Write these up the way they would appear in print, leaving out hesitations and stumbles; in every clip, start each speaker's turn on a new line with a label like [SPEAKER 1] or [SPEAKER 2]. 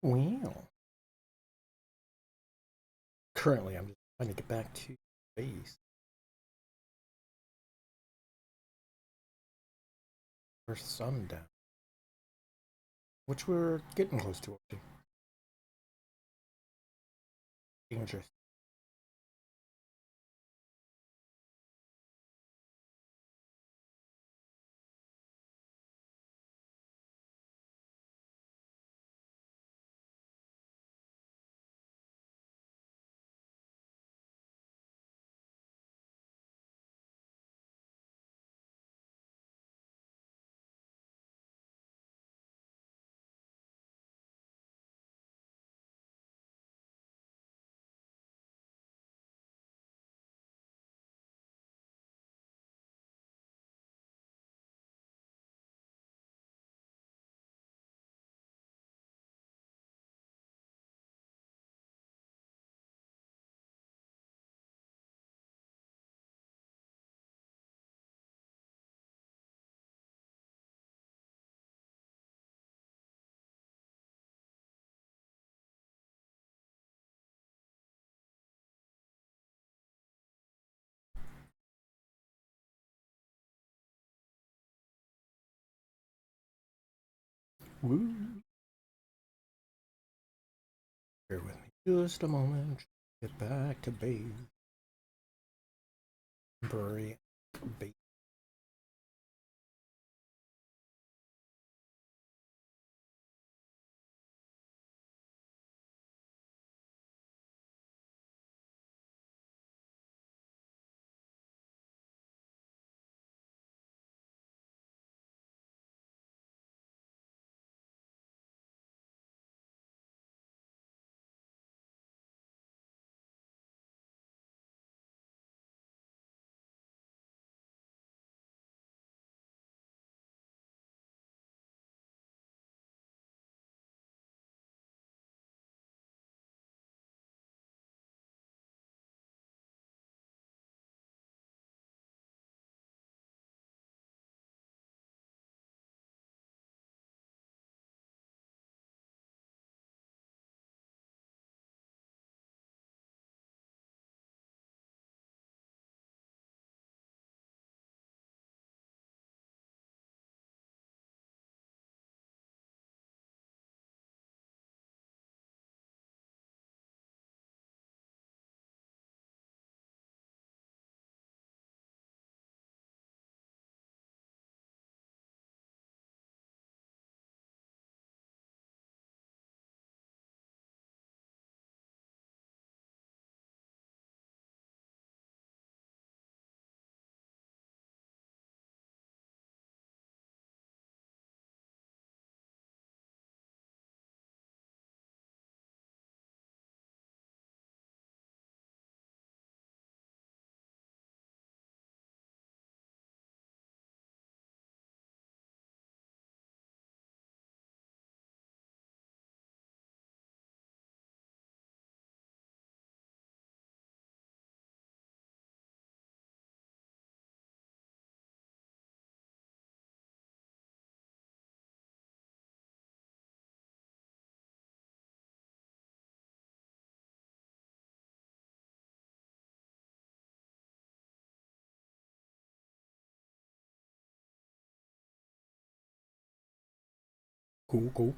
[SPEAKER 1] Well, currently I'm just trying to get back to base. Where's sundown? Which we're getting close to. Okay. Dangerous. Woo. Bear with me just a moment. Get back to base. Temporary base. Cool, cool.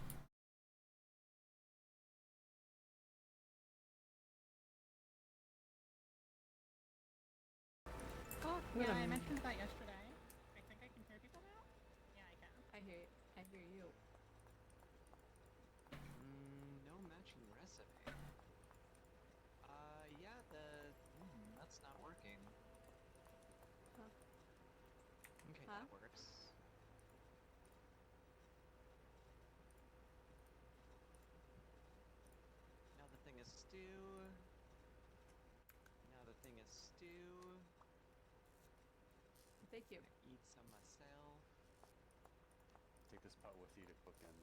[SPEAKER 2] Oh, yeah, I mentioned that yesterday. I think I can hear people now? Yeah, I can.
[SPEAKER 3] I hear you.
[SPEAKER 4] No matching recipe. Yeah, that's not working.
[SPEAKER 3] Huh?
[SPEAKER 4] Okay,
[SPEAKER 3] Huh?
[SPEAKER 4] that works. Now the thing is stew. Now the thing is stew.
[SPEAKER 3] Thank you.
[SPEAKER 4] Gonna eat some myself.
[SPEAKER 5] Take this pot with you to cook in.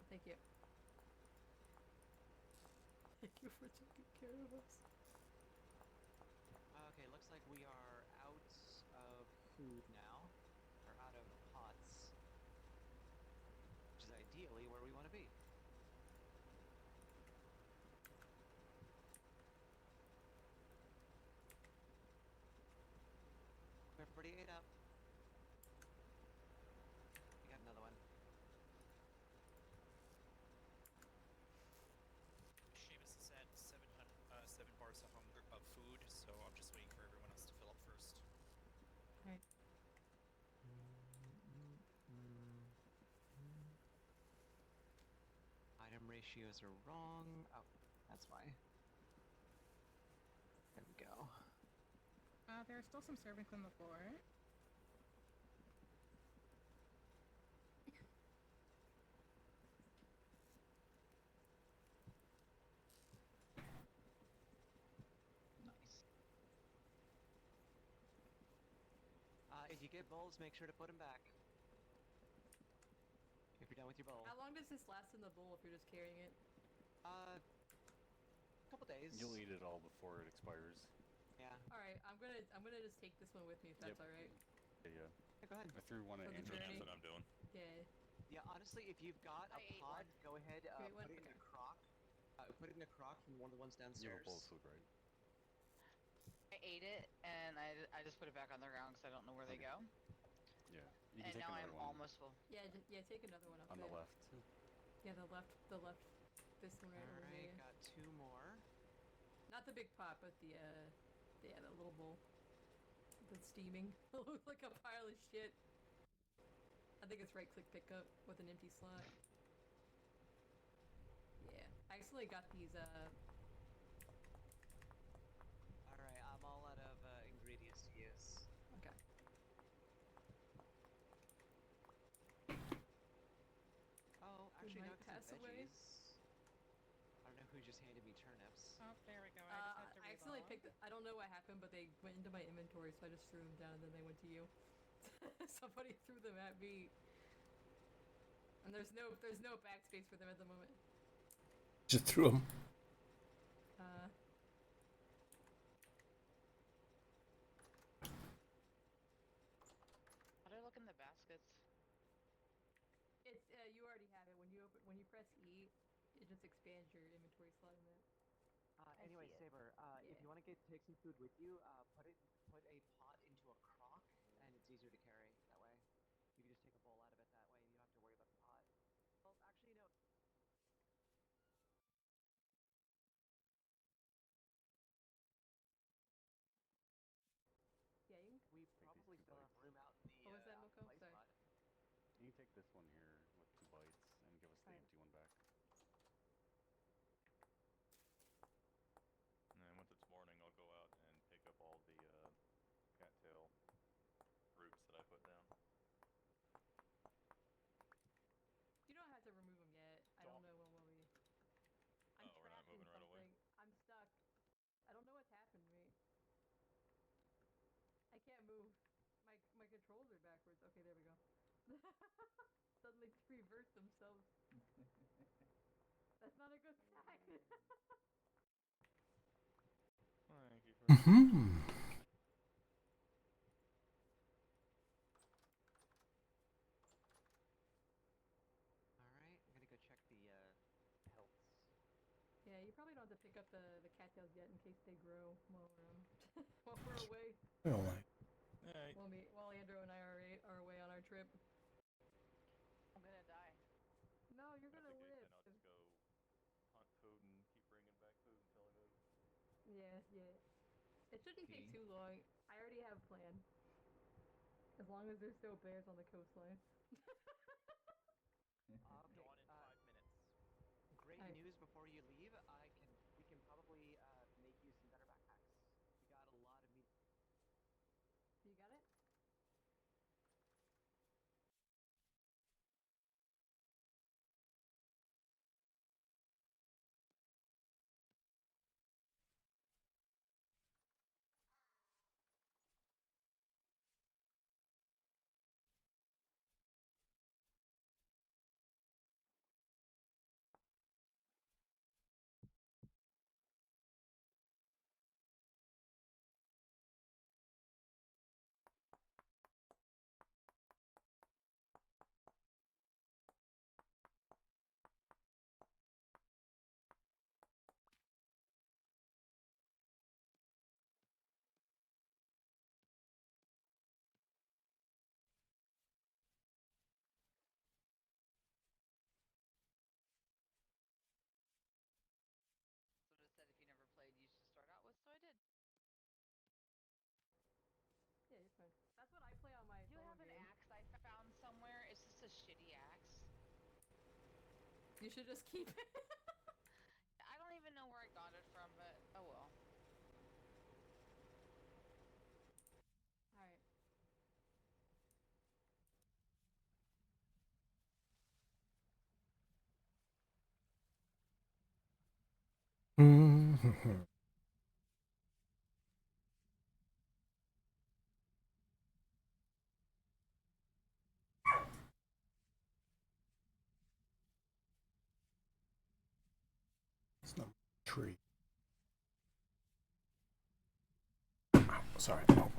[SPEAKER 3] Thank you. Thank you for taking care of us.
[SPEAKER 4] Okay, looks like we are out of food now. Or out of pots. Which is ideally where we want to be. ratios are wrong. Oh, that's why. There we go.
[SPEAKER 2] There are still some servants on the floor.
[SPEAKER 4] Nice. If you get bowls, make sure to put them back. If you're done with your bowl.
[SPEAKER 3] How long does this last in the bowl if you're just carrying it?
[SPEAKER 4] Couple days.
[SPEAKER 5] You'll eat it all before it expires.
[SPEAKER 4] Yeah.
[SPEAKER 3] All right, I'm gonna just take this one with me if that's
[SPEAKER 5] Yep.
[SPEAKER 3] all right.
[SPEAKER 5] Yeah.
[SPEAKER 4] Go ahead.
[SPEAKER 5] I threw one at
[SPEAKER 3] For the
[SPEAKER 5] Andrew.
[SPEAKER 3] journey.
[SPEAKER 6] That's what I'm doing.
[SPEAKER 3] Yeah.
[SPEAKER 4] Yeah, honestly, if you've got a
[SPEAKER 7] I ate
[SPEAKER 4] pod,
[SPEAKER 7] one.
[SPEAKER 4] go ahead.
[SPEAKER 3] Wait, what?
[SPEAKER 4] Put it in a crock. Put it in a crock from one of the ones
[SPEAKER 5] You have
[SPEAKER 4] downstairs.
[SPEAKER 5] a bowl of food, right?
[SPEAKER 7] I ate it and I just put it back on the ground because I don't know where they
[SPEAKER 5] Okay.
[SPEAKER 7] go.
[SPEAKER 5] Yeah. You can
[SPEAKER 7] And
[SPEAKER 5] take
[SPEAKER 7] now
[SPEAKER 5] another
[SPEAKER 7] I'm
[SPEAKER 5] one
[SPEAKER 7] almost full.
[SPEAKER 3] Yeah, yeah, take another one up
[SPEAKER 5] on
[SPEAKER 3] there.
[SPEAKER 5] the left.
[SPEAKER 3] Yeah, the left, this one right over
[SPEAKER 4] Alright,
[SPEAKER 3] here.
[SPEAKER 4] got 2 more.
[SPEAKER 3] Not the big pot, but the little bowl. That's steaming. It looks like a pile of shit. I think it's right-click pickup with an empty slot. Yeah, I actually got these,
[SPEAKER 4] Alright, I'm all out of ingredients to use.
[SPEAKER 3] okay.
[SPEAKER 4] Oh,
[SPEAKER 3] Who
[SPEAKER 4] actually, no,
[SPEAKER 3] might
[SPEAKER 4] 'cause
[SPEAKER 3] pass
[SPEAKER 4] of
[SPEAKER 3] away?
[SPEAKER 4] veggies. I don't know who just handed me turnips.
[SPEAKER 2] Oh, there we go. I just have to
[SPEAKER 3] I accidentally
[SPEAKER 2] reload.
[SPEAKER 3] picked. I don't know what happened, but they went into my inventory, so I just threw them down, and then they went to you. Somebody threw them at me, and there's no backspace for them at the moment.
[SPEAKER 1] Just threw them.
[SPEAKER 7] How do I look in the baskets?
[SPEAKER 3] It's you already have it when you press E, it just expands your inventory slot in that.
[SPEAKER 4] Anyway,
[SPEAKER 7] see it.
[SPEAKER 4] Saber, if
[SPEAKER 3] Yeah.
[SPEAKER 4] you want to take some food with you, put a pot into a crock, and it's easier to carry that way. You can just take a bowl out of it that way, and you don't have to worry about the pot. Well, actually, no.
[SPEAKER 3] Yeah, you can.
[SPEAKER 4] We
[SPEAKER 5] these
[SPEAKER 4] probably
[SPEAKER 5] 2
[SPEAKER 4] still have
[SPEAKER 5] bites.
[SPEAKER 4] room out in the
[SPEAKER 3] What was that,
[SPEAKER 4] out
[SPEAKER 3] Moko?
[SPEAKER 4] play
[SPEAKER 3] Sorry.
[SPEAKER 4] spot.
[SPEAKER 5] You can take this one here with 2 bites and give us the
[SPEAKER 3] Alright.
[SPEAKER 5] empty one back.
[SPEAKER 6] And then once it's morning, I'll go out and pick up all the cattail roots that I put down.
[SPEAKER 3] You don't have to remove them yet. I don't know when we'll be. I'm
[SPEAKER 6] Oh, we're not
[SPEAKER 3] trapped in
[SPEAKER 6] moving right away?
[SPEAKER 3] something. I'm stuck. I don't know what's happened to me. I can't move. My controls are backwards. Okay, there we go. Suddenly reversed themselves. That's not a good sign.
[SPEAKER 6] Thank you for
[SPEAKER 1] Hmm.
[SPEAKER 4] Alright, I'm gonna go check the pelts.
[SPEAKER 3] Yeah, you probably don't have to pick up the cattails yet in case they grow while we're while we're away.
[SPEAKER 1] Oh my.
[SPEAKER 6] Hey.
[SPEAKER 3] While Andrew and I are away on our trip.
[SPEAKER 7] I'm gonna die.
[SPEAKER 3] No, you're
[SPEAKER 6] That's
[SPEAKER 3] gonna
[SPEAKER 6] okay,
[SPEAKER 3] live.
[SPEAKER 6] then I'll just go hunt food and keep bringing back food until I go.
[SPEAKER 3] Yeah, yeah. It shouldn't take too long. I already have a plan. As long as there's no bears on the coastline.
[SPEAKER 4] Okay,
[SPEAKER 8] Gone in 5 minutes.
[SPEAKER 4] great
[SPEAKER 3] Alright.
[SPEAKER 4] news before you leave. We can probably make you some better backpacks. We got a lot of meat.
[SPEAKER 3] You got it? You should just keep it.
[SPEAKER 7] I don't even know where I got it from, but oh well.
[SPEAKER 3] Alright.
[SPEAKER 1] It's not a tree. Oh, sorry. Oh.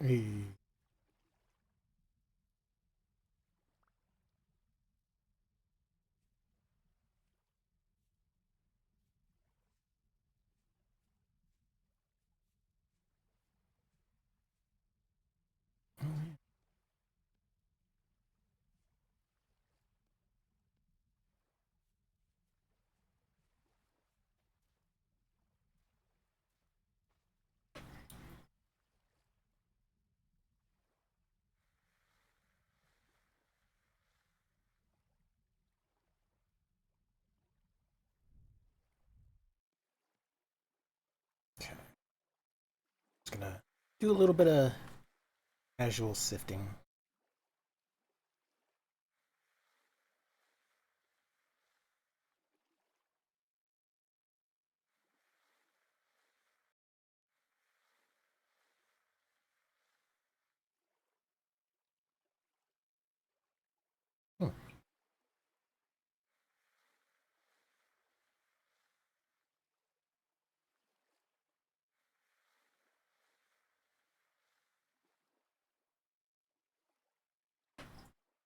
[SPEAKER 1] Hey. Okay. Just gonna do a little bit of casual sifting. Hmm.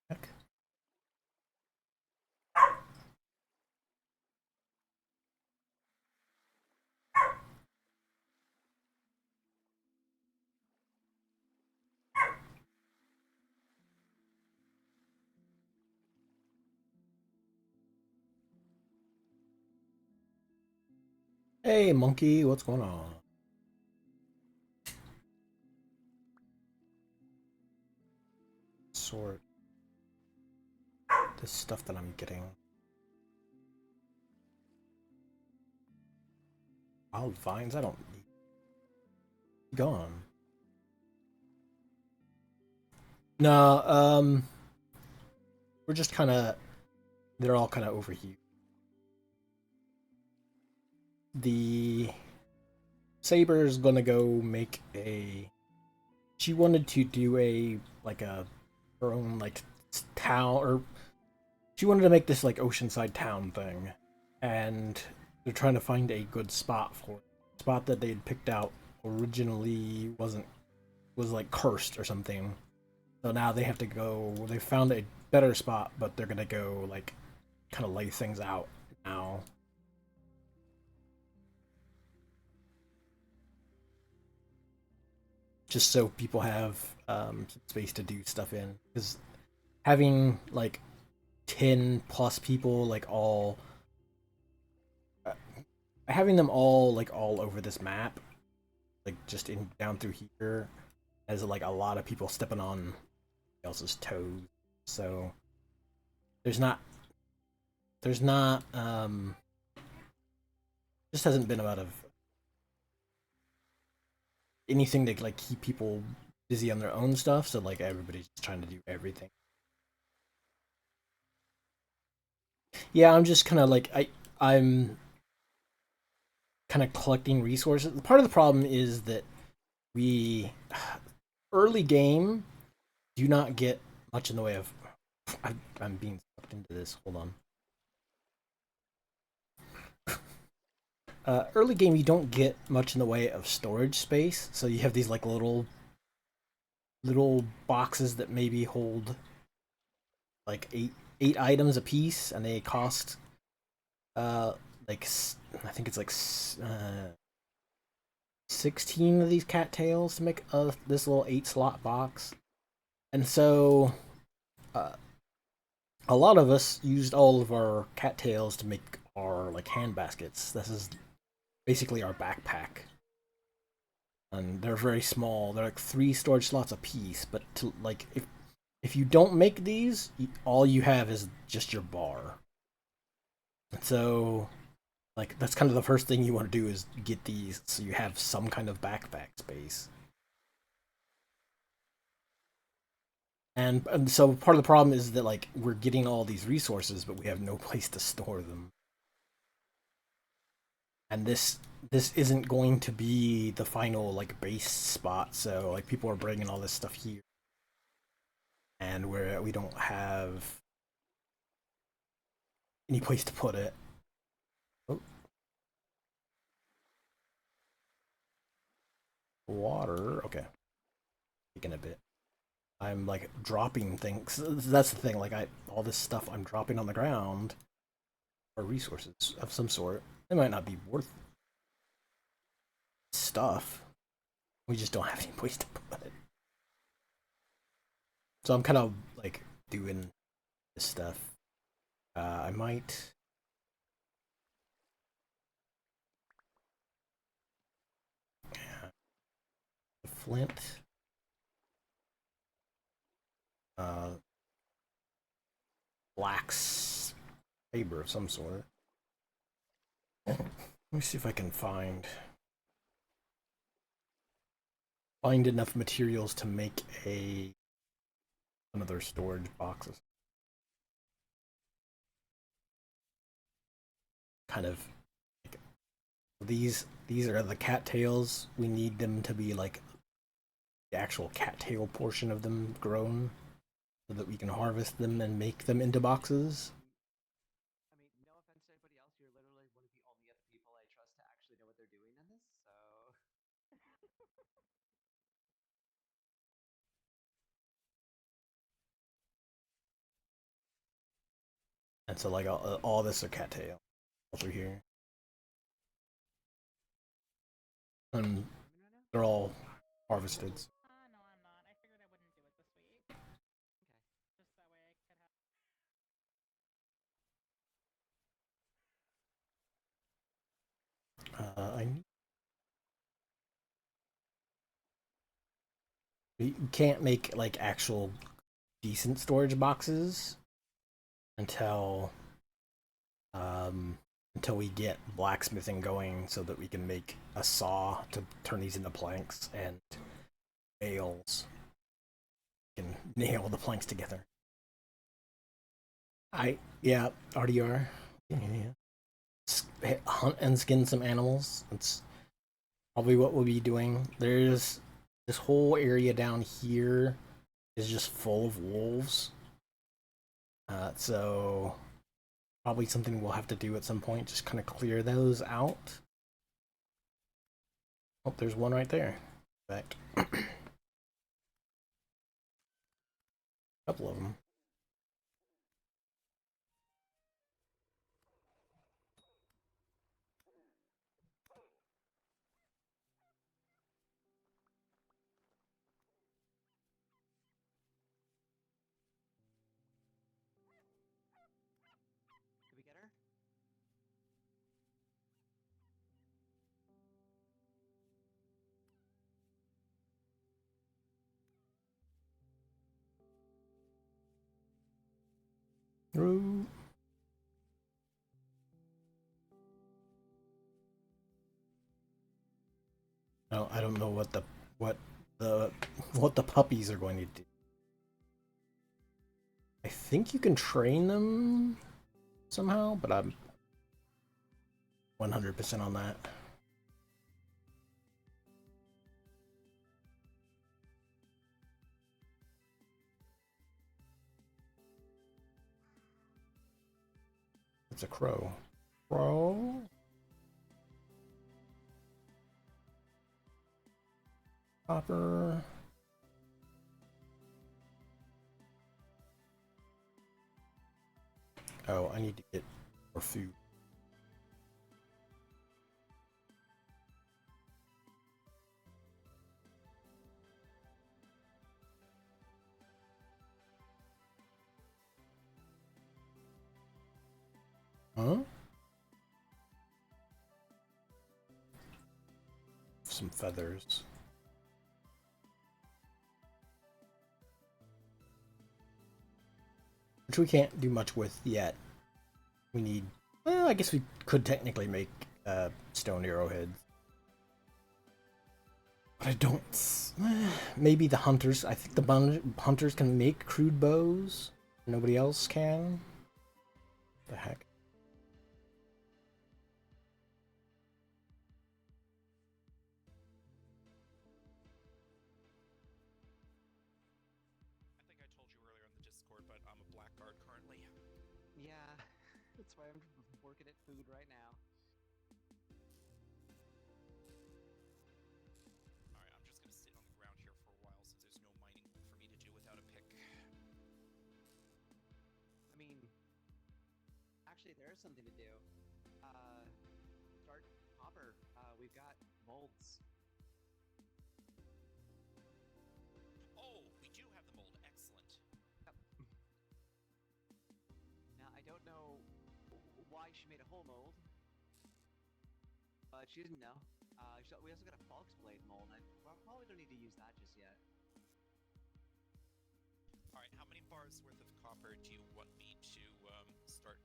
[SPEAKER 1] Heck. Hey, monkey, what's going on? Sort this stuff that I'm getting. Wild vines? I don't need. Gone. No, we're just kind of. They're all kind of over here. The Saber's gonna go make a. She wanted to do a like a her own like town, or she wanted to make this like oceanside town thing, and they're trying to find a good spot for it. The spot that they had picked out originally was like cursed or something. So now they have to go. They found a better spot, but they're gonna go like kind of lay things out now. Just so people have space to do stuff in. Because having like 10 plus people, like all. Having them all like all over this map, like just in down through here, has like a lot of people stepping on else's toes. So there's not just hasn't been a lot of anything to like keep people busy on their own stuff, so like everybody's just trying to do everything. Yeah, I'm just kind of like I'm kind of collecting resources. Part of the problem is that we early game do not get much in the way of. I'm being sucked into this. Hold on. early game you don't get much in the way of storage space, so you have these like little boxes that maybe hold like eight items a piece, and they cost like I think it's like 16 of these cattails to make this little 8-slot box. And so a lot of us used all of our cattails to make our like hand baskets. This is basically our backpack. And they're very small. They're like 3 storage slots a piece, but to like if you don't make these, all you have is just your bar. And so like that's kind of the first thing you want to do is get these so you have some kind of backpack space. And so part of the problem is that like we're getting all these resources, but we have no place to store them. And this isn't going to be the final like base spot, so like people are bringing all this stuff here, and we don't have any place to put it. Oh. Water, okay. Taking a bit. I'm like dropping things. That's the thing. Like all this stuff I'm dropping on the ground are resources of some sort. They might not be worth stuff. We just don't have any place to put it. So I'm kind of like doing this stuff. I might. Yeah. The flint. Black saber of some sort. Let me see if I can find enough materials to make another storage boxes. Kind of like, these are the cattails. We need them to be like the actual cattail portion of them grown, so that we can harvest them and make them into boxes.
[SPEAKER 4] I mean, no offense to anybody else, you're literally one of the only other people I trust to actually know what they're doing in this, so...
[SPEAKER 1] And so like all this are cattail all through here. And they're all harvested.
[SPEAKER 2] No, I'm not. I figured I wouldn't do it this week.
[SPEAKER 4] Okay.
[SPEAKER 2] Just that way I could have.
[SPEAKER 1] You can't make like actual decent storage boxes until we get blacksmithing going, so that we can make a saw to turn these into planks and nails. We can nail the planks together. Yeah, RDR. Yeah. Hunt and skin some animals. That's probably what we'll be doing. There's this whole area down here is just full of wolves. So probably something we'll have to do at some point, just kind of clear those out. Oh, there's one right there. In fact, a couple of them.
[SPEAKER 4] Did we get her?
[SPEAKER 1] Ooh. No, I don't know what the puppies are going to do. I think you can train them somehow, but I'm 100% on that. It's a crow. Crow? Copper. Oh, I need to get more food. Huh? Some feathers. Which we can't do much with yet. We need... Well, I guess we could technically make stone arrowheads. But I don't... Maybe the hunters... I think the hunters can make crude bows. Nobody else can. The heck?
[SPEAKER 8] I think I told you earlier on the Discord, but I'm a blackguard currently.
[SPEAKER 4] Yeah, that's why I'm working at food right now.
[SPEAKER 8] Alright, I'm just gonna sit on the ground here for a while since there's no mining for me to do without a pick.
[SPEAKER 4] I mean, actually, there is something to do. Start copper. We've got molds.
[SPEAKER 8] Oh, we do have the mold. Excellent.
[SPEAKER 4] Yep. Now, I don't know why she made a whole mold, but she didn't know. We also got a Falk's Blade mold. Well, probably don't need to use that just yet.
[SPEAKER 8] Alright, how many bars worth of copper do you want me to start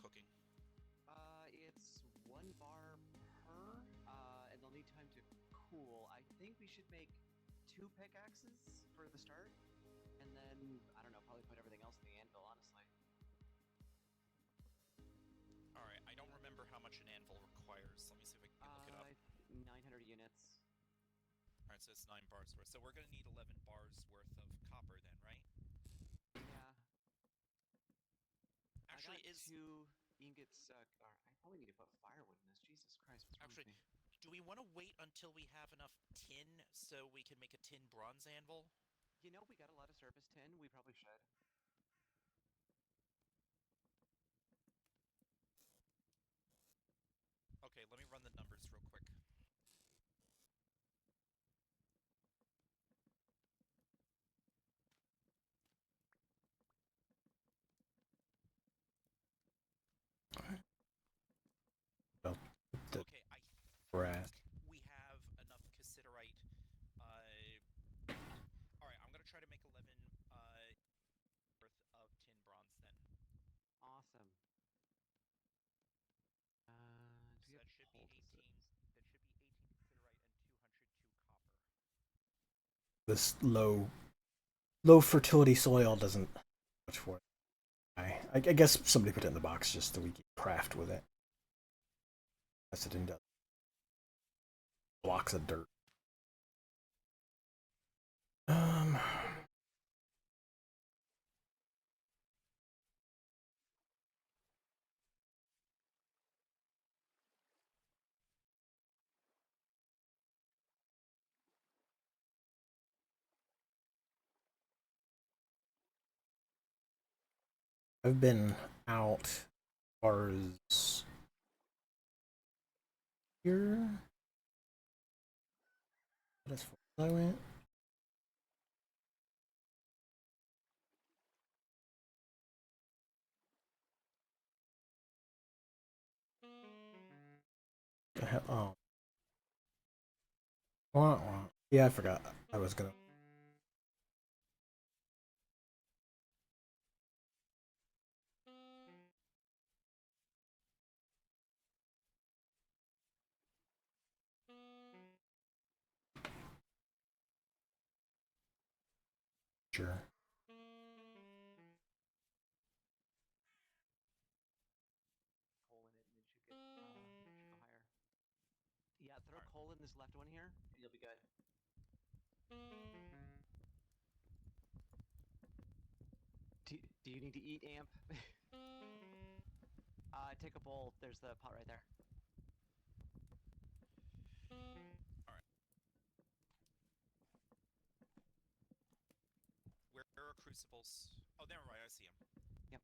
[SPEAKER 8] cooking?
[SPEAKER 4] It's 1 bar per, and they'll need time to cool. I think we should make 2 pickaxes for the start, and then, I don't know, probably put everything else in the anvil, honestly.
[SPEAKER 8] Alright, I don't remember how much an anvil requires. Let me see if I can look it up.
[SPEAKER 4] 900 units.
[SPEAKER 8] Alright, so it's 9 bars worth. So we're gonna need 11 bars worth of copper then, right?
[SPEAKER 4] Yeah.
[SPEAKER 8] Actually,
[SPEAKER 4] I got 2 ingots, I probably need to put firewood in this. Jesus Christ, what's wrong with me?
[SPEAKER 8] Do we want to wait until we have enough tin so we can make a tin bronze anvil?
[SPEAKER 4] You know, we got a lot of surface tin. We probably should.
[SPEAKER 8] Okay, let me run the numbers real quick.
[SPEAKER 1] The
[SPEAKER 8] Okay, I
[SPEAKER 1] grass.
[SPEAKER 8] think we have enough cassiterite. Alright, I'm gonna try to make 11 worth of tin bronze then.
[SPEAKER 4] Awesome.
[SPEAKER 8] So that should be 18. That should be 18 cassiterite and 202 copper.
[SPEAKER 1] This low fertility soil doesn't much for it. I guess somebody put it in the box just so we can craft with it. That's it into blocks of dirt. I've been out as far as here. As far as I went. The hell? Oh. Wah, wah. Yeah, I forgot. I was gonna. Sure.
[SPEAKER 4] Coal in it, and it should go higher. Yeah, throw coal in this left one here, and you'll be good. Do you need to eat, Amp? Take a bowl. There's the pot right there.
[SPEAKER 8] Alright. crucibles. Oh, never mind. I see him.
[SPEAKER 4] Yep.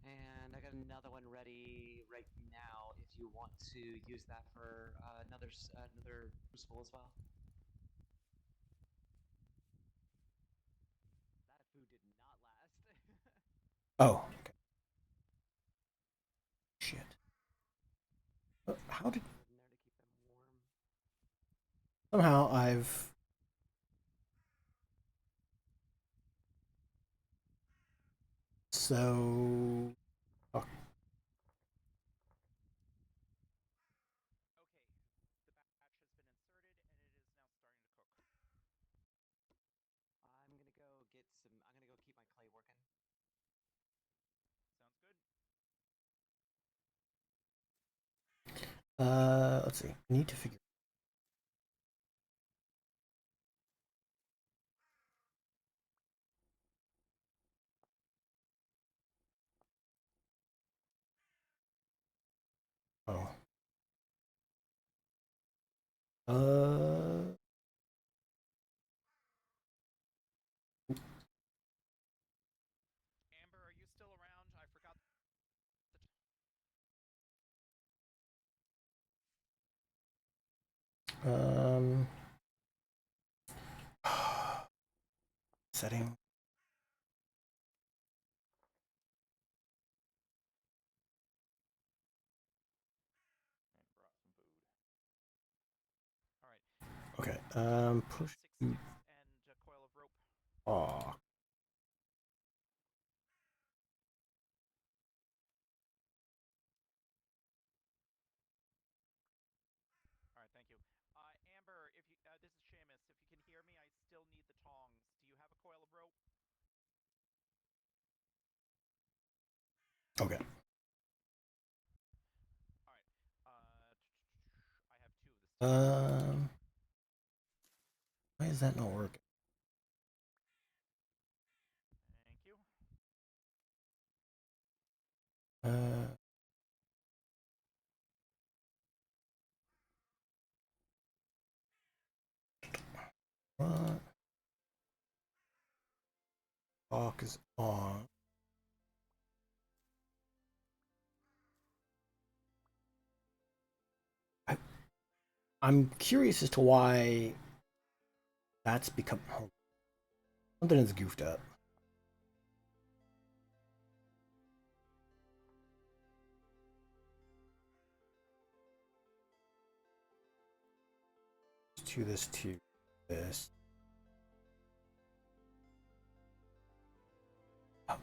[SPEAKER 4] And I got another one ready right now. If you want to use that for another crucible as well. That food did not last.
[SPEAKER 1] Oh, okay. Shit. How did...
[SPEAKER 4] In there to keep them warm.
[SPEAKER 1] Somehow I've... So... Oh,
[SPEAKER 8] Okay. The batch has been inserted, and it is now starting to cook.
[SPEAKER 4] I'm gonna go get some. I'm gonna go keep my clay working.
[SPEAKER 8] Sounds good.
[SPEAKER 1] let's see. I need to figure... Oh.
[SPEAKER 8] Amber, are you still around? I forgot.
[SPEAKER 1] Setting.
[SPEAKER 8] All right.
[SPEAKER 1] Okay. Push.
[SPEAKER 8] 6 sticks and a coil of rope.
[SPEAKER 1] Aw.
[SPEAKER 8] All right, thank you. Amber, if you this is Seamus. If you can hear me, I still need the tongs. Do you have a coil of rope?
[SPEAKER 1] Okay.
[SPEAKER 8] All right. I have 2 of this.
[SPEAKER 1] Why is that not working?
[SPEAKER 8] Thank you.
[SPEAKER 1] What? Clock is on. I'm curious as to why that's become... Something is goofed up. To this, to this. Oh.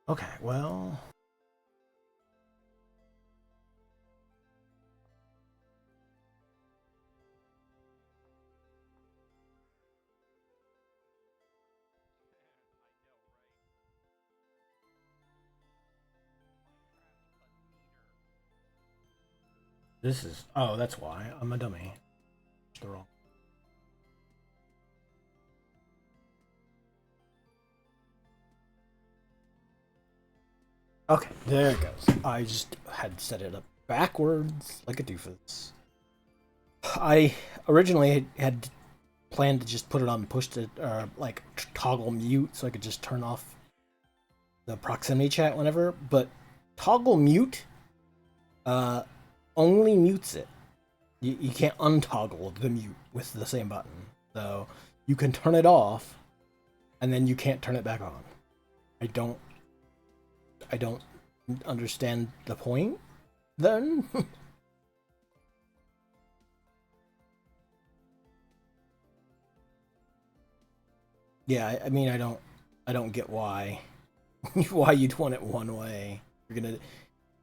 [SPEAKER 1] Okay, well... This is... Oh, that's why. I'm a dummy. The wrong... Okay, there it goes. I just had set it up backwards like a doofus. I originally had planned to just put it on push to like toggle mute so I could just turn off the proximity chat whenever, but toggle mute only mutes it. You can't untoggle the mute with the same button. So you can turn it off and then you can't turn it back on. I don't understand the point then. Yeah, I mean I don't get why why you'd want it one way. You're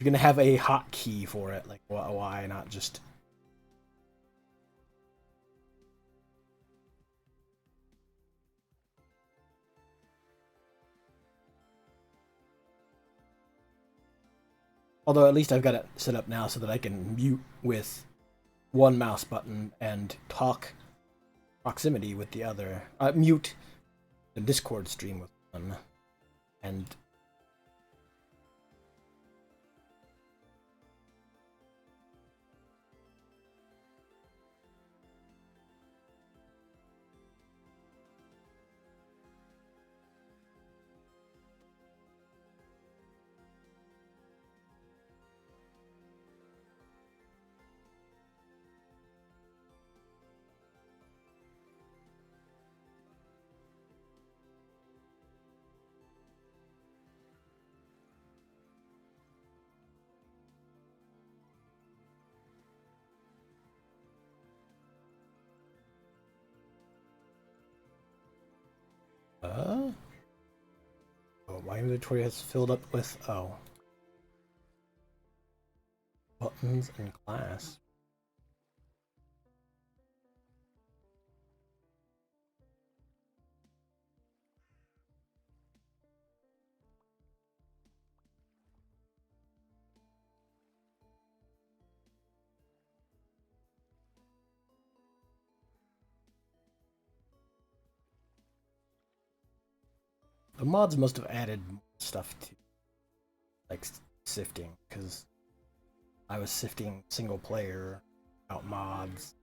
[SPEAKER 1] gonna have a hotkey for it. Like why not just... Although at least I've got it set up now so that I can mute with one mouse button and talk proximity with the other. Mute the Discord stream with one. And Oh, my inventory has filled up with buttons and glass. The mods must have added stuff to like sifting, because I was sifting single player out mods.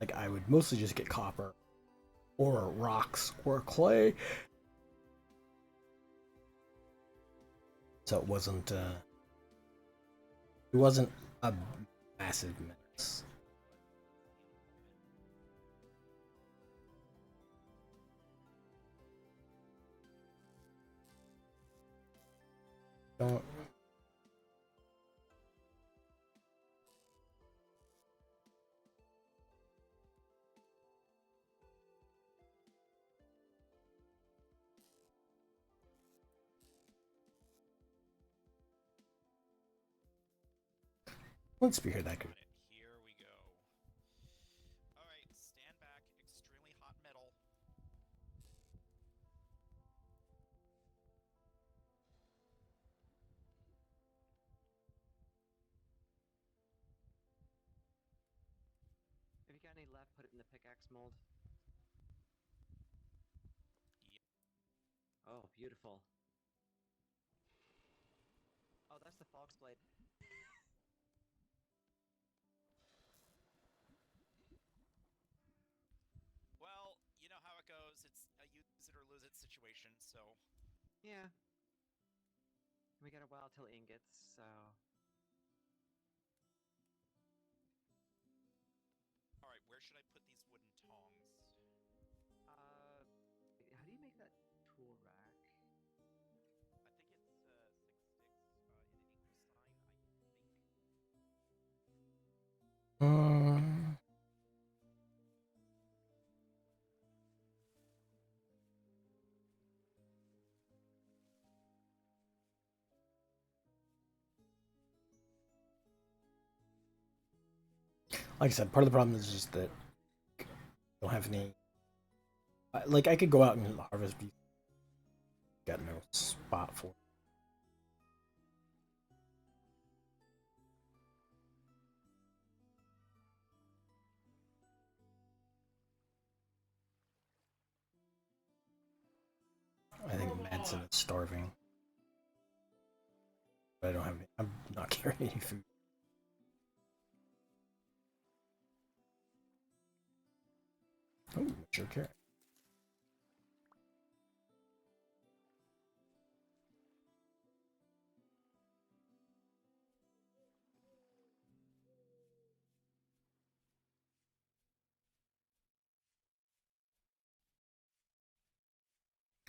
[SPEAKER 1] Like I would mostly just get copper or rocks or clay. So it wasn't a massive mess. Don't. One spear that could.
[SPEAKER 8] Here we go. Alright, stand back. Extremely hot metal.
[SPEAKER 4] If you got any left, put it in the pickaxe mold.
[SPEAKER 8] Yep.
[SPEAKER 4] Oh, beautiful. Oh, that's the fox blade.
[SPEAKER 8] Well, you know how it goes. It's a use it or lose it situation, so.
[SPEAKER 4] Yeah. We got a while till ingots, so.
[SPEAKER 8] Alright, where should I put these wooden tongs?
[SPEAKER 4] How do you make that tool rack?
[SPEAKER 8] I think it's 6 sticks in an equal sign, I think.
[SPEAKER 1] Like I said, part of the problem is just that I don't have any. Like I could go out and harvest bees. Got no spot for it. I think Madsen is starving. But I don't have any, I'm not carrying any food. Oh, sure carrot.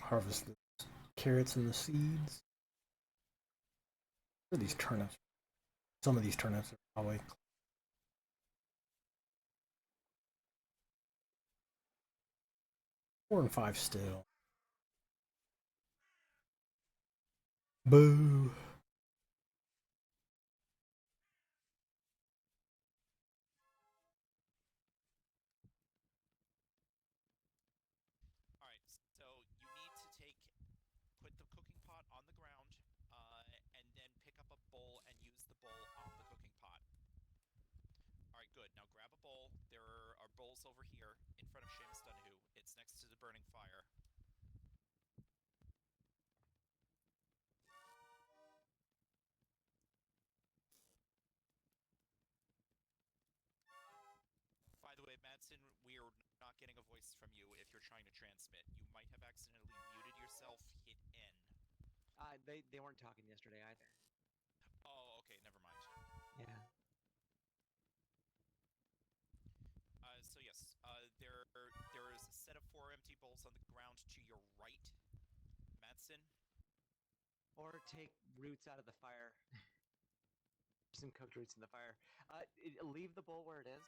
[SPEAKER 1] Harvest the carrots and the seeds. What are these turnips? Some of these turnips are probably 4 and 5 still. Boo.
[SPEAKER 8] Alright, so you need to put the cooking pot on the ground, and then pick up a bowl and use the bowl on the cooking pot. Alright, good. Now grab a bowl. There are bowls over here in front of Seamus Donahue. It's next to the burning fire. By the way, Madsen, we are not getting a voice from you if you're trying to transmit. You might have accidentally muted yourself, hit N.
[SPEAKER 4] They weren't talking yesterday either.
[SPEAKER 8] Oh, okay, never mind.
[SPEAKER 4] Yeah.
[SPEAKER 8] So yes, there is a set of 4 empty bowls on the ground to your right, Madsen.
[SPEAKER 4] Or take roots out of the fire. Some cooked roots in the fire. Leave the bowl where it is,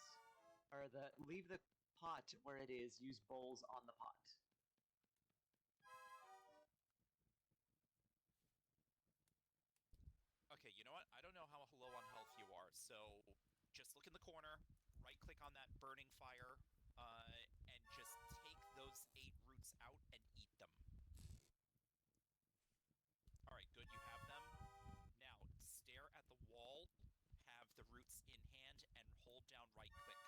[SPEAKER 4] or leave the pot where it is. Use bowls on the pot.
[SPEAKER 8] I don't know how low on health you are, so just look in the corner, right-click on that burning fire, and just take those 8 roots out and eat them. Alright, good, you have them. Now, stare at the wall, have the roots in hand, and hold down right-click.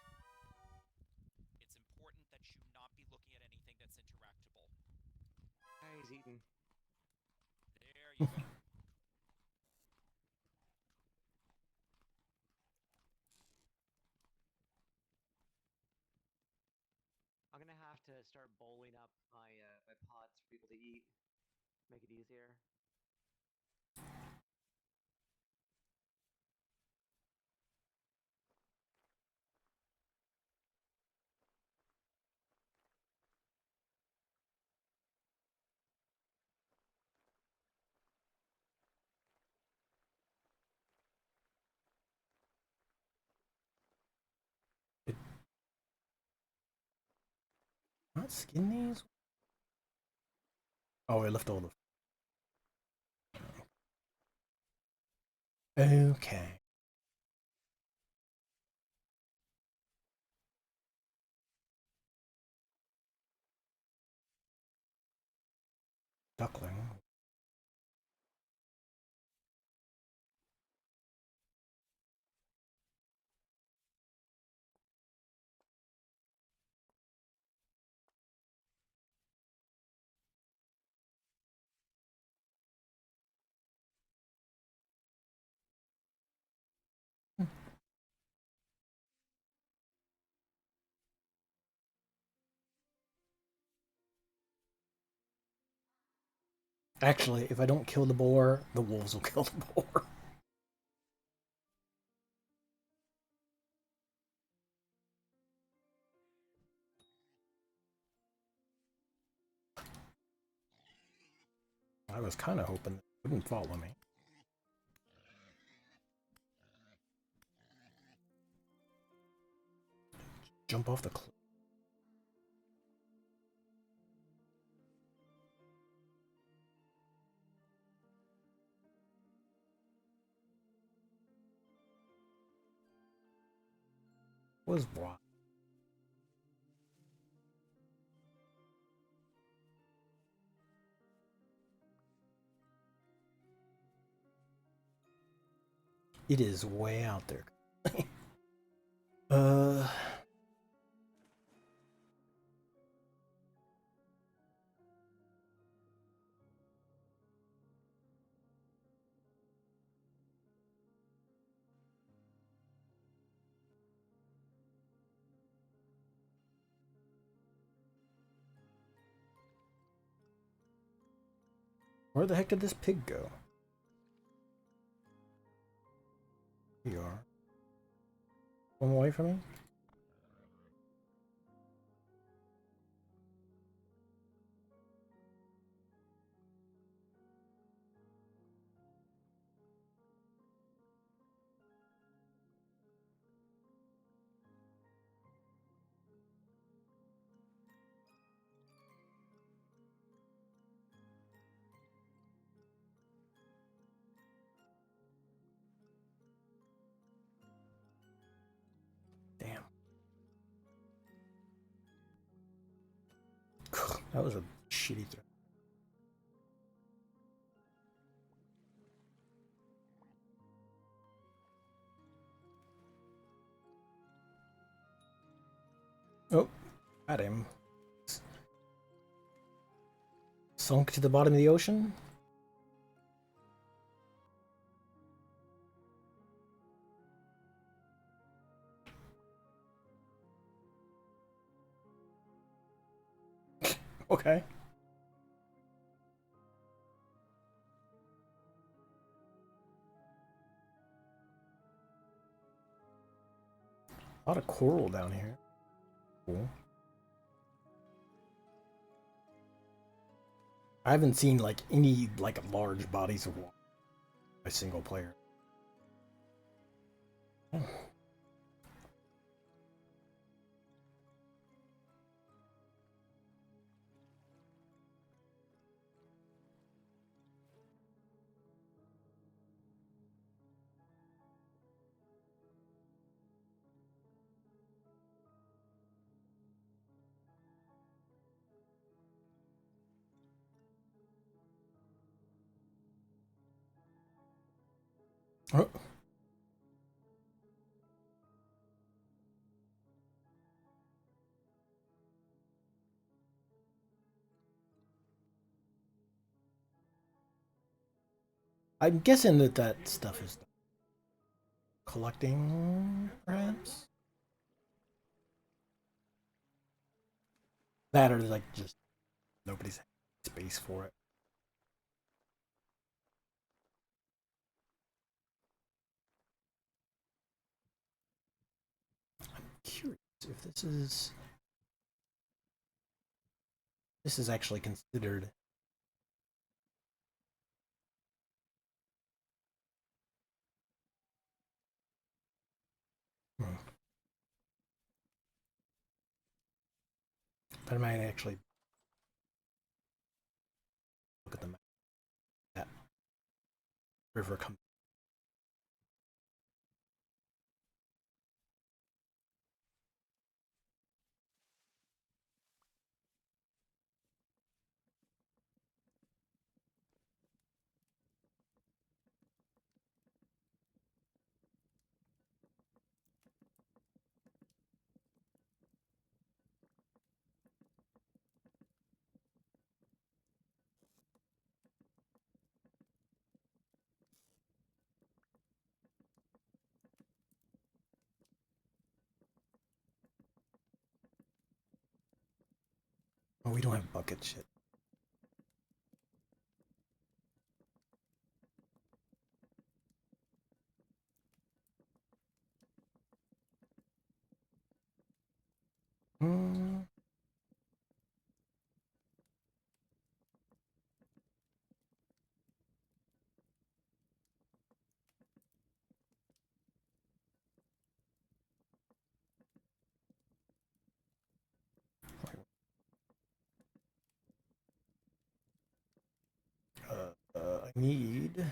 [SPEAKER 8] It's important that you not be looking at anything that's interactable.
[SPEAKER 4] He's eating.
[SPEAKER 8] There you go.
[SPEAKER 4] I'm gonna have to start bowling up my my pots for people to eat. Make it easier.
[SPEAKER 1] Not skin these? Oh, I left all the. Okay. Duckling. Actually, if I don't kill the boar, the wolves will kill the boar. I was kind of hoping they wouldn't follow me. Jump off the cliff. Was what? It is way out there. uh. Where the heck did this pig go? Here you are. Come away from me? Damn. That was a shitty throw. Oh, got him. Sunk to the bottom of the ocean? Okay. A lot of coral down here. Cool. I haven't seen like any like large bodies of water by single player. Oh. Oh. I'm guessing that that stuff is collecting, perhaps? That or like just nobody's space for it. I'm curious if this is actually considered. Hmm. But I might actually look at the map. That river comes. Oh, we don't have bucket shit. Hmm. I need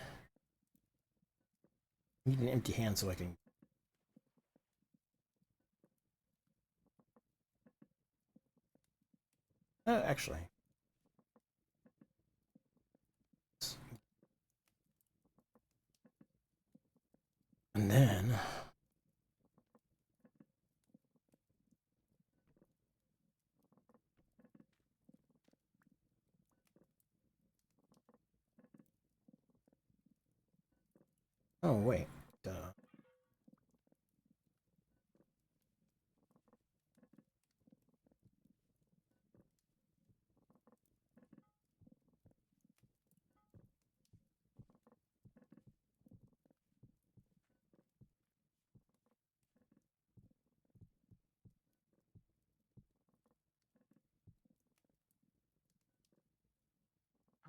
[SPEAKER 1] an empty hand so I can. Actually. And then. Oh, wait.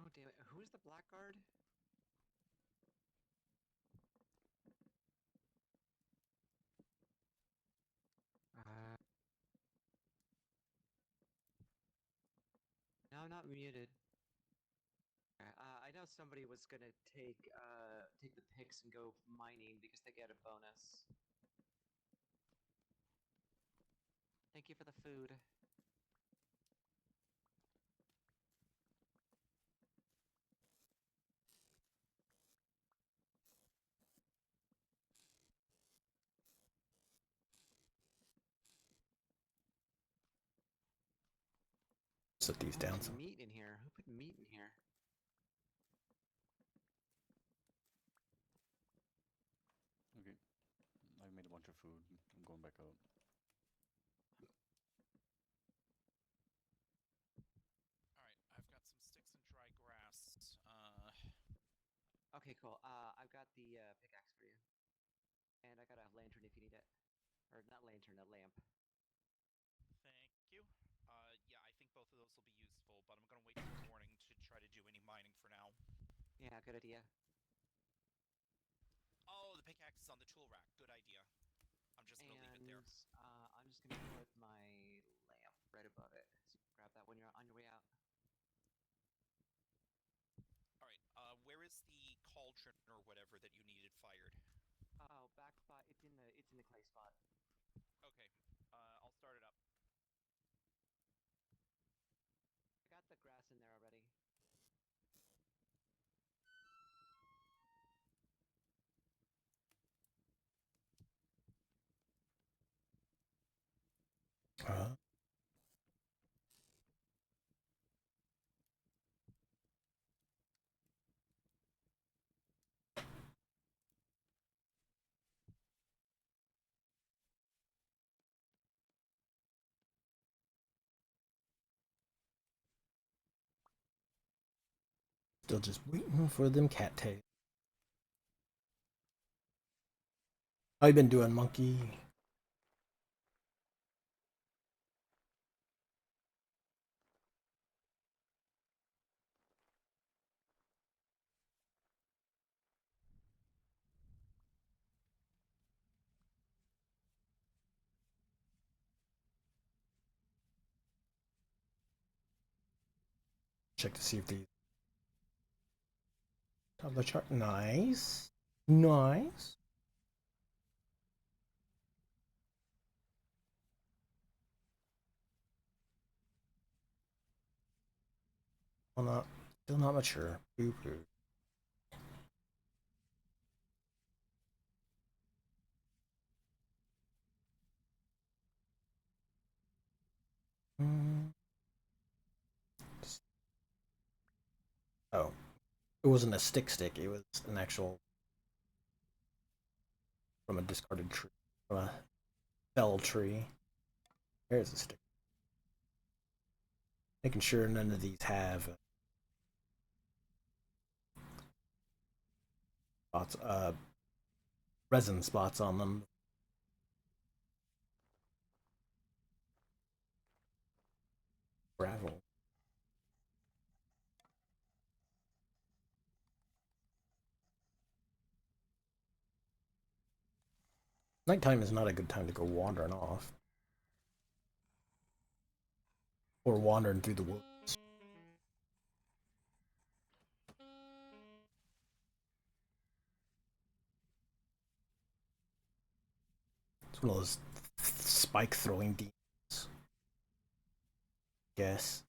[SPEAKER 4] Oh damn it! Who's the blackguard? Uh, no, I'm not muted. I know somebody was gonna take the picks and go mining because they get a bonus. Thank you for the food.
[SPEAKER 1] Set these down.
[SPEAKER 4] Some meat in here. Who put meat in here?
[SPEAKER 5] Okay. I've made a bunch of food. I'm going back out.
[SPEAKER 8] Alright, I've got some sticks and dry grass.
[SPEAKER 4] Okay, cool. I've got the pickaxe for you, and I got a lantern if you need it, or not lantern, a lamp.
[SPEAKER 8] Thank you. Yeah, I think both of those will be useful, but I'm gonna wait till morning to try to do any mining for now.
[SPEAKER 4] Yeah, good idea.
[SPEAKER 8] Oh, the pickaxe is on the tool rack. Good idea. I'm just gonna leave it there.
[SPEAKER 4] I'm just gonna put my lamp right above it, so you can grab that when you're on your way out.
[SPEAKER 8] Alright, where is the cauldron or whatever that you needed fired?
[SPEAKER 4] Oh, back spot. It's in the clay spot.
[SPEAKER 8] Okay, I'll start it up.
[SPEAKER 4] I got the grass in there already.
[SPEAKER 1] Still just waiting for them cattails. How you been doing, monkey? Check to see if these top of the chart. Nice. Nice. Well, not still not mature. Boo boo. Oh, it wasn't a stick. It was an actual from a discarded tree, from a fell tree. There's a stick. Making sure none of these have spots, resin spots on them. Gravel. Nighttime is not a good time to go wandering off. Or wandering through the woods. It's one of those spike throwing demons. Guess.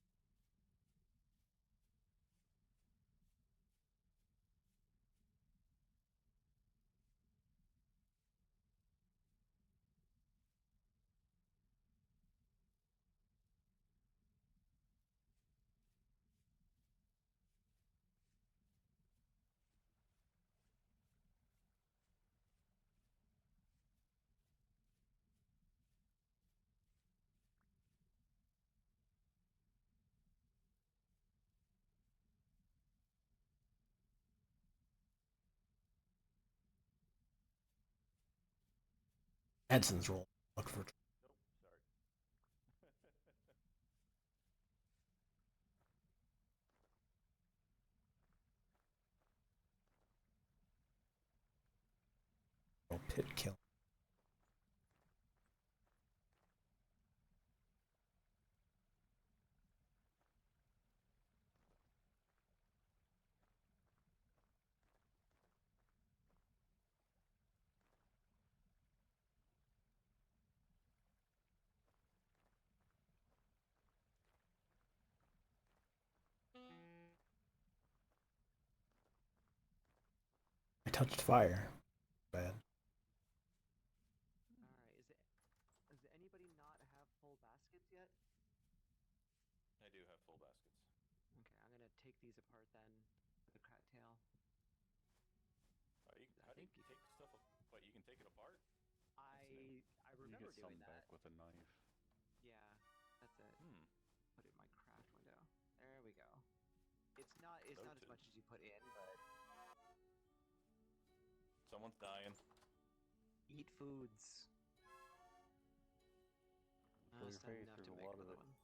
[SPEAKER 1] Edson's roll. Look for. Pit kill. I touched fire. Bad.
[SPEAKER 4] Alright, does anybody not have full baskets yet?
[SPEAKER 6] I do have full baskets.
[SPEAKER 4] Okay, I'm gonna take these apart then for the cattail.
[SPEAKER 6] How do you take stuff? But you can take it apart.
[SPEAKER 4] I
[SPEAKER 5] You
[SPEAKER 4] remember
[SPEAKER 5] get some
[SPEAKER 4] doing that.
[SPEAKER 5] back with a knife.
[SPEAKER 4] Yeah, that's it. Put it in my craft window. There we go. It's not as much as you put in, but
[SPEAKER 6] Someone's dying.
[SPEAKER 4] eat foods.
[SPEAKER 5] Blow
[SPEAKER 4] It's
[SPEAKER 5] your
[SPEAKER 4] not
[SPEAKER 5] face,
[SPEAKER 4] enough
[SPEAKER 5] there's
[SPEAKER 4] to
[SPEAKER 5] a
[SPEAKER 4] make
[SPEAKER 5] lot of
[SPEAKER 4] another
[SPEAKER 5] it.
[SPEAKER 4] one.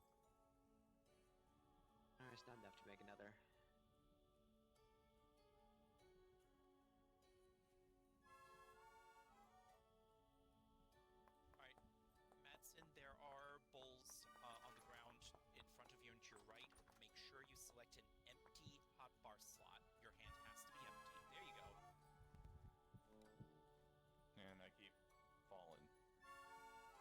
[SPEAKER 4] It's not enough to make another.
[SPEAKER 8] Alright, Madsen, there are bowls on the ground in front of you and to your right. Make sure you select an empty hotbar slot. Your hand has to be empty. There you go.
[SPEAKER 6] And I keep falling.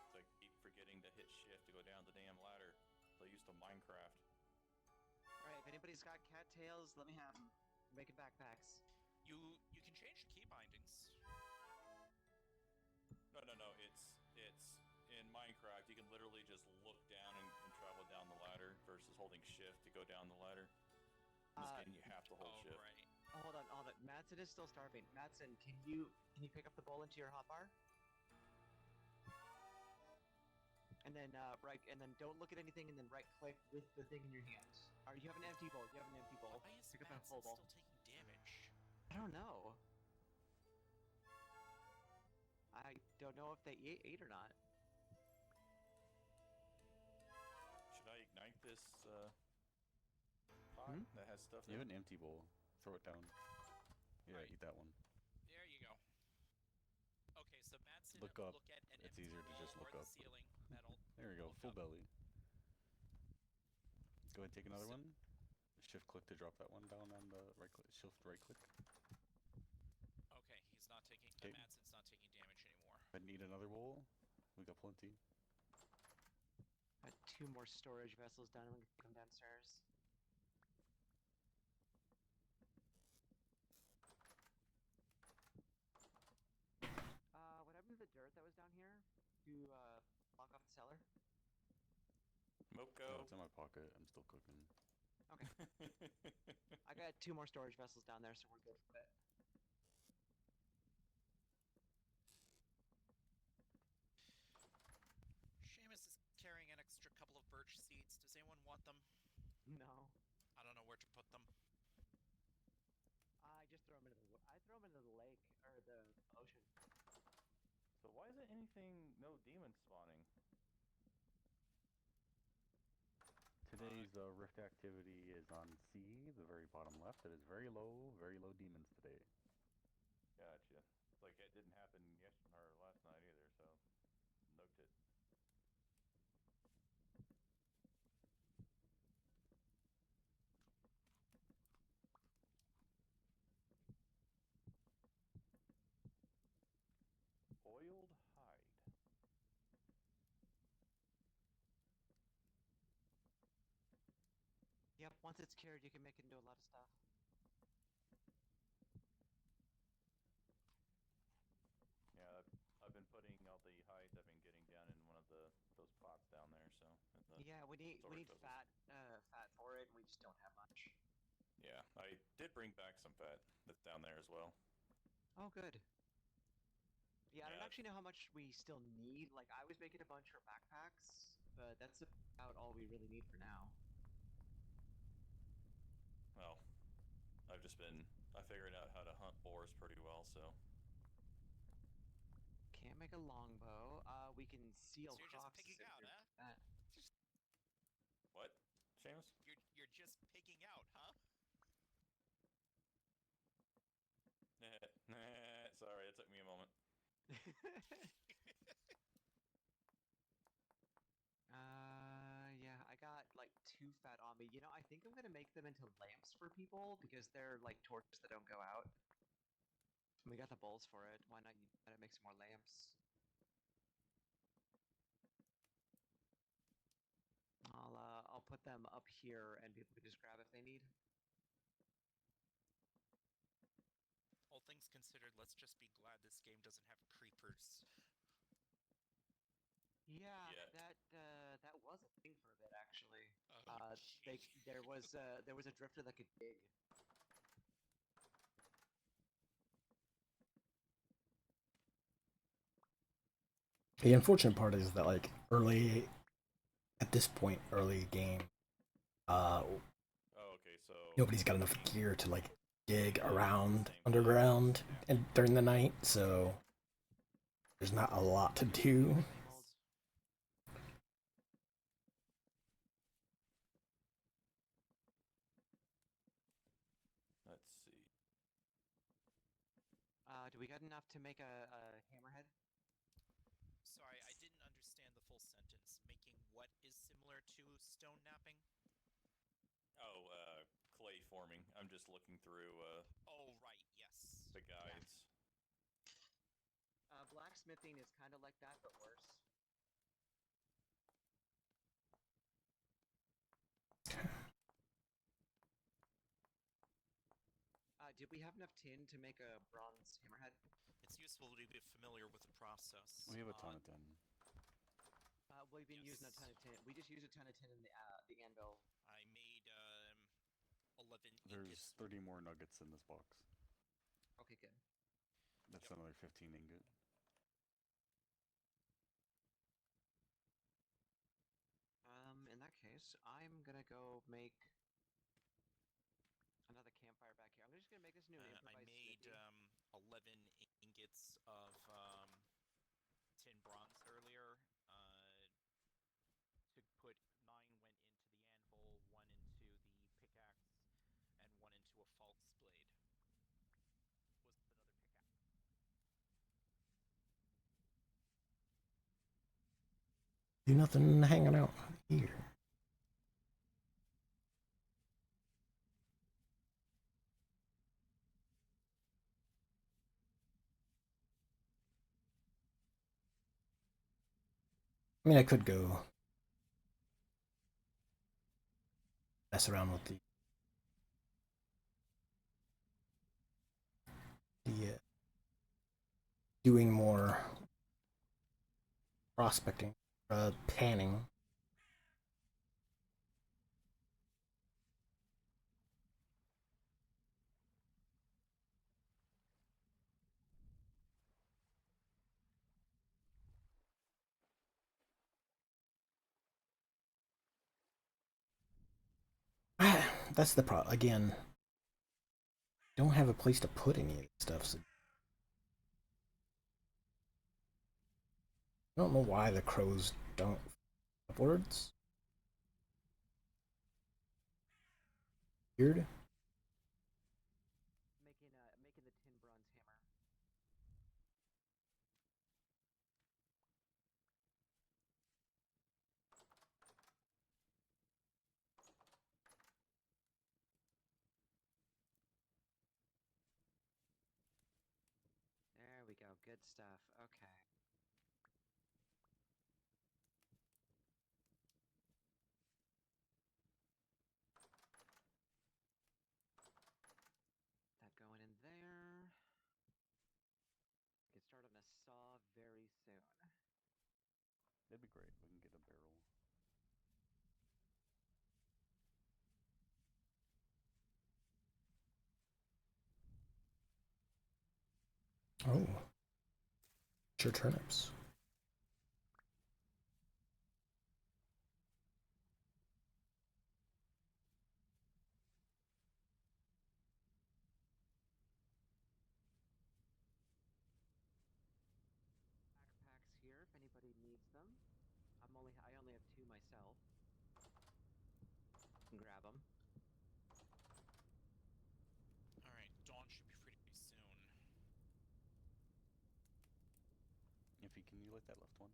[SPEAKER 6] It's like keep forgetting to hit shift to go down the damn ladder. So used to Minecraft.
[SPEAKER 4] Alright, if anybody's got cattails, let me have them. We're making backpacks.
[SPEAKER 8] You can change the key bindings.
[SPEAKER 6] No. It's in Minecraft, you can literally just look down and travel down the ladder versus holding shift to go down the ladder. In this game, you have to hold
[SPEAKER 8] Oh,
[SPEAKER 6] shift.
[SPEAKER 8] right.
[SPEAKER 4] Oh, hold on. Madsen is still starving. Madsen, can you pick up the bowl into your hotbar? And then don't look at anything, and then right click with the thing in your hand. Or you have an empty bowl.
[SPEAKER 8] Why is
[SPEAKER 4] Pick up that
[SPEAKER 8] Madsen
[SPEAKER 4] full bowl.
[SPEAKER 8] still taking damage?
[SPEAKER 4] I don't know. I don't know if they ate or not.
[SPEAKER 6] Should I ignite this pot that has stuff
[SPEAKER 5] You
[SPEAKER 6] in
[SPEAKER 5] have
[SPEAKER 6] it?
[SPEAKER 5] an empty bowl. Throw it down. Yeah,
[SPEAKER 8] Right.
[SPEAKER 5] eat that one.
[SPEAKER 8] There you go. Okay, so Madsen
[SPEAKER 5] Look
[SPEAKER 8] will
[SPEAKER 5] up.
[SPEAKER 8] look at an
[SPEAKER 5] It's
[SPEAKER 8] empty
[SPEAKER 5] easier to
[SPEAKER 8] bowl
[SPEAKER 5] just
[SPEAKER 8] or
[SPEAKER 5] look
[SPEAKER 8] the
[SPEAKER 5] up.
[SPEAKER 8] ceiling. That'll
[SPEAKER 5] There you go,
[SPEAKER 8] look
[SPEAKER 5] full
[SPEAKER 8] up.
[SPEAKER 5] belly. Go ahead and take another
[SPEAKER 8] So-
[SPEAKER 5] one. Shift click to drop that one down on the right click. Shift right click.
[SPEAKER 8] Okay, he's not taking.
[SPEAKER 5] Okay.
[SPEAKER 8] Madsen's not taking damage anymore.
[SPEAKER 5] I need another bowl. We got plenty.
[SPEAKER 4] Got 2 more storage vessels down. I'm gonna come downstairs. What happened to the dirt that was down here? To block off the cellar?
[SPEAKER 5] No,
[SPEAKER 6] Moko.
[SPEAKER 5] it's in my pocket. I'm still cooking.
[SPEAKER 4] Okay. I got 2 more storage vessels down there, so we're good for a bit.
[SPEAKER 8] Seamus is carrying an extra couple of birch seeds. Does anyone want them?
[SPEAKER 4] No.
[SPEAKER 8] I don't know where to put them.
[SPEAKER 4] I just throw them into the lake or the ocean.
[SPEAKER 6] So why isn't anything, no demons spawning?
[SPEAKER 5] Today's rift activity is on C, the very bottom left. It is very low demons today.
[SPEAKER 6] Gotcha. Like it didn't happen yesterday or last night either, so noted. Oiled hide.
[SPEAKER 4] Yep, once it's cured, you can make it into a lot of stuff.
[SPEAKER 6] Yeah, I've been putting all the hides I've been getting down in one of those pots down there. So
[SPEAKER 4] Yeah, we need
[SPEAKER 6] storage vessels.
[SPEAKER 4] fat for it, and we just don't have much.
[SPEAKER 6] Yeah, I did bring back some fat that's down there as well.
[SPEAKER 4] Oh, good. Yeah, I don't
[SPEAKER 6] Yeah.
[SPEAKER 4] actually know how much we still need. Like, I was making a bunch for backpacks, but that's about all we really need for now.
[SPEAKER 6] Well, I figured out how to hunt boars pretty well, so.
[SPEAKER 4] Can't make a longbow. We can seal
[SPEAKER 8] So you're just
[SPEAKER 4] crops.
[SPEAKER 8] picking
[SPEAKER 4] if
[SPEAKER 8] out,
[SPEAKER 4] you're-
[SPEAKER 8] huh?
[SPEAKER 6] What, Seamus?
[SPEAKER 8] You're just picking out, huh?
[SPEAKER 6] Sorry, it took me a moment.
[SPEAKER 4] Yeah, I got like 2 fat on me. You know, I think I'm gonna make them into lamps for people because they're like torches that don't go out. We got the bowls for it. Why not make some more lamps? I'll put them up here and people can just grab if they need.
[SPEAKER 8] All things considered, let's just be glad this game doesn't have creepers.
[SPEAKER 4] Yeah,
[SPEAKER 6] Yeah.
[SPEAKER 4] that was a thing for a bit actually.
[SPEAKER 8] Oh,
[SPEAKER 4] There was a drifter that could dig.
[SPEAKER 1] The unfortunate part is that like at this point, early game,
[SPEAKER 6] Oh, okay, so.
[SPEAKER 1] nobody's got enough gear to like dig around underground and during the night, so there's not a lot to do.
[SPEAKER 6] Let's see.
[SPEAKER 4] Do we got enough to make a hammerhead?
[SPEAKER 8] Sorry, I didn't understand the full sentence. Making what is similar to stone napping?
[SPEAKER 6] Oh, clay forming. I'm just looking through
[SPEAKER 8] Oh, right, yes.
[SPEAKER 6] the guides.
[SPEAKER 4] Blacksmithing is kind of like that, but worse. Did we have enough tin to make a bronze hammerhead?
[SPEAKER 8] It's useful to be familiar with the process.
[SPEAKER 5] We have a ton of tin.
[SPEAKER 4] We've been using a ton of tin. We just use a ton of tin in the anvil.
[SPEAKER 8] I made 11
[SPEAKER 5] There's
[SPEAKER 8] ingots.
[SPEAKER 5] 30 more nuggets in this box.
[SPEAKER 4] Okay, good.
[SPEAKER 5] That's
[SPEAKER 8] Yep.
[SPEAKER 5] another 15 ingot.
[SPEAKER 4] In that case, I'm gonna go make another campfire back here. I'm just gonna make this new
[SPEAKER 8] I
[SPEAKER 4] improvised
[SPEAKER 8] made
[SPEAKER 4] smithy.
[SPEAKER 8] 11 ingots of tin bronze earlier. To put 9 went into the anvil, 1 into the pickaxe, and 1 into a false blade. Was another pickaxe.
[SPEAKER 1] Do nothing hanging out here. I mean, I could go mess around with the doing more prospecting, panning. That's the problem. Again, don't have a place to put any of this stuff. So I don't know why the crows don't upwards. Weird.
[SPEAKER 4] Making the tin bronze hammer. There we go. Good stuff. Okay. That going in there. We can start on a saw very soon.
[SPEAKER 5] That'd be great. We can get a barrel.
[SPEAKER 1] Oh, sure turnips.
[SPEAKER 4] Backpacks here if anybody needs them. I only have 2 myself. Grab them.
[SPEAKER 8] Alright, dawn should be pretty soon.
[SPEAKER 5] If can you light that left one?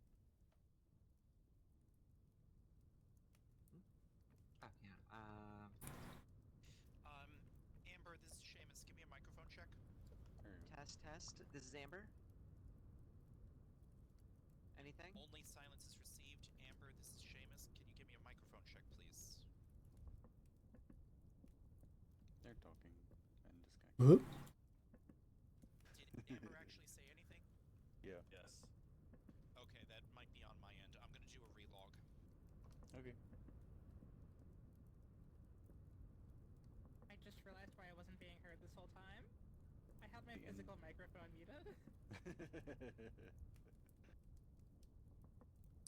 [SPEAKER 4] Oh yeah.
[SPEAKER 8] Amber, this is Seamus. Give me a microphone check.
[SPEAKER 5] There you go.
[SPEAKER 4] Test. This is Amber. Anything?
[SPEAKER 8] Only silence is received. Amber, this is Seamus. Can you give me a microphone check, please?
[SPEAKER 5] They're talking and disconnecting.
[SPEAKER 1] Whoop.
[SPEAKER 8] Did Amber actually say anything?
[SPEAKER 5] Yeah.
[SPEAKER 6] Yes.
[SPEAKER 8] Okay, that might be on my end. I'm gonna do a relog.
[SPEAKER 5] Okay.
[SPEAKER 2] I just realized why I wasn't being heard this whole time. I had my
[SPEAKER 5] The
[SPEAKER 2] physical microphone muted.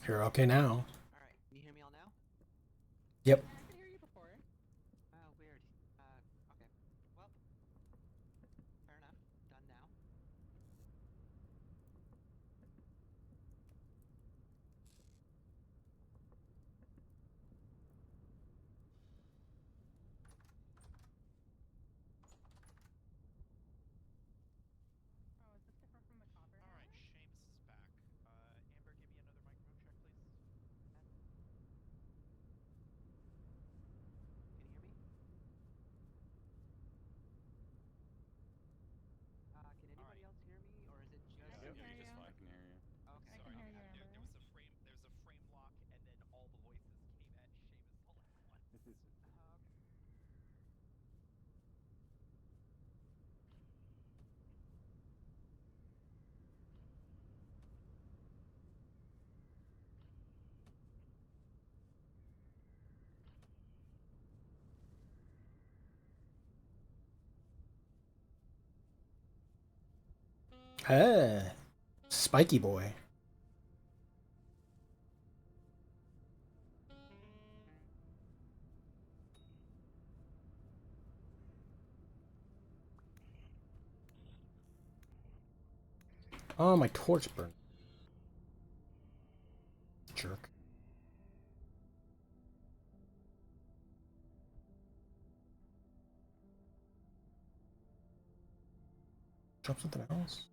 [SPEAKER 1] You're okay now.
[SPEAKER 4] All right. Can you hear me all now?
[SPEAKER 1] Yep.
[SPEAKER 2] I could hear you before.
[SPEAKER 4] Oh, weird. Okay. Well, fair enough. Done now.
[SPEAKER 2] Oh, is this different from the copper
[SPEAKER 8] Alright,
[SPEAKER 2] tower?
[SPEAKER 8] Seamus is back. Amber, give me another microphone check, please.
[SPEAKER 1] Hey, spiky boy. Oh, my torch burned. Jerk. Drop something else.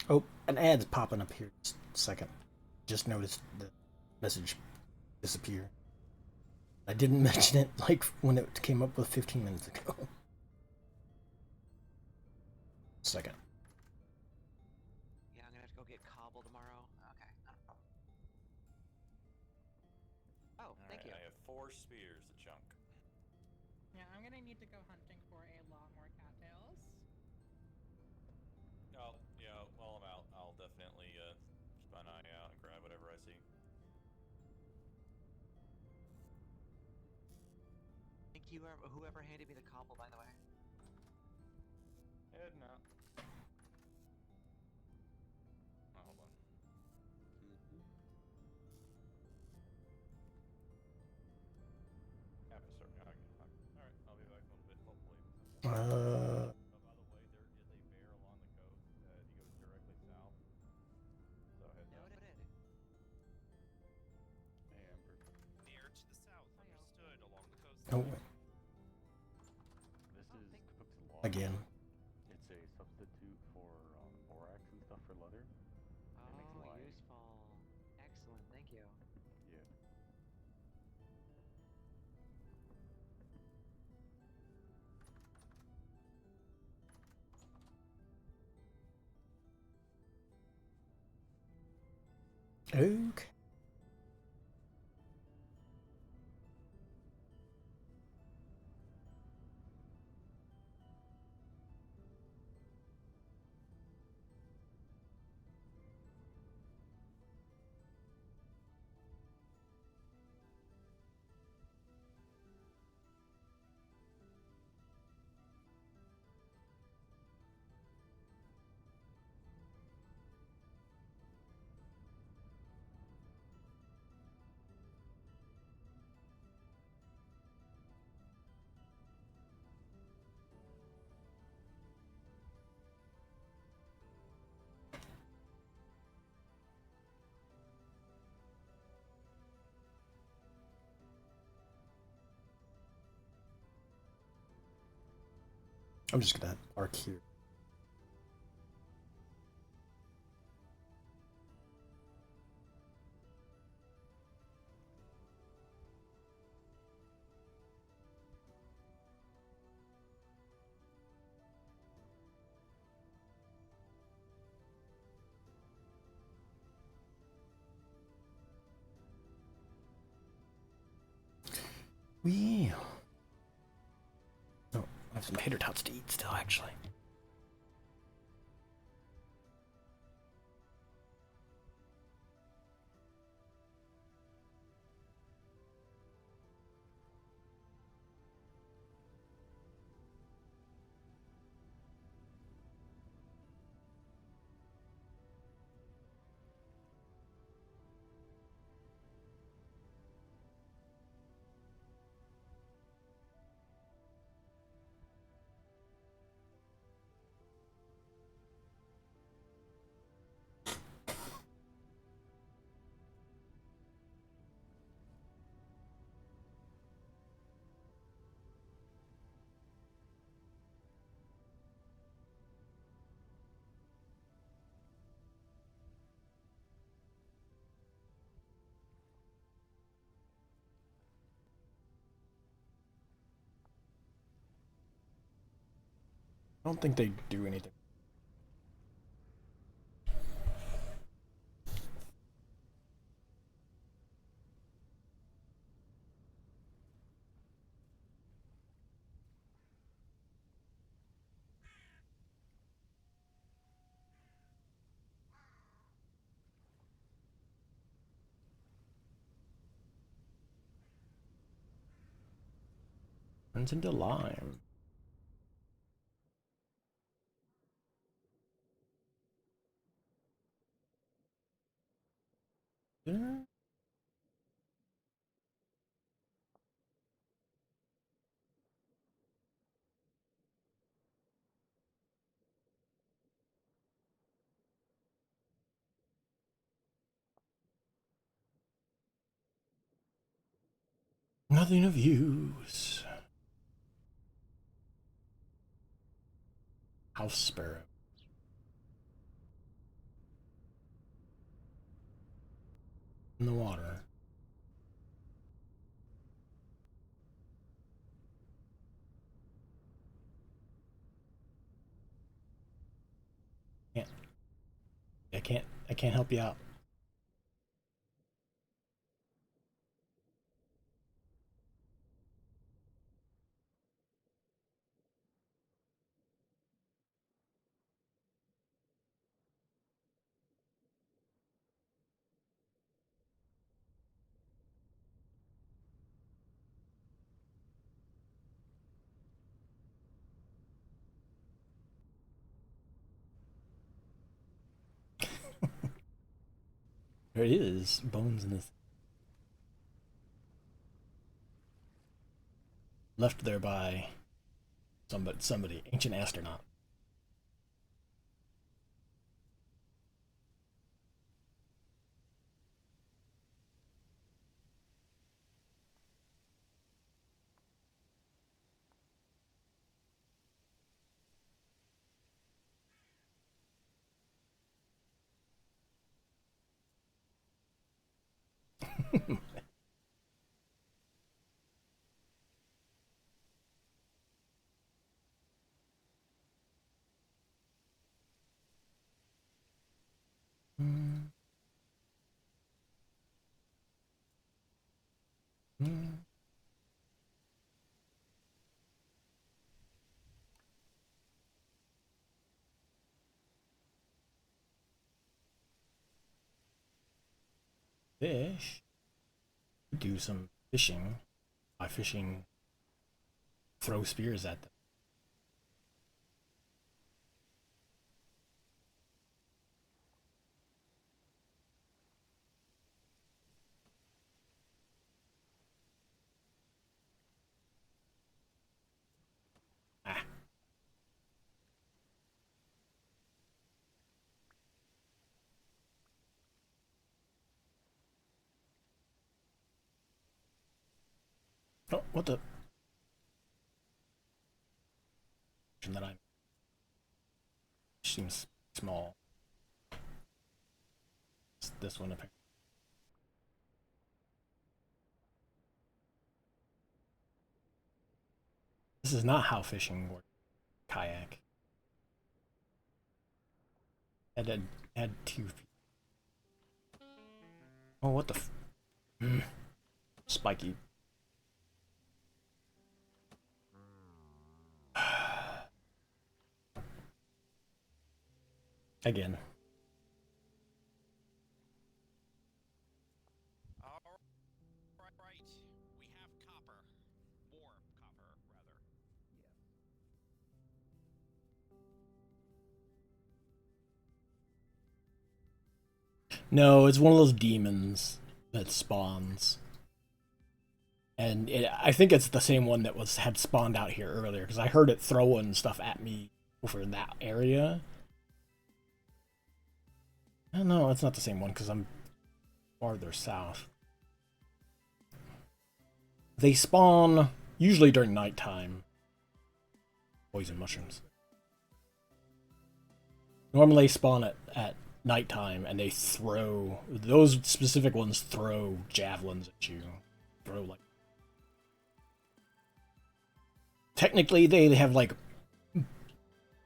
[SPEAKER 1] Oh, an ad's popping up here. Just a second. Just noticed the message disappear. I didn't mention it like when it came up with 15 minutes ago. Second.
[SPEAKER 4] Yeah, I'm gonna have to go get cobble tomorrow. Okay, not a problem. Oh, thank you.
[SPEAKER 6] I have 4 spears a chunk.
[SPEAKER 2] Yeah, I'm gonna need to go hunting for a lot more cattails.
[SPEAKER 6] Oh, yeah, while I'm out, I'll definitely keep an eye out and grab whatever I see.
[SPEAKER 4] Thank you, whoever handed me the cobble, by the way.
[SPEAKER 6] Heading out. Oh, hold on. Half a circle. Okay. Alright, I'll be back in a little bit, hopefully. Oh, by the way, there is a bear along the coast. He goes directly south. So heads up.
[SPEAKER 4] Noted.
[SPEAKER 5] Hey, Amber.
[SPEAKER 8] Near to the south. Understood. Along the coast.
[SPEAKER 1] Oh,
[SPEAKER 5] This is Cook's Law.
[SPEAKER 1] again.
[SPEAKER 5] It's a substitute for borax and stuff for leather.
[SPEAKER 4] Oh,
[SPEAKER 5] makes lime.
[SPEAKER 4] useful. Excellent, thank you.
[SPEAKER 5] Yeah.
[SPEAKER 1] Okay. I'm just gonna arc here. We. Oh, I have some tater tots to eat still, actually. I don't think they do anything. Turns into lime. Yeah. Nothing of use. House sparrow. In the water. I can't help you out. There is bones in this. Left there by somebody, ancient astronaut. Mm. Mm. Fish. Do some fishing. By fishing, throw spears at them. Ah. Oh, what the? That I seems small. This one apparently. This is not how fishing works. Kayak. Add 2 feet. Oh, what the? Spiky. Again.
[SPEAKER 8] Right. We have copper. More copper, rather.
[SPEAKER 1] No, it's one of those demons that spawns. And I think it's the same one that had spawned out here earlier, because I heard it throwing stuff at me over in that area. No, it's not the same one, because I'm farther south. They spawn usually during nighttime. Poison mushrooms. Normally spawn at nighttime, and they throw... Those specific ones throw javelins at you. Throw, like... Technically, they have, like,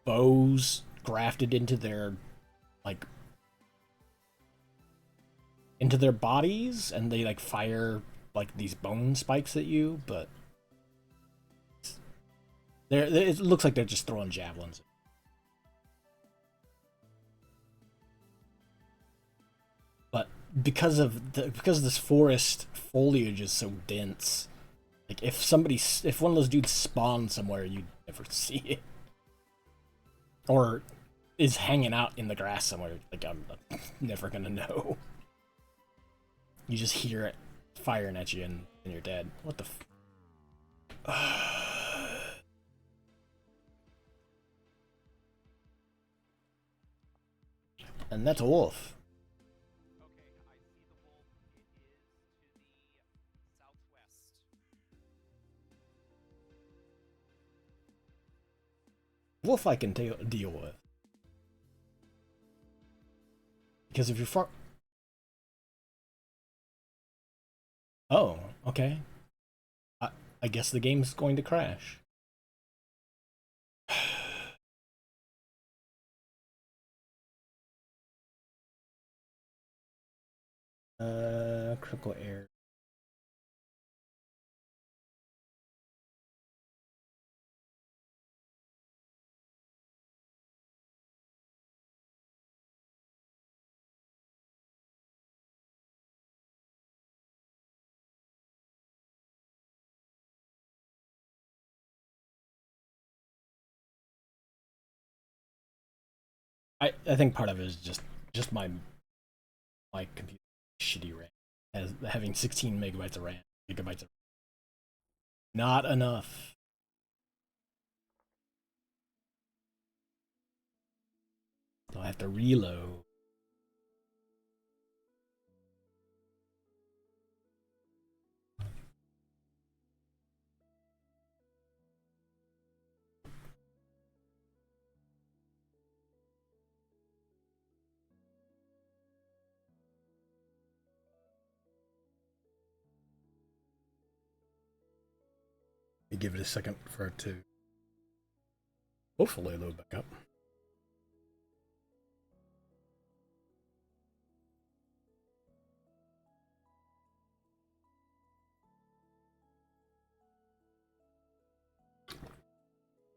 [SPEAKER 1] bows grafted into their, like... into their bodies, and they, like, fire, like, these bone spikes at you, but... it looks like they're just throwing javelins. But because this forest foliage is so dense, Like if one of those dudes spawns somewhere, you'd never see it, or is hanging out in the grass somewhere. Like I'm never gonna know. You just hear it firing at you, and you're dead. What the? And that's a wolf.
[SPEAKER 8] Okay, I see the wolf. It is to the southwest.
[SPEAKER 1] Wolf I can deal with. Because if you're far... Oh, okay. I guess the game's going to crash. Critical error. I think part of it is just my computer shitty RAM, as having 16 megabytes of RAM, gigabytes of not enough. So I have to reload. Give it a second for it to hopefully load back up.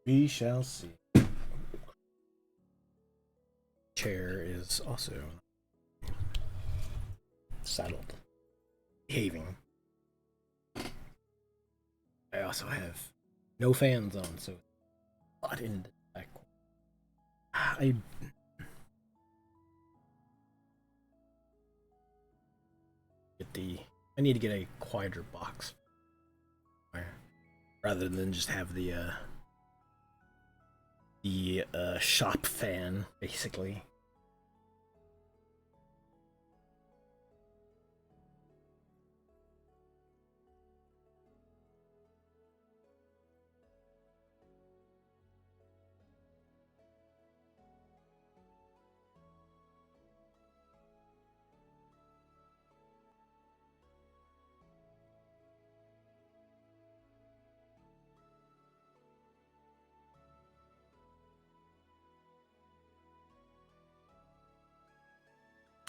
[SPEAKER 1] We shall see. Chair is also saddled, behaving. I also have no fans on, so hot in the back. I need to get a quieter box rather than just have the shop fan, basically.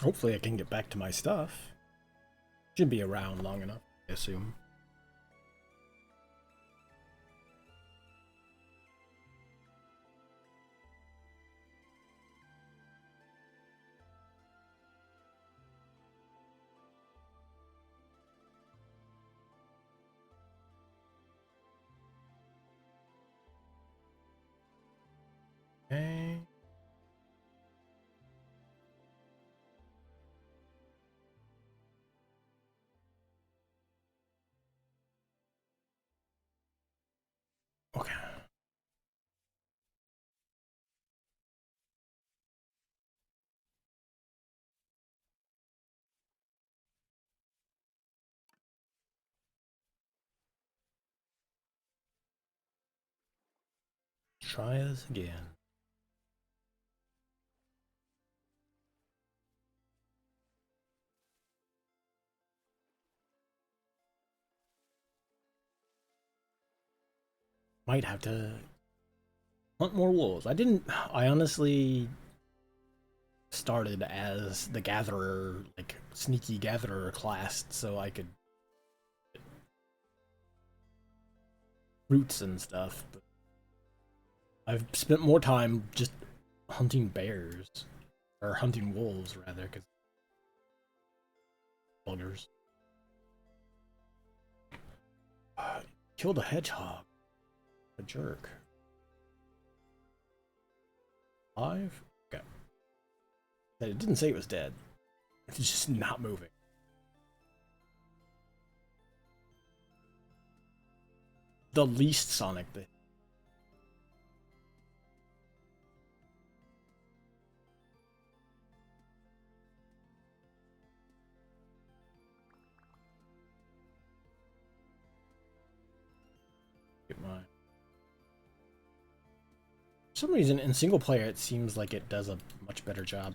[SPEAKER 1] Hopefully I can get back to my stuff. Should be around long enough, I assume. Okay. Okay. Try this again. Might have to hunt more wolves. I honestly started as the gatherer, like sneaky gatherer class, so I could get roots and stuff. But I've spent more time just hunting bears, or hunting wolves rather, because buggers. Killed a hedgehog. A jerk. 5? Okay. It didn't say it was dead. It's just not moving. The least Sonic thing. Get mine. For some reason, in single player, it seems like it does a much better job.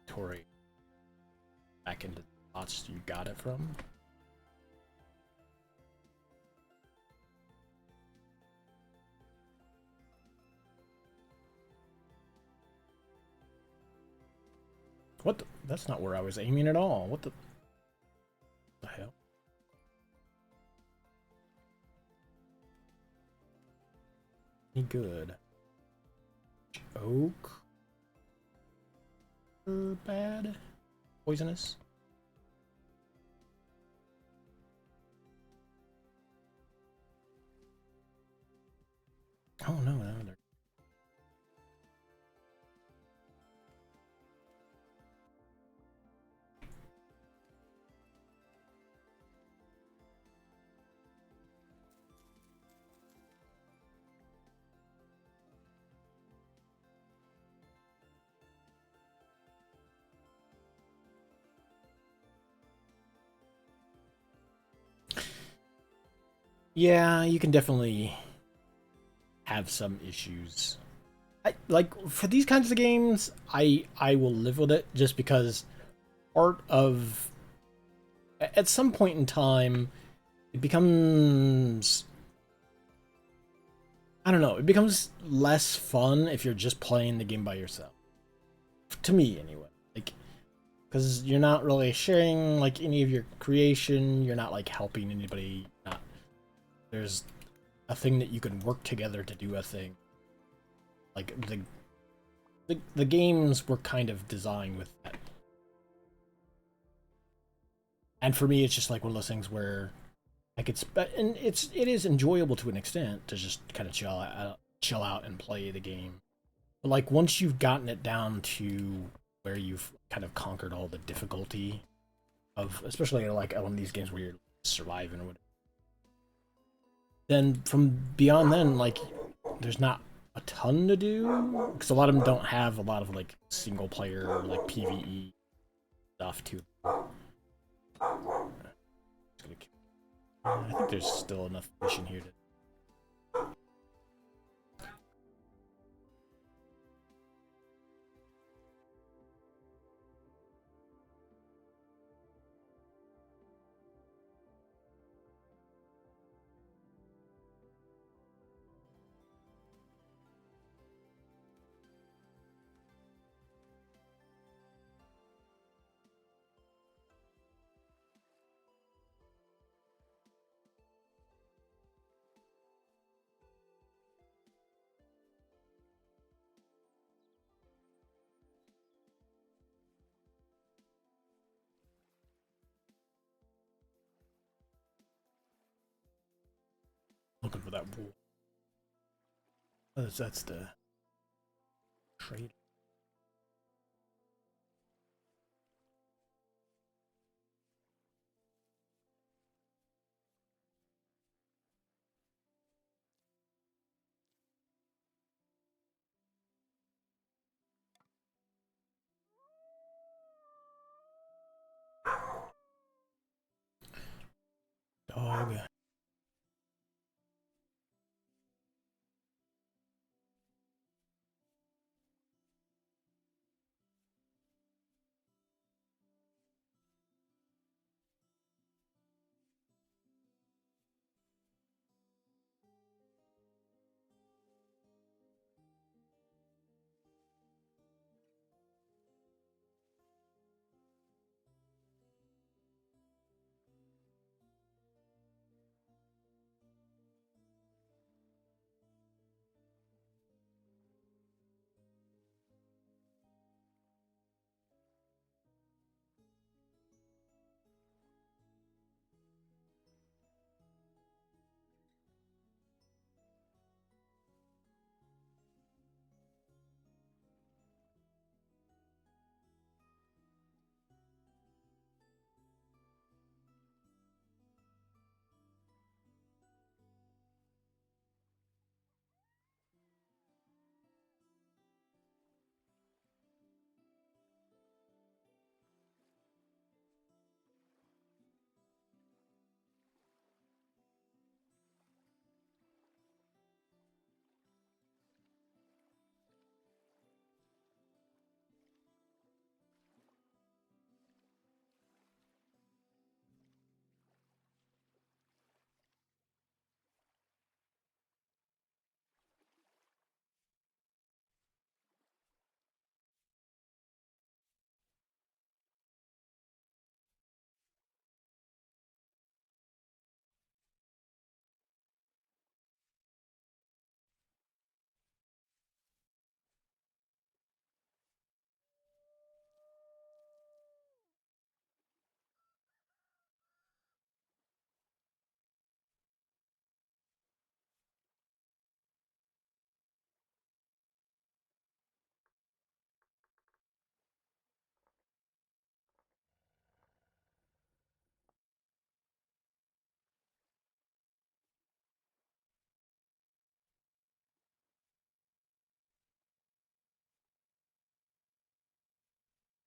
[SPEAKER 1] Tori, back into the spots you got it from. What the? That's not where I was aiming at all. What the hell? Any good? Oak? Bad? Poisonous? Oh no, no, they're... Yeah, you can definitely have some issues. Like for these kinds of games, I will live with it just because part of at some point in time it becomes, I don't know, it becomes less fun if you're just playing the game by yourself. To me anyway. Like because you're not really sharing like any of your creation, you're not like helping anybody, not there's a thing that you can work together to do a thing. Like the games were kind of designed with that. And for me, it's just like one of those things where I could, and it is enjoyable to an extent to just kind of chill out and play the game. But like once you've gotten it down to where you've kind of conquered all the difficulty of, especially like one of these games where you're surviving or whatever, then from beyond then, like there's not a ton to do because a lot of them don't have a lot of like single player like PvE stuff to. I think there's still enough fish in here to. Looking for that wool. That's the trade. Dog.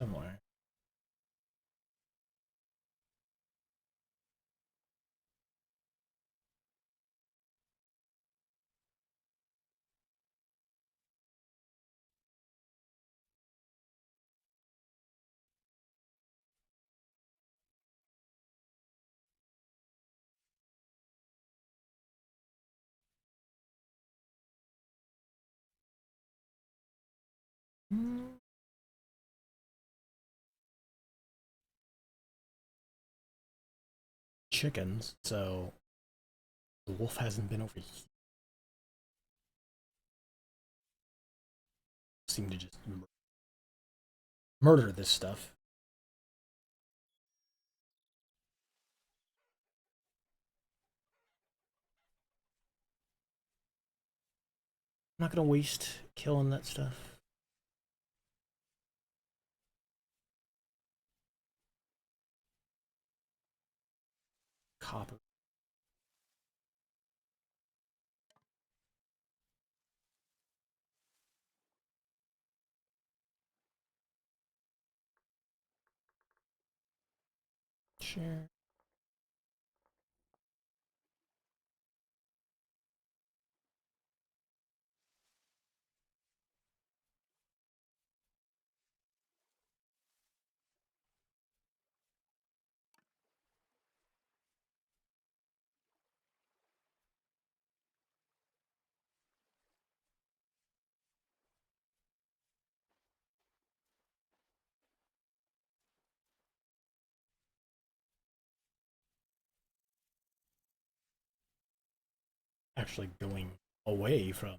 [SPEAKER 1] somewhere. Chickens, so the wolf hasn't been over here. Seem to just murder this stuff. I'm not gonna waste killing that stuff. Copper. Sure. Actually going away from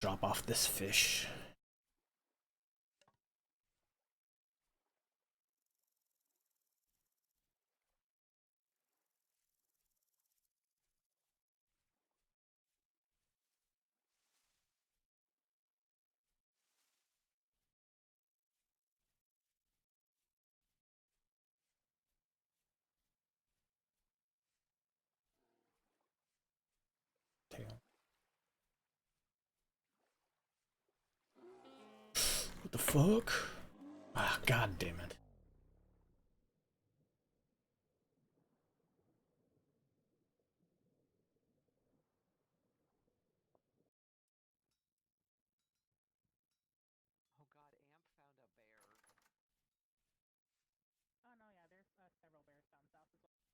[SPEAKER 1] drop off this fish. Tail. What the fuck? Ah, god damn it.
[SPEAKER 4] Oh god, Amp found a bear.
[SPEAKER 2] Oh no, yeah, there's several bears down south as well.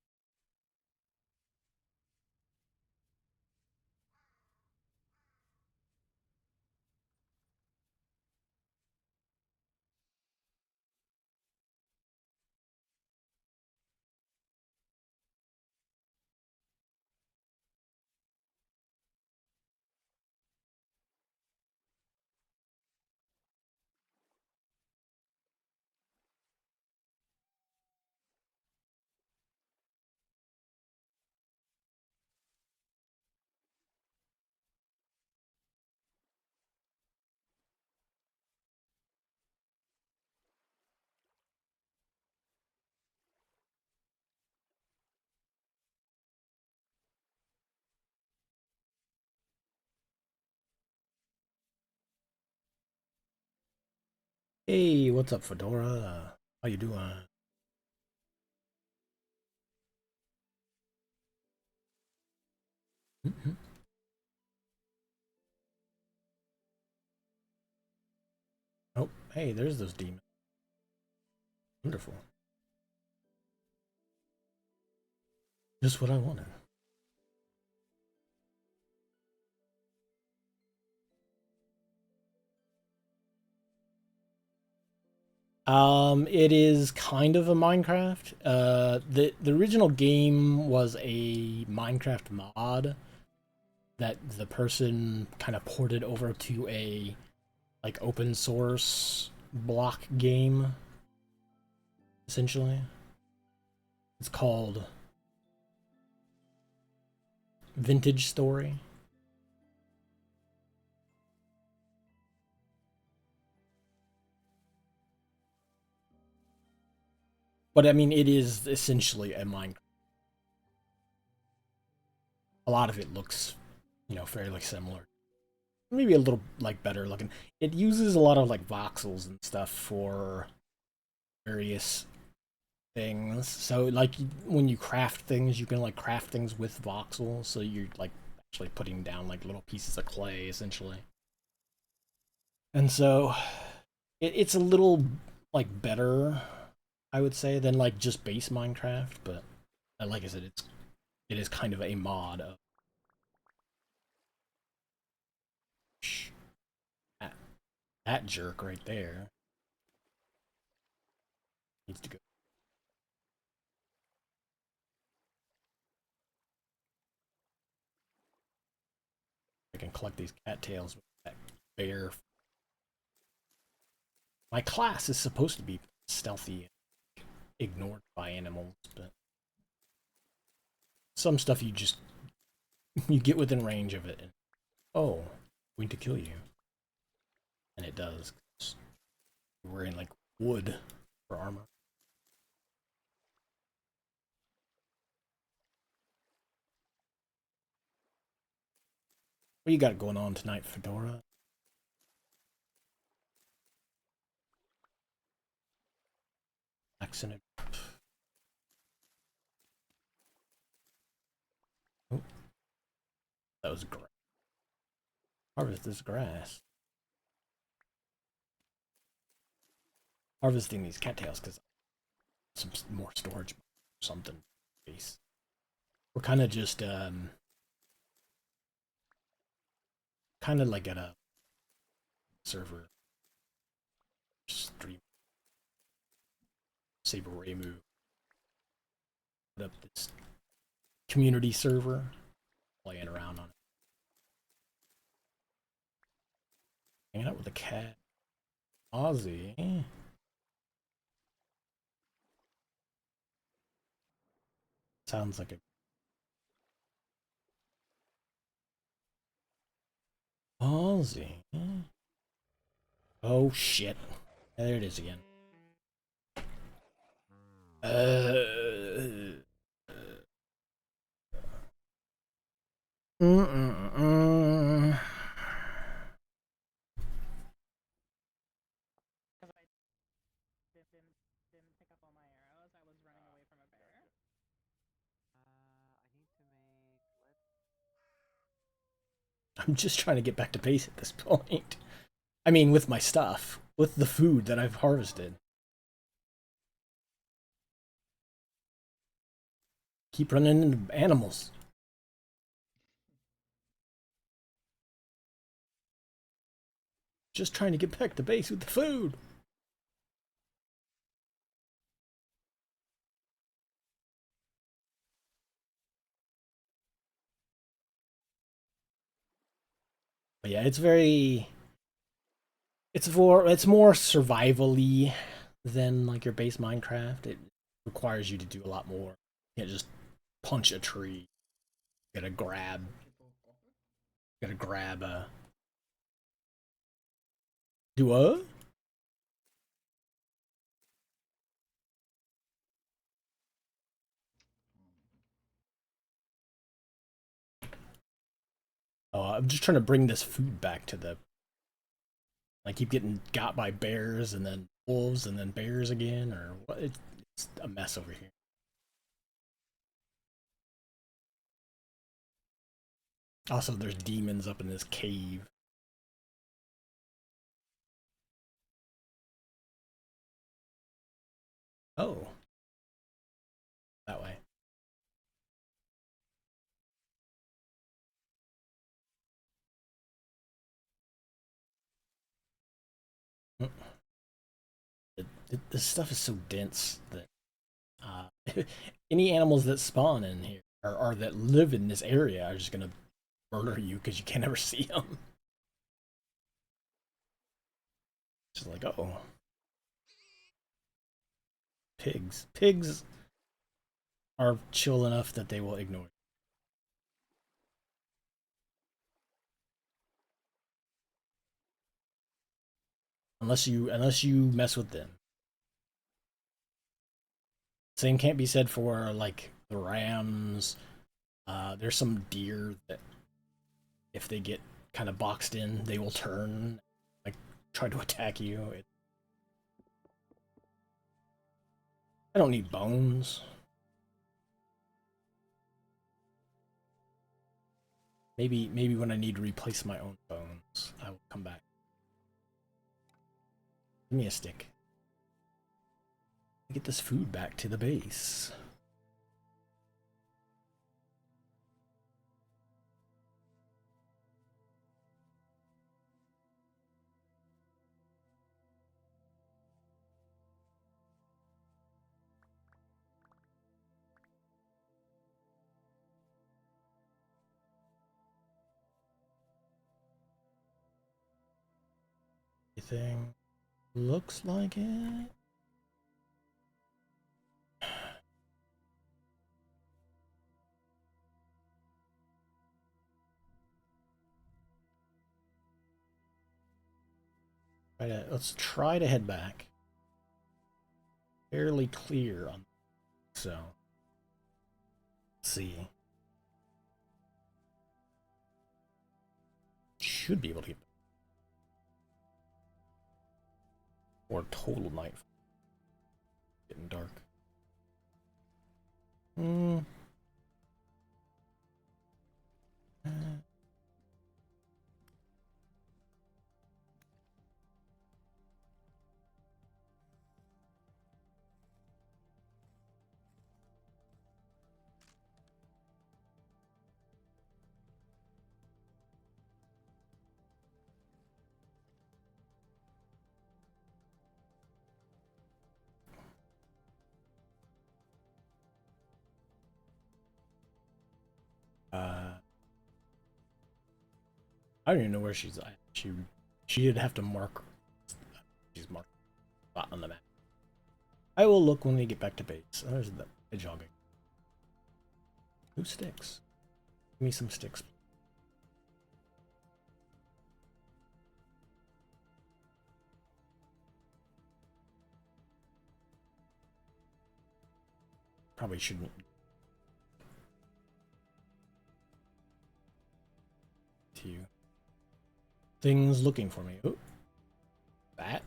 [SPEAKER 1] Hey, what's up, Fedora? How you doing? Mm-hmm. Oh, hey, there's those demons. Wonderful. Just what I wanted. It is kind of a Minecraft. The original game was a Minecraft mod that the person kind of ported over to a like open source block game. Essentially, it's called Vintage Story. But I mean, it is essentially a Minecraft. A lot of it looks, fairly similar. maybe a little like better looking. It uses a lot of like voxels and stuff for various things. So like when you craft things, you can like craft things with voxels. So you're like actually putting down like little pieces of clay essentially. And so it's a little like better, I would say, than like just base Minecraft. But like I said, it is kind of a mod of that, that jerk right there needs to go. I can collect these cattails with that bear. My class is supposed to be stealthy and ignored by animals, but some stuff you just you get within range of it and oh, going to kill you. And it does. You're wearing like wood for armor. What you got going on tonight, Fedora? Accident. Oh, that was grass. Harvest this grass. Harvesting these cattails because some more storage or something. We're kind of just kind of like at a server stream. Saber Raymu put up this community server, playing around on it. Hanging out with a cat. Ozzy. Sounds like a Ozzy. Oh shit. There it is again.
[SPEAKER 2] Didn't pick up all my arrows. I was running away from a bear.
[SPEAKER 1] I'm just trying to get back to base at this point. I mean, with my stuff, with the food that I've harvested. Keep running into animals. Just trying to get back to base with the food. But yeah, it's very it's more survival-y than like your base Minecraft. It requires you to do a lot more. You can't just punch a tree. You gotta grab a do what? Oh, I'm just trying to bring this food back to the. I keep getting got by bears and then wolves and then bears again, or what? It's a mess over here. Also, there's demons up in this cave. Oh. That way. This stuff is so dense that any animals that spawn in here or that live in this area are just gonna murder you because you can't ever see them. Just like, oh, pigs. Pigs are chill enough that they will ignore you. Unless you mess with them. Same can't be said for like the rams. There's some deer that if they get kind of boxed in. They will turn, like, try to attack you. I don't need bones. Maybe when I need to replace my own bones, I will come back. Give me a stick. Get this food back to the base. Everything looks like it. Let's try to head back. Fairly clear on, so let's see. Should be able to get or total night. Getting dark. I don't even know where she's at. She'd have to mark. She's marked spot on the map. I will look when we get back to base. There's the jogging. Who sticks? Give me some sticks. Probably shouldn't. To you. Things looking for me. Oh, bat.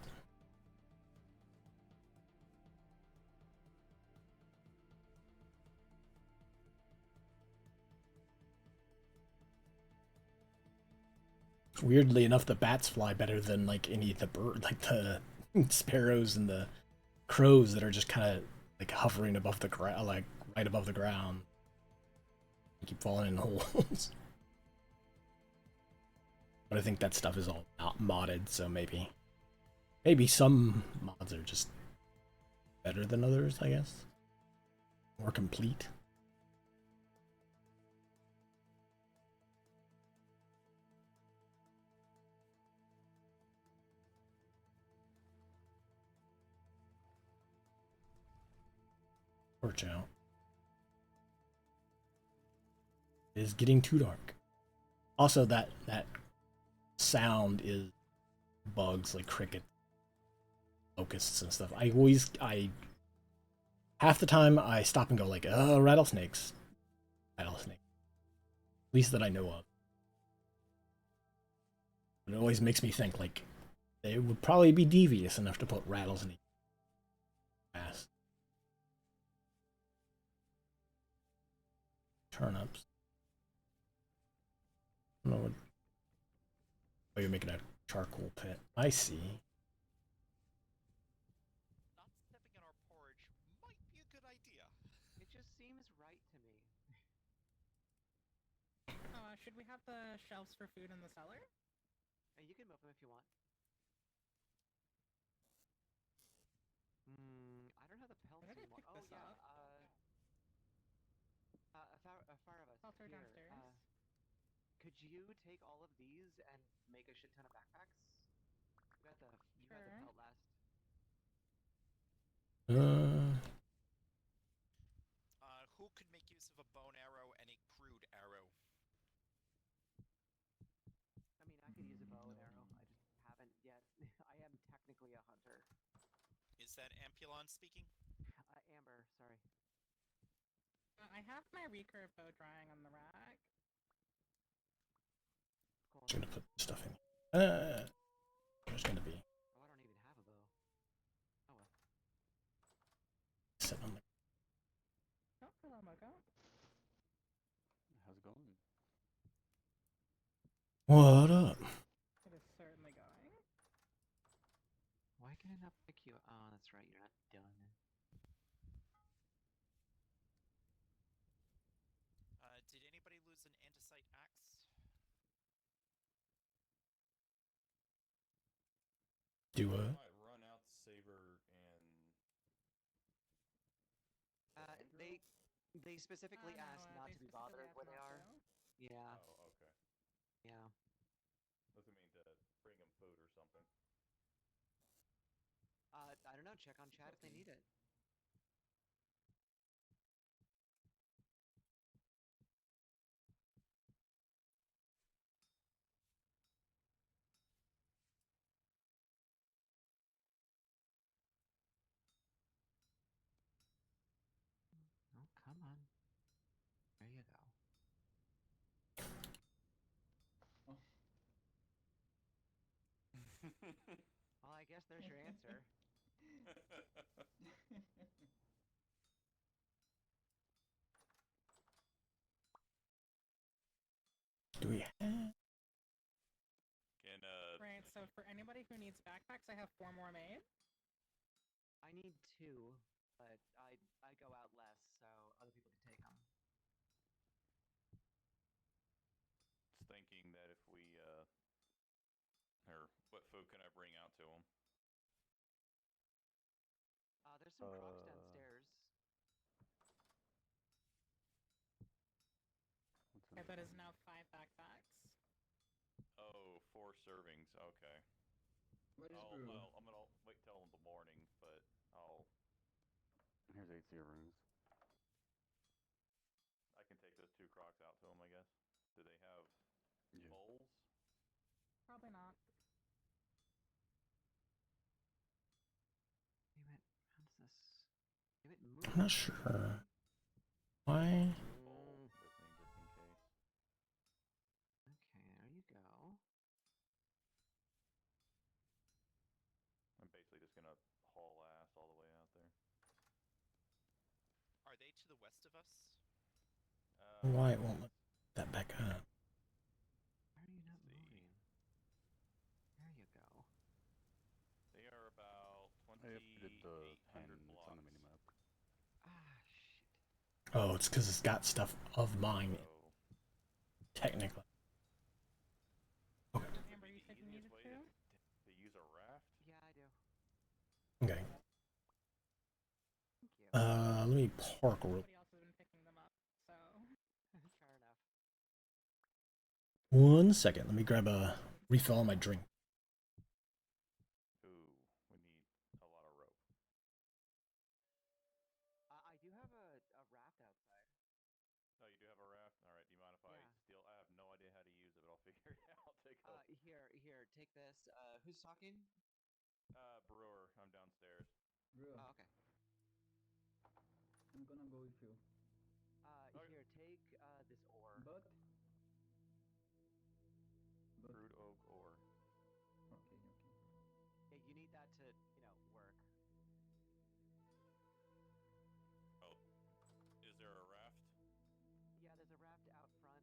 [SPEAKER 1] Weirdly enough, the bats fly better than like any of the bird, like the sparrows and the crows that are just kind of like hovering above the ground, like right above the ground. They keep falling in holes. But I think that stuff is all not modded, so maybe some mods are just better than others, I guess. More complete. Torch out. It is getting too dark. Also, that sound is bugs like crickets, locusts and stuff. I half the time I stop and go like, rattlesnakes. Rattlesnake. At least that I know of. It always makes me think like they would probably be devious enough to put rattlesnake fast. Turnips. I don't know what. Oh, you're making a charcoal pit. I see.
[SPEAKER 8] Not stepping in our porridge might be a good idea.
[SPEAKER 4] It just seems right to me.
[SPEAKER 2] Should we have the shelves for food in the cellar?
[SPEAKER 4] You can move them if you want. I don't have the pelts
[SPEAKER 2] Where did I
[SPEAKER 4] anymore.
[SPEAKER 2] pick
[SPEAKER 4] Oh
[SPEAKER 2] this
[SPEAKER 4] yeah.
[SPEAKER 2] up?
[SPEAKER 4] Far of us.
[SPEAKER 2] Pelts are
[SPEAKER 4] Here,
[SPEAKER 2] downstairs.
[SPEAKER 4] could you take all of these and make a shit ton of backpacks? You got the pelt last.
[SPEAKER 8] Who could make use of a bone arrow and a crude arrow?
[SPEAKER 4] I mean, I could use a bow and arrow. I just haven't yet. I am technically a hunter.
[SPEAKER 8] Is that Ampulon speaking?
[SPEAKER 4] Amber, sorry.
[SPEAKER 2] I have my recurve bow drying on the rack.
[SPEAKER 4] Cool.
[SPEAKER 1] just gonna put stuff in. There's gonna be
[SPEAKER 4] Oh, I don't even have a bow. Oh well.
[SPEAKER 1] 7 on the.
[SPEAKER 2] Oh, hello, Mogo.
[SPEAKER 5] How's it going?
[SPEAKER 1] What up?
[SPEAKER 2] It is certainly going.
[SPEAKER 4] Why can I not pick you? Oh, that's right. You're not done.
[SPEAKER 8] Did anybody lose an andesite axe?
[SPEAKER 1] Do
[SPEAKER 6] I
[SPEAKER 1] what?
[SPEAKER 6] might run out Saber and.
[SPEAKER 4] They specifically
[SPEAKER 2] No,
[SPEAKER 4] asked not
[SPEAKER 2] they
[SPEAKER 4] to be
[SPEAKER 2] specifically
[SPEAKER 4] bothered
[SPEAKER 2] asked
[SPEAKER 4] where they
[SPEAKER 2] not
[SPEAKER 4] are.
[SPEAKER 2] to.
[SPEAKER 4] Yeah,
[SPEAKER 6] Oh, okay.
[SPEAKER 4] yeah.
[SPEAKER 6] Doesn't mean to bring them food or something.
[SPEAKER 4] I don't know. Check on chat if they need it. Oh, come on. There you go. Well, I guess there's your answer.
[SPEAKER 1] Do we have?
[SPEAKER 6] Can
[SPEAKER 2] Right, so for anybody who needs backpacks, I have 4 more made.
[SPEAKER 4] I need 2, but I go out less, so other people can take them.
[SPEAKER 6] Just thinking that if we or what food can I bring out to them?
[SPEAKER 4] There's some crocs downstairs.
[SPEAKER 5] What's
[SPEAKER 2] Okay,
[SPEAKER 5] in
[SPEAKER 2] that
[SPEAKER 5] the
[SPEAKER 2] is now 5 backpacks.
[SPEAKER 6] Oh, 4 servings. Okay. Well, I'm gonna wait till in the morning, but I'll.
[SPEAKER 5] Here's 8 servings.
[SPEAKER 6] I can take those 2 crocs out to them, I guess. Do they have
[SPEAKER 5] Yeah.
[SPEAKER 6] bowls?
[SPEAKER 2] Probably not.
[SPEAKER 4] Damn it. How does this? Damn it, move.
[SPEAKER 1] I'm not sure. Why?
[SPEAKER 6] Bowl with me just in case.
[SPEAKER 4] Okay, there you go.
[SPEAKER 6] I'm basically just gonna haul ass all the way out there.
[SPEAKER 8] Are they to the west of us?
[SPEAKER 1] Why it won't let that back up?
[SPEAKER 4] Why are you not
[SPEAKER 6] See.
[SPEAKER 4] moving? There you go.
[SPEAKER 6] They are about
[SPEAKER 5] I updated the
[SPEAKER 6] 2,800
[SPEAKER 5] pen. It's
[SPEAKER 6] blocks.
[SPEAKER 5] on the minimap.
[SPEAKER 4] Ah, shit.
[SPEAKER 1] Oh, it's because it's got stuff of mine,
[SPEAKER 6] So,
[SPEAKER 1] technically.
[SPEAKER 6] that's
[SPEAKER 2] Amber, you
[SPEAKER 6] the
[SPEAKER 2] said you
[SPEAKER 6] easiest
[SPEAKER 2] needed
[SPEAKER 6] way
[SPEAKER 2] 2?
[SPEAKER 6] to use a raft.
[SPEAKER 4] Yeah, I do.
[SPEAKER 1] Okay.
[SPEAKER 4] Thank you.
[SPEAKER 1] Let me park real.
[SPEAKER 2] Nobody else has been picking them up, so.
[SPEAKER 4] Fair enough.
[SPEAKER 1] 1 second. Let me grab a refill on my drink.
[SPEAKER 6] Ooh, we need a lot of rope.
[SPEAKER 4] I do have a raft outside.
[SPEAKER 6] Oh, you do have a raft? Alright, do you mind if I
[SPEAKER 4] Yeah.
[SPEAKER 6] steal? I have no idea how to use it, but I'll figure it out. I'll take over.
[SPEAKER 4] Here, take this. Who's talking?
[SPEAKER 6] Brewer, I'm downstairs.
[SPEAKER 4] Oh, okay.
[SPEAKER 9] I'm gonna go with you.
[SPEAKER 6] Okay.
[SPEAKER 4] Here, take this ore.
[SPEAKER 9] But
[SPEAKER 6] Crude oak ore.
[SPEAKER 9] okay.
[SPEAKER 4] Yeah, you need that to, work.
[SPEAKER 6] Oh, is there a raft?
[SPEAKER 4] Yeah, there's a raft out front.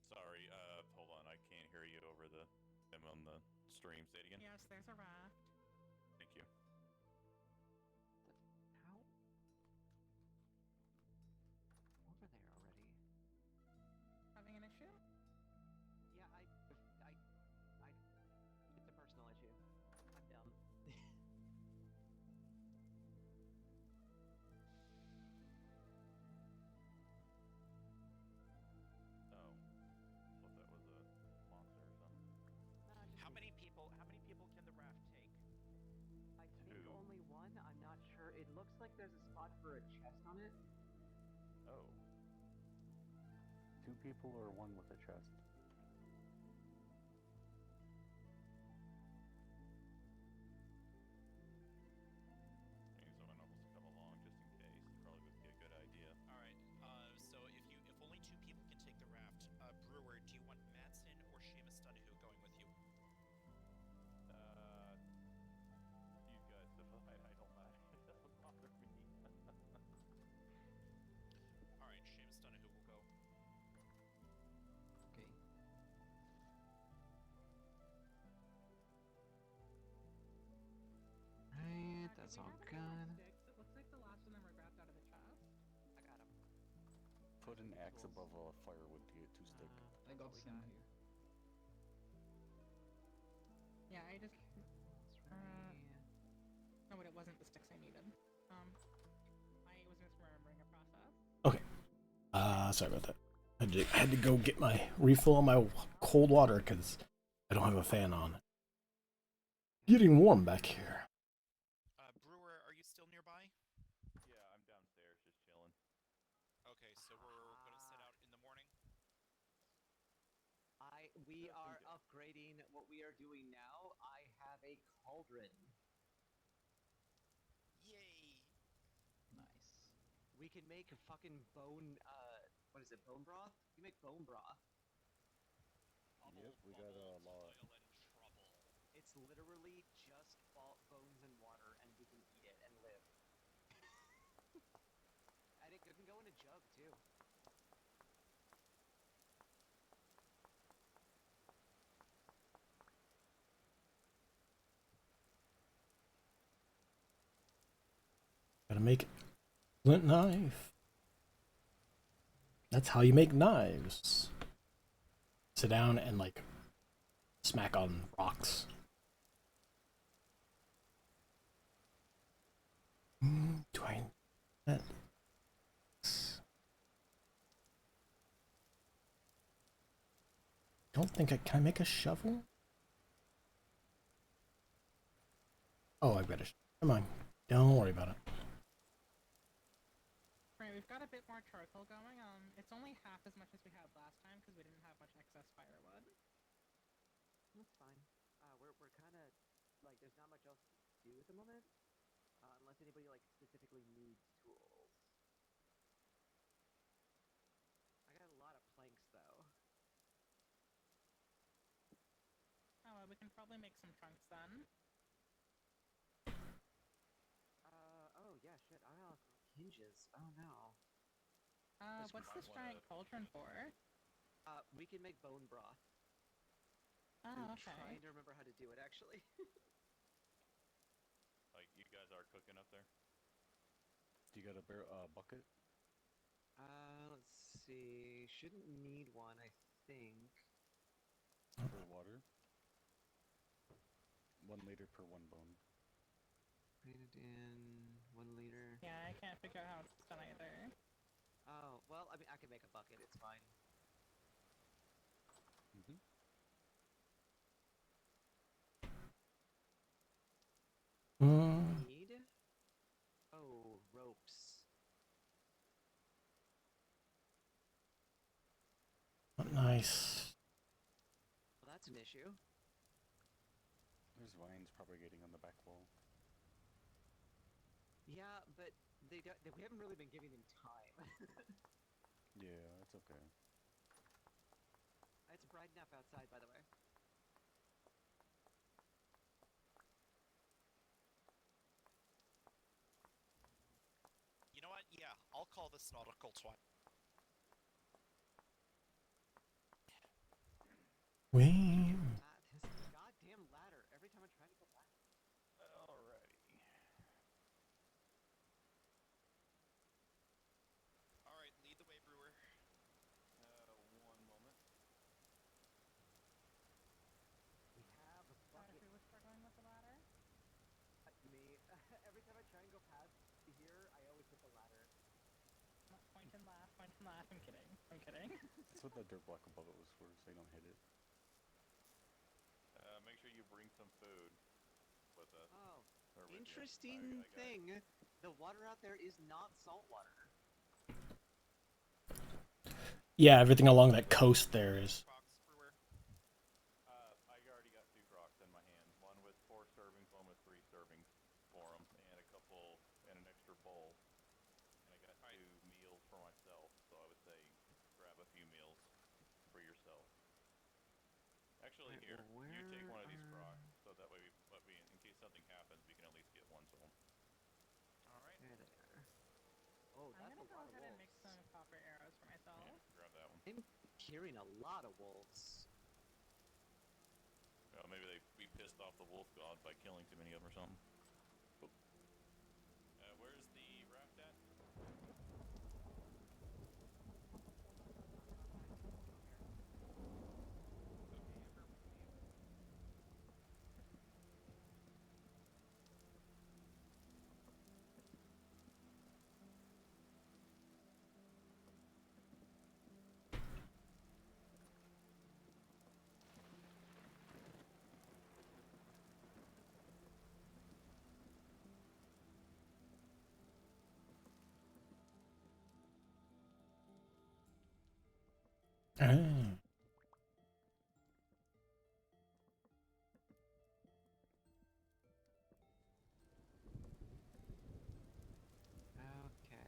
[SPEAKER 6] Sorry, hold on, I can't hear you over the them on the stream. Say it again.
[SPEAKER 2] Yes, there's a raft.
[SPEAKER 6] Thank you.
[SPEAKER 4] How? Over there already.
[SPEAKER 2] Having an issue?
[SPEAKER 4] Yeah, it's a personal issue. I'm dumb.
[SPEAKER 6] Oh, thought that was a monster or something.
[SPEAKER 8] How many people can the raft take?
[SPEAKER 4] I think
[SPEAKER 6] 2.
[SPEAKER 4] only 1. I'm not sure. It looks like there's a spot for a chest on it.
[SPEAKER 6] Oh,
[SPEAKER 5] 2 people or 1 with a chest?
[SPEAKER 6] maybe someone else will come along just in case. Probably would be a good idea.
[SPEAKER 8] All right. So if only 2 people can take the raft, Brewer, do you want Madsen or
[SPEAKER 4] It's
[SPEAKER 2] We
[SPEAKER 4] all
[SPEAKER 2] have any more
[SPEAKER 4] good.
[SPEAKER 2] sticks? It looks like the last of them were grabbed out of the chest.
[SPEAKER 4] I got him.
[SPEAKER 5] Put an axe above a firewood to get 2 stick.
[SPEAKER 9] I got
[SPEAKER 4] we
[SPEAKER 9] some
[SPEAKER 4] got.
[SPEAKER 9] here.
[SPEAKER 2] Yeah, I just.
[SPEAKER 4] It's ready.
[SPEAKER 2] No, but it wasn't the sticks I needed. I was misremembering a process.
[SPEAKER 1] Okay. Sorry about that. I had to go get my refill on my cold water because I don't have a fan on. Getting warm back here.
[SPEAKER 8] Brewer, are you still nearby?
[SPEAKER 6] Yeah, I'm downstairs just chilling.
[SPEAKER 8] Okay, so we're gonna set out in the morning.
[SPEAKER 4] We are upgrading what we are doing now. I have a cauldron.
[SPEAKER 8] Yay!
[SPEAKER 9] Nice.
[SPEAKER 4] We can make a fucking bone, what is it, bone broth? We make bone broth.
[SPEAKER 5] Yep, we got a lot.
[SPEAKER 8] Toil and trouble.
[SPEAKER 4] It's literally just bones and water, and we can eat it and live. And it can go in a jug, too.
[SPEAKER 1] Gotta make a flint knife. That's how you make knives. Sit down and like smack on rocks. Do I that? Don't think I can I make a shovel? Oh, I've got a come on. Don't worry about it.
[SPEAKER 2] Right, we've got a bit more charcoal going. It's only half as much as we had last time because we didn't have much excess firewood.
[SPEAKER 4] That's fine. We're kind of, like, there's not much else to do at the moment. Unless anybody, like, specifically needs tools. I got a lot of planks, though.
[SPEAKER 2] Oh, well, we can probably make some trunks then.
[SPEAKER 4] Oh, yeah, shit. I don't have hinges. Oh, no.
[SPEAKER 2] What's this giant cauldron for?
[SPEAKER 4] We can make bone broth.
[SPEAKER 2] Oh,
[SPEAKER 4] I'm
[SPEAKER 2] okay.
[SPEAKER 4] trying to remember how to do it, actually.
[SPEAKER 6] Like, you guys are cooking up there?
[SPEAKER 5] Do you got a bucket?
[SPEAKER 4] Let's see. Shouldn't need one, I think.
[SPEAKER 5] For water? 1 liter per 1 bone.
[SPEAKER 4] Paint it in 1 liter.
[SPEAKER 2] Yeah, I can't figure out how it's done either.
[SPEAKER 4] Oh, well, I mean, I can make a bucket. It's fine.
[SPEAKER 5] Mm-hmm.
[SPEAKER 4] Need? Oh, ropes.
[SPEAKER 1] Nice.
[SPEAKER 4] Well, that's an issue.
[SPEAKER 5] There's vines propagating on the back wall.
[SPEAKER 4] Yeah, but we haven't really been giving them time.
[SPEAKER 5] Yeah, it's okay.
[SPEAKER 4] It's bright enough outside, by the way.
[SPEAKER 8] You know what? Yeah, I'll call this nautical twilight.
[SPEAKER 1] We
[SPEAKER 4] This goddamn ladder. Every time I'm trying to go back.
[SPEAKER 6] Alrighty.
[SPEAKER 8] Alright, lead the way, Brewer.
[SPEAKER 6] 1 moment.
[SPEAKER 4] We have a
[SPEAKER 2] Sorry,
[SPEAKER 4] bucket.
[SPEAKER 2] who was struggling with the ladder?
[SPEAKER 4] Me. Every time I try and go past here, I always hit the ladder.
[SPEAKER 2] Point and laugh, point and laugh. I'm kidding. I'm kidding.
[SPEAKER 5] That's what the dirt block above it was for, so you don't hit it.
[SPEAKER 6] Make sure you bring some food with us.
[SPEAKER 4] Oh,
[SPEAKER 6] Or with you.
[SPEAKER 4] interesting
[SPEAKER 6] I got it.
[SPEAKER 4] thing. The water out there is not salt water.
[SPEAKER 1] yeah, everything along that coast there is.
[SPEAKER 8] Crocs, Brewer.
[SPEAKER 6] I already got 2 crocs in my hand. One with 4 servings, one with 3 servings for them, and a couple, and an extra bowl. And I got 2 meals for myself, so I would say grab a few meals for yourself. Actually, here, you take one of these crocs, so that way in case something happens, we can at least get one to them.
[SPEAKER 8] Alright.
[SPEAKER 4] There they are. Oh,
[SPEAKER 2] I'm
[SPEAKER 4] that's
[SPEAKER 2] gonna
[SPEAKER 4] a
[SPEAKER 2] go
[SPEAKER 4] lot of
[SPEAKER 2] ahead and
[SPEAKER 4] wolves.
[SPEAKER 2] make some copper arrows for myself.
[SPEAKER 6] Yeah, grab that one.
[SPEAKER 4] I'm carrying a lot of wolves.
[SPEAKER 6] Well, maybe we pissed off the wolf god by killing too many of them or something.
[SPEAKER 1] Ah.
[SPEAKER 4] Okay,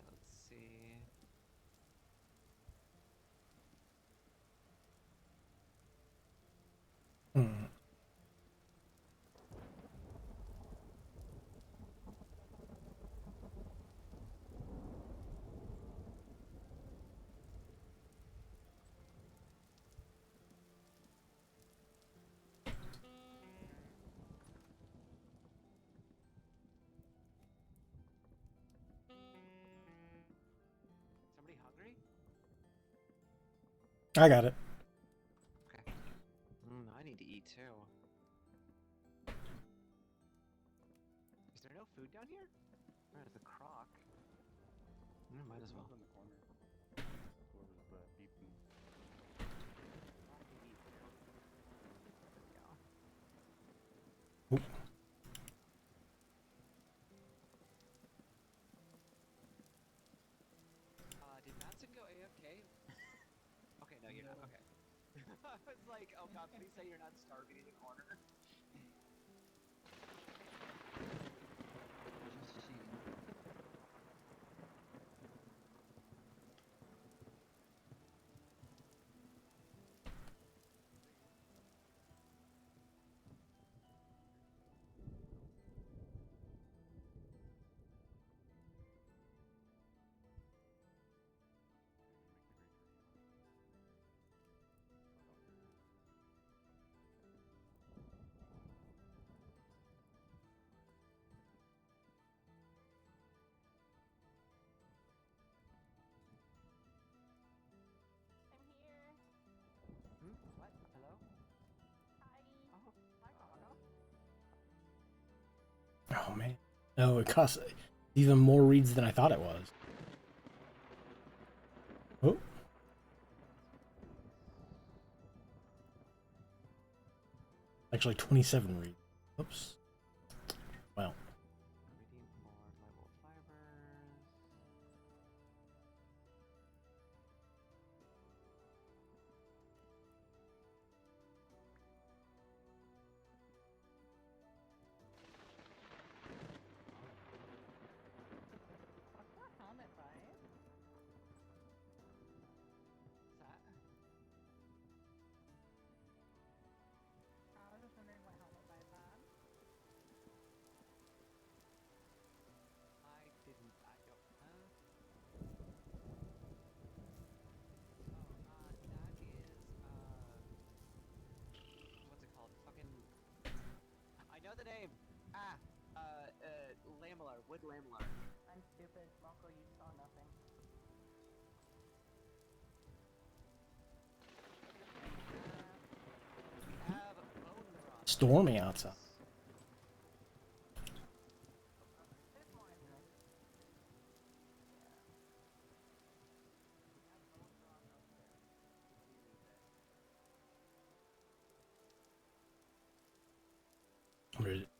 [SPEAKER 4] let's see.
[SPEAKER 1] Hmm.
[SPEAKER 4] Somebody hungry?
[SPEAKER 1] I got it.
[SPEAKER 4] Okay. I need to eat too. Is there no food down here? There's a crock. Might as well.
[SPEAKER 5] In the corner. Whoever's beeping.
[SPEAKER 4] I can eat here. There we go.
[SPEAKER 1] Oop.
[SPEAKER 4] Did Matson go AFK? Okay, no, you're not. Okay. I was like, oh god, please say you're not starving in the corner.
[SPEAKER 9] Just cheating.
[SPEAKER 3] I'm here.
[SPEAKER 4] What? Hello?
[SPEAKER 3] Hi.
[SPEAKER 4] Oh.
[SPEAKER 3] Hi, Connor.
[SPEAKER 1] Oh man. No, it costs even more reeds than I thought it was. Oh. Actually 27 reeds. Oops. Well.
[SPEAKER 4] Ingredient board, level fibers.
[SPEAKER 2] What's that helmet vibe?
[SPEAKER 4] What's that?
[SPEAKER 2] I was just wondering what helmet vibe had.
[SPEAKER 4] I didn't. I don't. That is. What's it called? Fucking. I know the name. Lamellar. Wood lamellar.
[SPEAKER 2] I'm stupid. Moko, you saw nothing.
[SPEAKER 4] We have bone rot.
[SPEAKER 1] Stormy outside.
[SPEAKER 2] It's more interesting.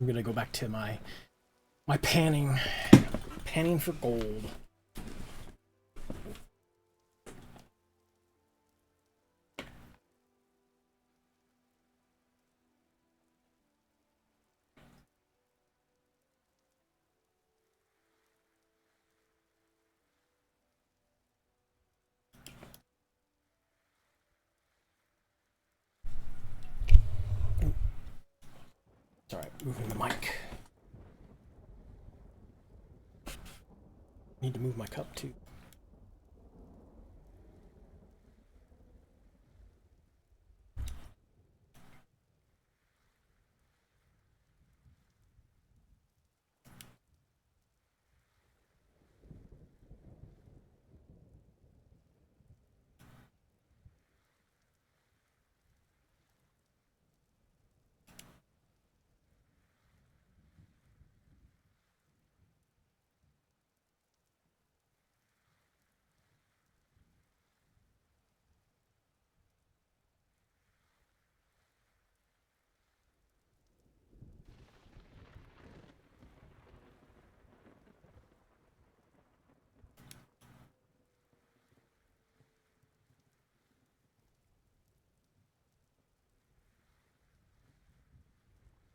[SPEAKER 1] I'm gonna go back to my panning for gold. It's alright, moving the mic. Need to move my cup too.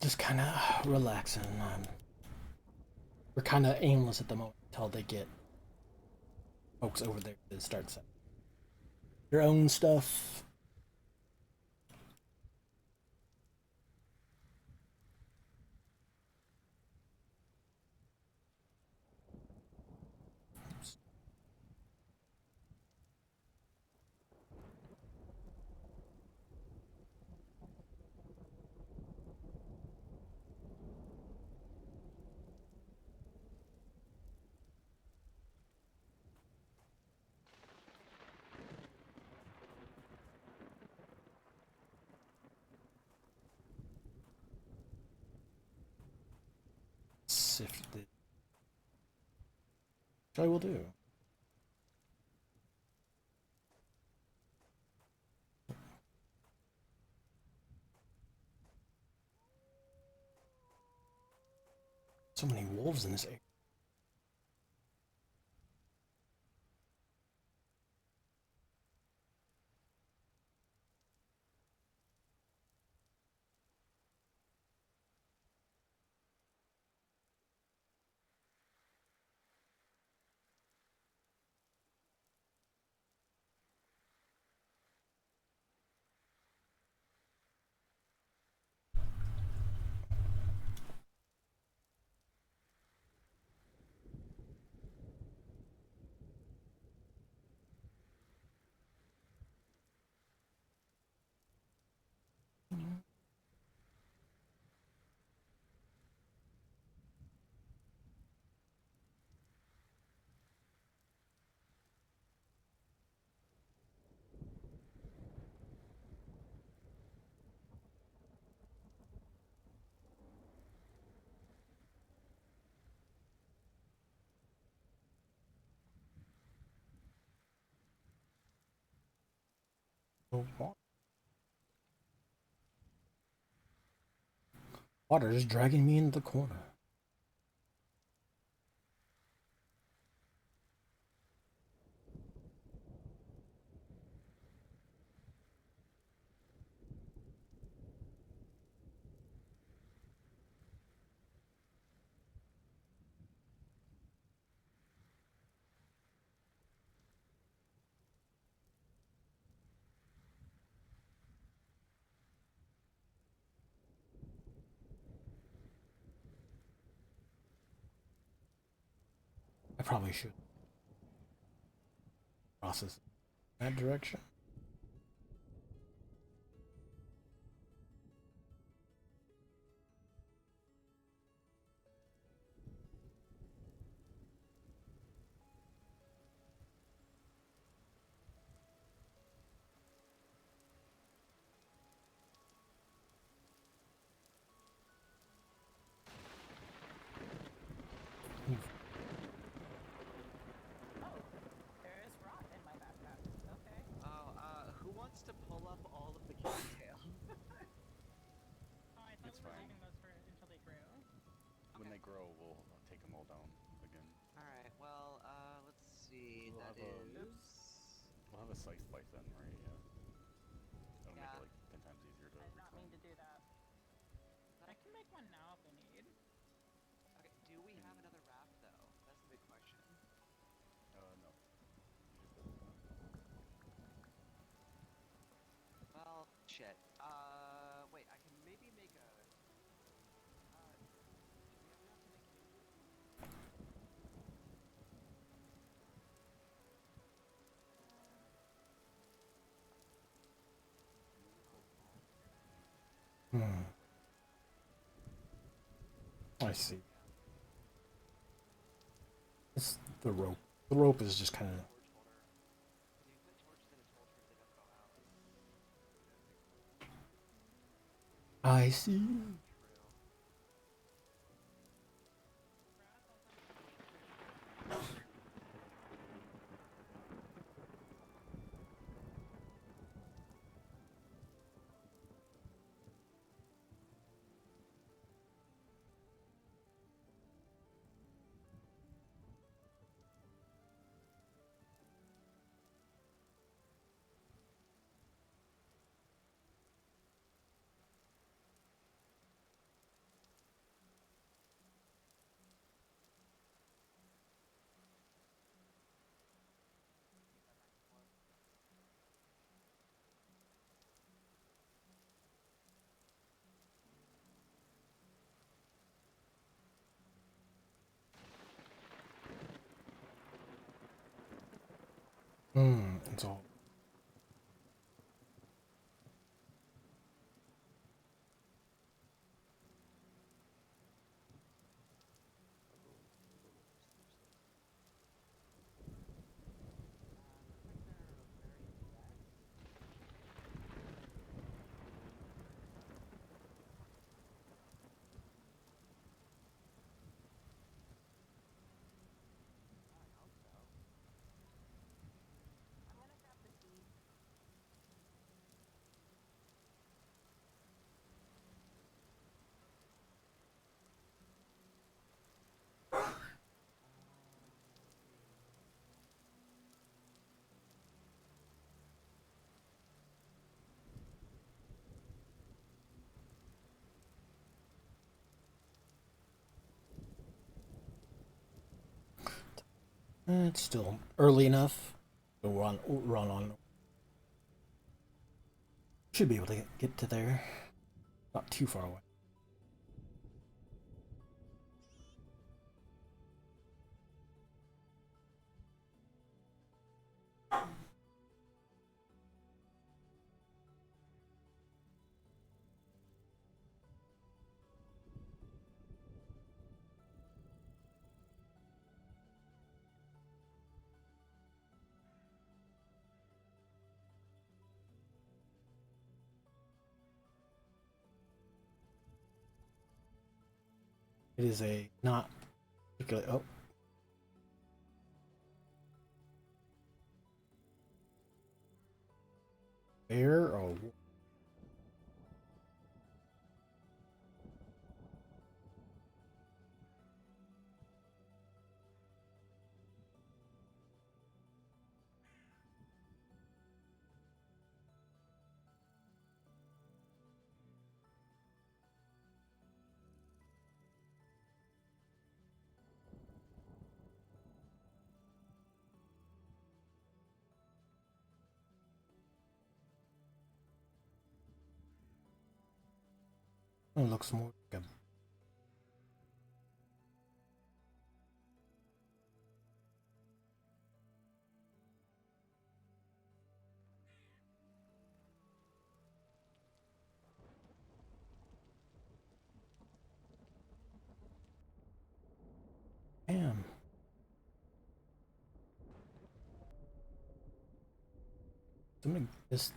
[SPEAKER 1] just kind of relaxing. We're kind of aimless at the moment until they get folks over there to start setting their own stuff. If the, which I will do. So many wolves in this area. Water is dragging me into the corner. I probably should process that direction.
[SPEAKER 2] There is rot in my backpack. Okay.
[SPEAKER 4] Oh, who wants to pull up all of the cattail?
[SPEAKER 2] Oh, I thought
[SPEAKER 5] It's
[SPEAKER 2] we were
[SPEAKER 5] fine.
[SPEAKER 2] leaving those for until they grew.
[SPEAKER 5] When
[SPEAKER 4] Okay.
[SPEAKER 5] they grow, we'll take them all down again.
[SPEAKER 4] Alright, well, let's see.
[SPEAKER 5] We'll
[SPEAKER 4] That
[SPEAKER 5] have a-
[SPEAKER 4] is.
[SPEAKER 5] We'll have a slice by then, right? Yeah. That'll
[SPEAKER 4] Yeah.
[SPEAKER 5] make it like 10 times easier to
[SPEAKER 2] I did not mean
[SPEAKER 5] reclaim.
[SPEAKER 2] to do that. I can make one now if we need.
[SPEAKER 4] Okay, do we have another raft though? That's the big question.
[SPEAKER 5] No. You just built that.
[SPEAKER 4] Well, shit. Wait, I can maybe make a. Do we have enough to make new?
[SPEAKER 1] Hmm. I see. It's the rope. The rope is just kind of.
[SPEAKER 4] Torch holder. Because you put torches in a torch room, they don't go out.
[SPEAKER 1] I see.
[SPEAKER 4] True.
[SPEAKER 1] It's all. It's still early enough to run on. Should be able to get to there. Not too far away. It is a not particularly. Oh. Bear or it looks more like a. Damn. Something. This.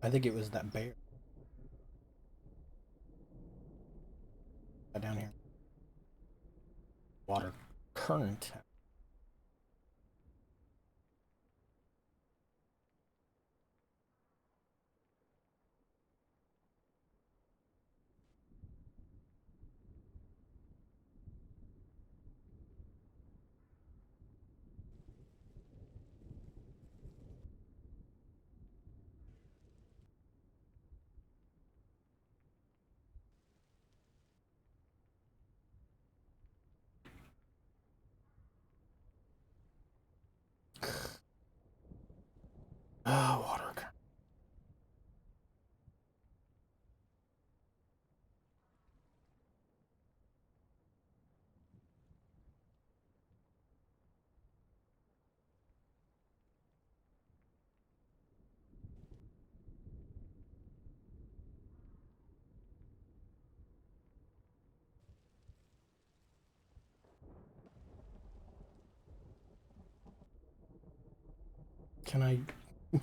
[SPEAKER 1] I think it was that bear. Down here. Water current. Ah, water current. Can I?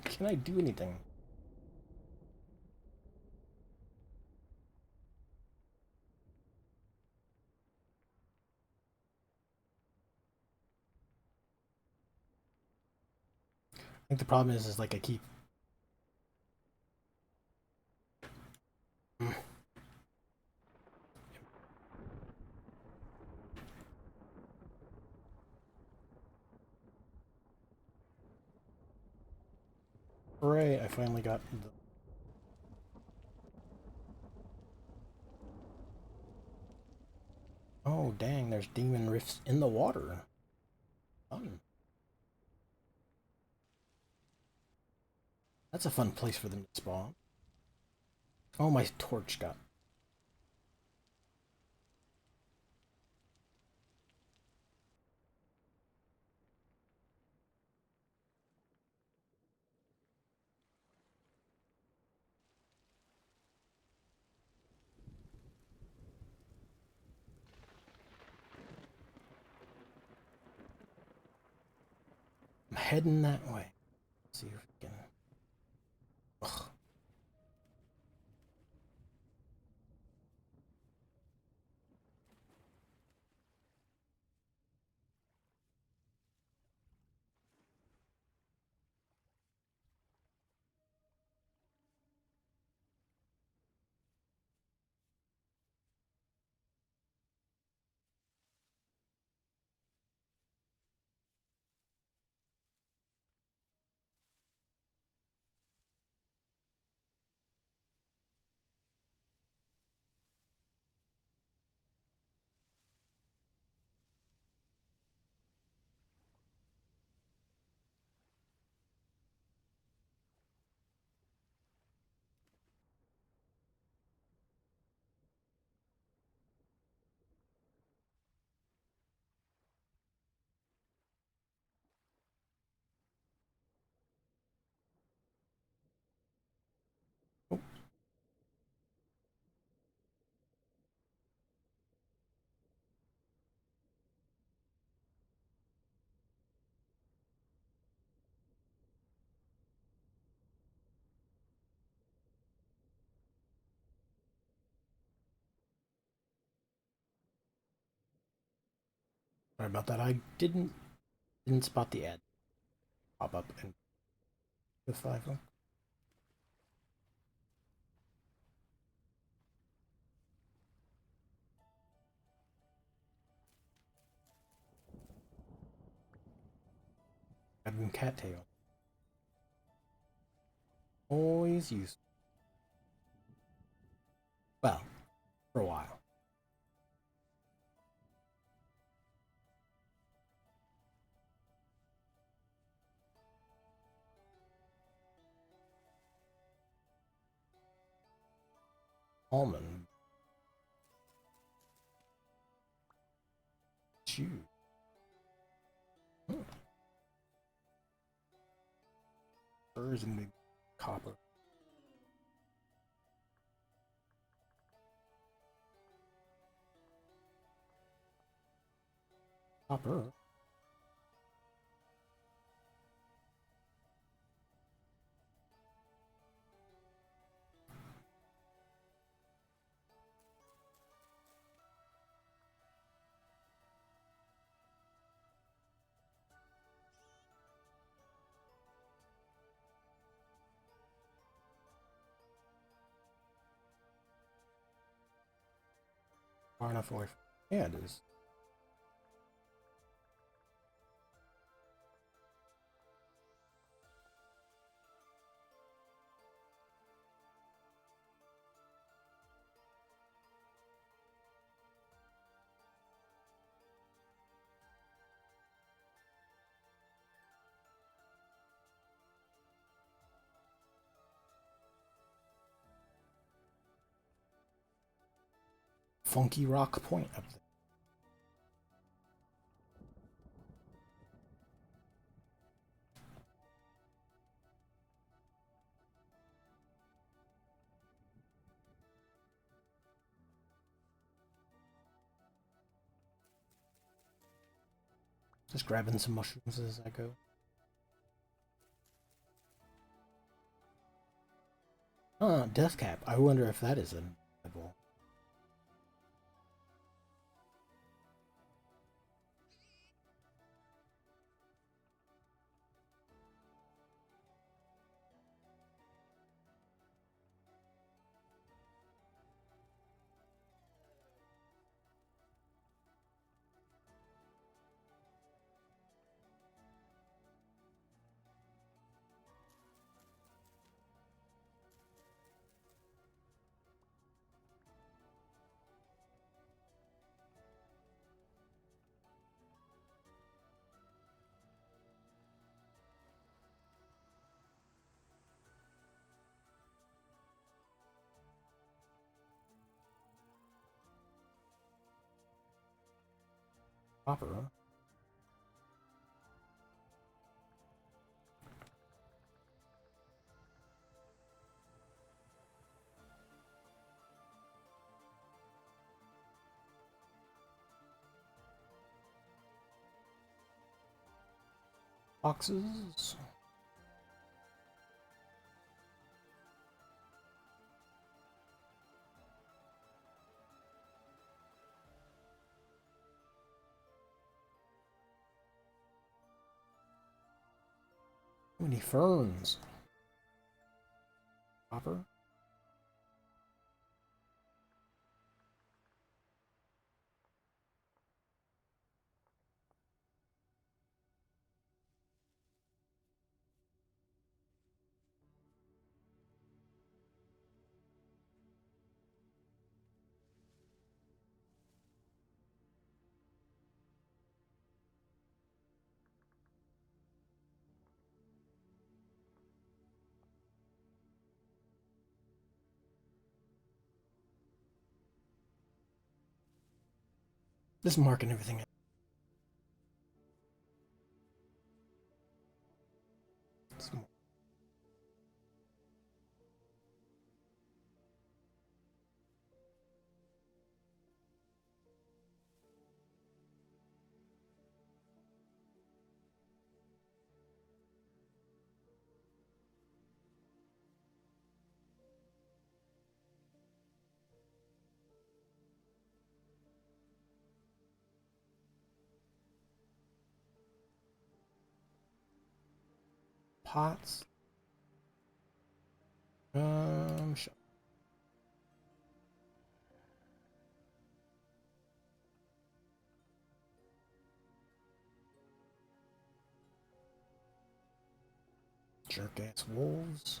[SPEAKER 1] Can I do anything? I think the problem is like I keep. Hooray! I finally got the. Oh dang! There's demon rifts in the water. Fun. That's a fun place for them to spawn. Oh, my torch got. heading that way. See if we can. Ugh. Sorry about that. I didn't spot the ad pop up in the 5. Grabbing cattail. Always useful. Well, for a while. Almond. Shoe. Furs and copper. Copper. Far enough away from. Yeah, it is. Funky Rock Point up there. Just grabbing some mushrooms as I go. Death Cap. I wonder if that is an edible. Copper. Boxes. How many ferns? Copper. Just marking everything out. Pots. Sure. Jerk ass wolves.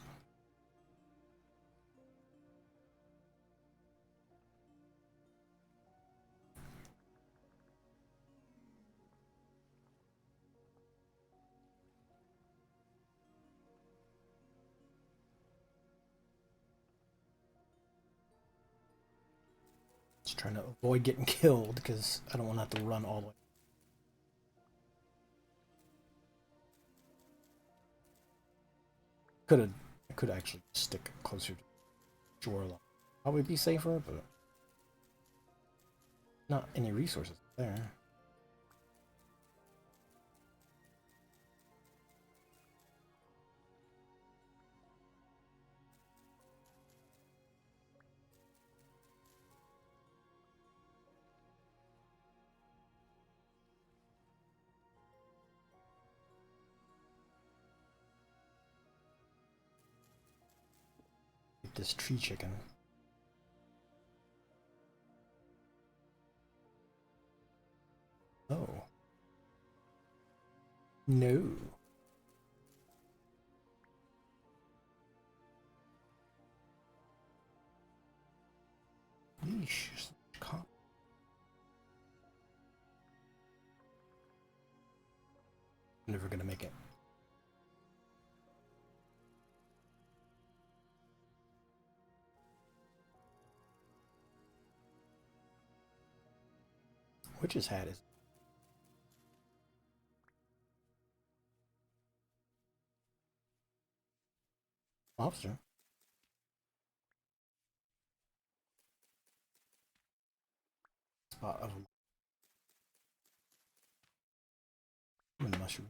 [SPEAKER 1] Just trying to avoid getting killed because I don't want to have to run all the way. I could actually stick closer to shoreline. Probably be safer, but not any resources there. Get this tree chicken. Oh. No. Yeesh. Never gonna make it. Witch's hat is. Lobster. Spot of lemon mushroom.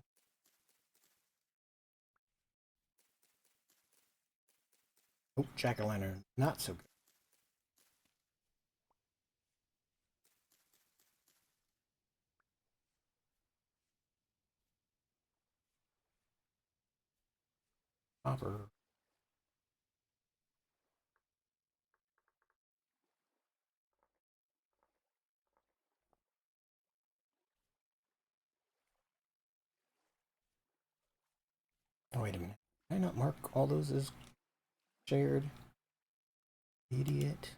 [SPEAKER 1] Oh, jack-o'-lantern. Not so good. Copper. Oh, wait a minute. Can I not mark all those as shared? Idiot.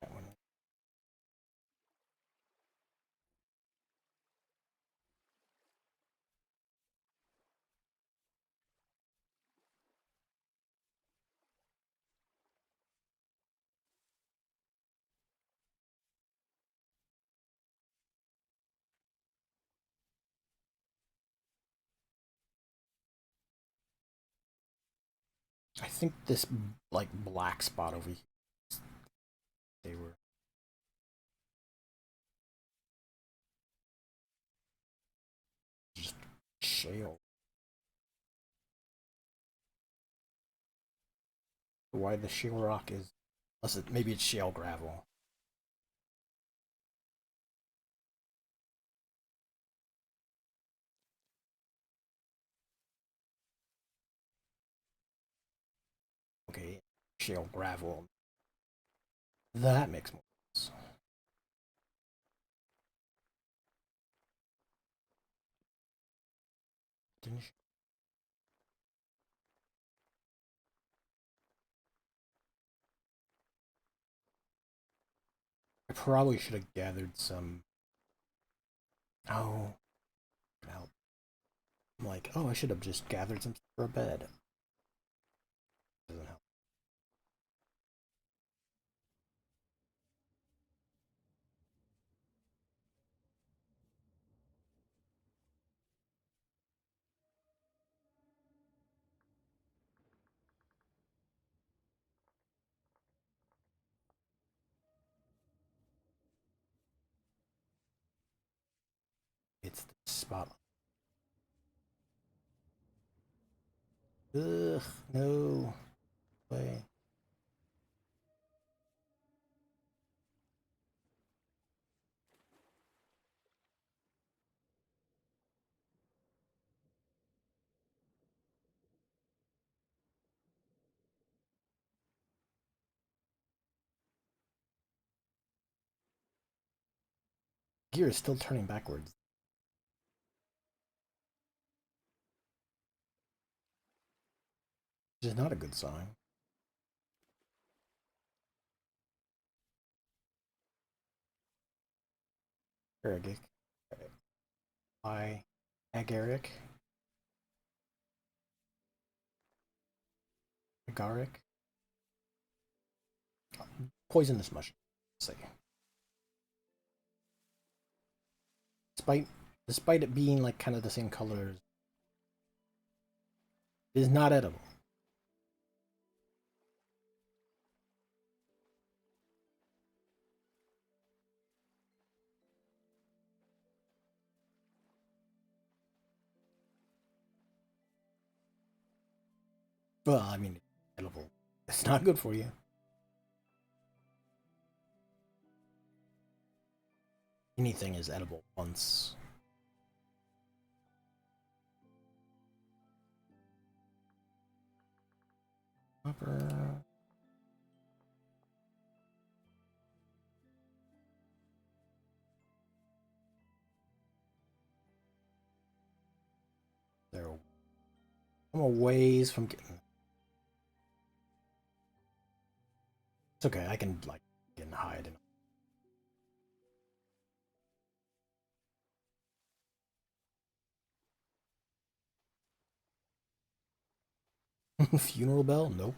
[SPEAKER 1] That one. I think this like black spot over here. They were just shale. Why the shale rock is? Unless it, maybe it's shale gravel. Okay, shale gravel. That makes more sense. Didn't I probably should have gathered some. Oh, help. I'm like, oh, I should have just gathered some for a bed. Doesn't help. It's the spot. Ugh, no way. Gear is still turning backwards. Which is not a good sign. Aragic. I Agaric. Agaric. Poisonous mushroom. Let's see. Despite it being like kind of the same colors, it is not edible. Well, I mean, edible. It's not good for you. Anything is edible once. Upper. There. I'm a ways from getting. It's okay. I can like get and hide and funeral bell. Nope.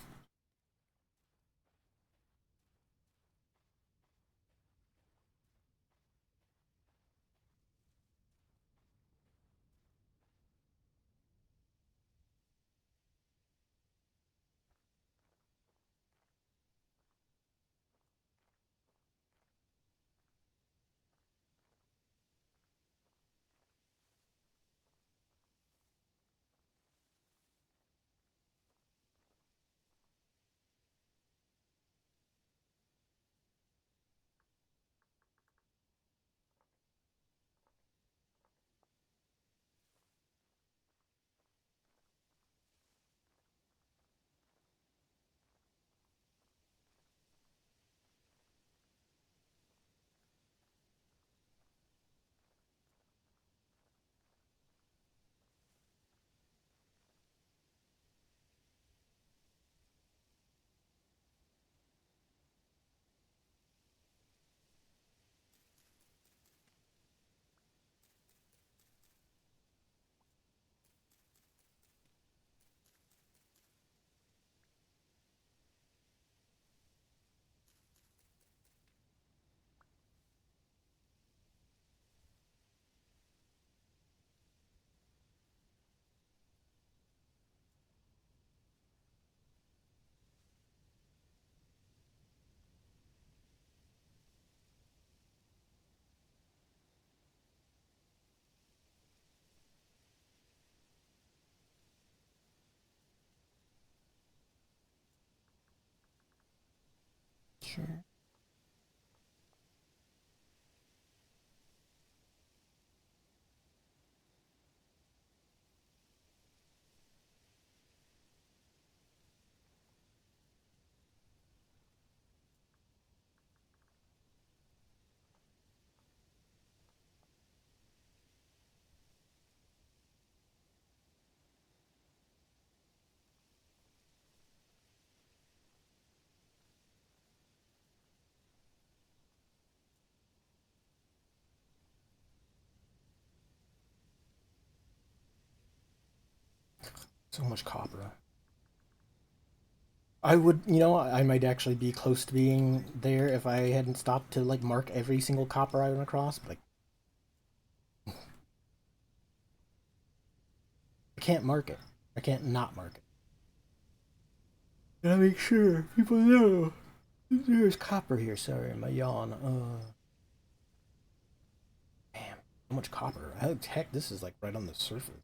[SPEAKER 1] Sure. So much copper. I would, I might actually be close to being there if I hadn't stopped to like mark every single copper I went across. But I can't mark it. I can't not mark it. Gotta make sure people know there's copper here. Sorry, my yawn. Damn, so much copper. How the heck, this is like right on the surface.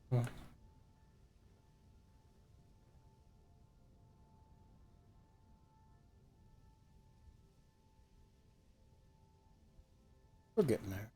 [SPEAKER 1] Hmm. We're getting there.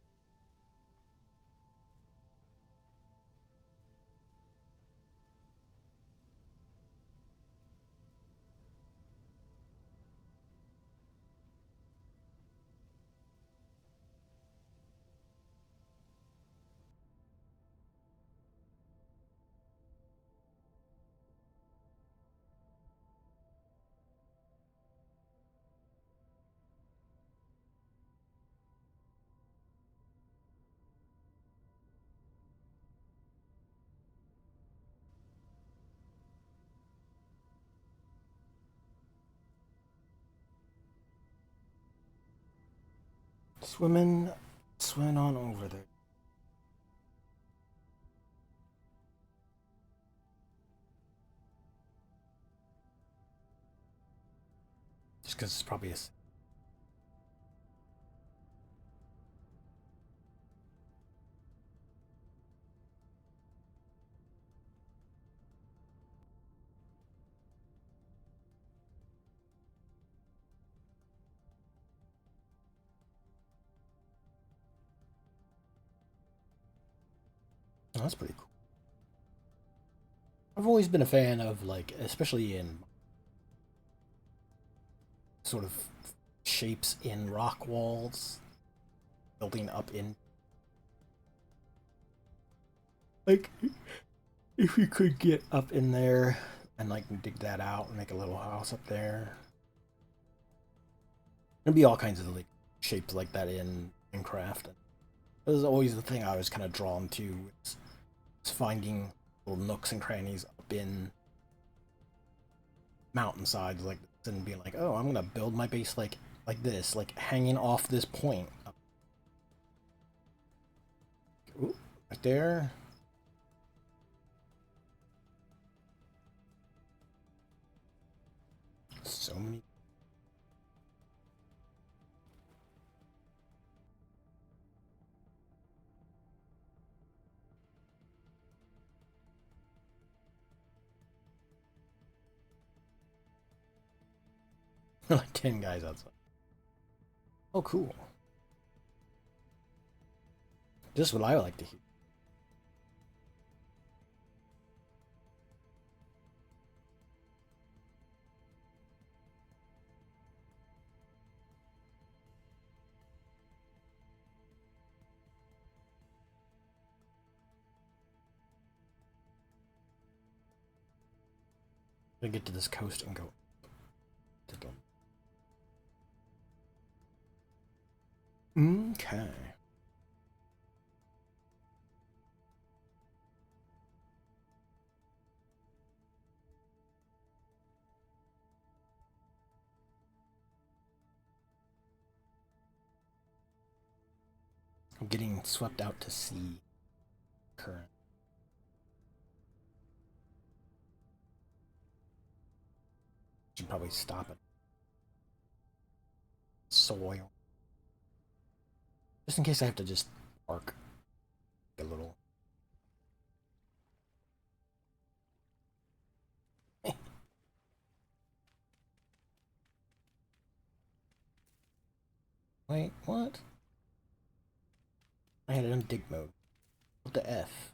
[SPEAKER 1] Swim on over there. Just because it's probably a. Oh, that's pretty cool. I've always been a fan of like, especially in sort of shapes in rock walls, building up in. Like, if you could get up in there and like dig that out and make a little house up there. There'd be all kinds of like shapes like that in Minecraft. This is always the thing I was kind of drawn to. Is finding little nooks and crannies up in mountainsides like this and being like, oh, I'm gonna build my base like this, like hanging off this point. Ooh, right there. So many. Like 10 guys outside. Oh, cool. Just what I like to hear. I'm gonna get to this coast and go. Okay. I'm getting swept out to sea. Current. Should probably stop it. Soil. Just in case I have to just park a little. Wait, what? I had it on dig mode. What the F?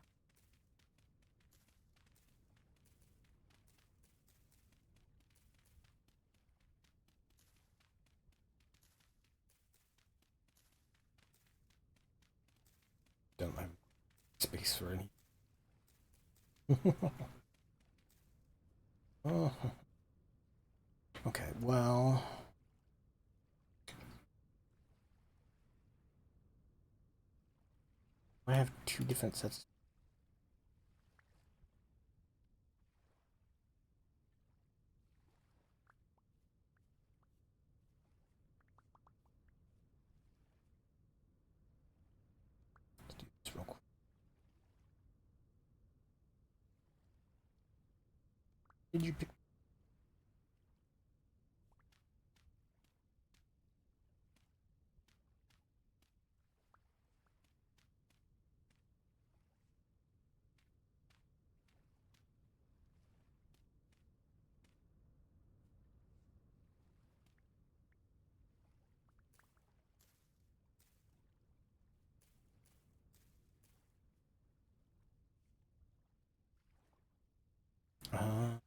[SPEAKER 1] Don't have space for any. Oh. Okay, well. I have two different sets. Let's do this real quick. Did you pick? Uh,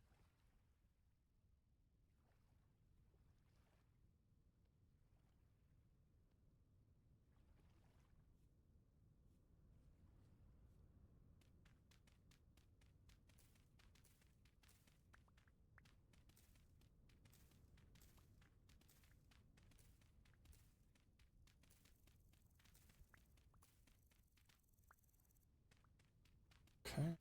[SPEAKER 1] okay.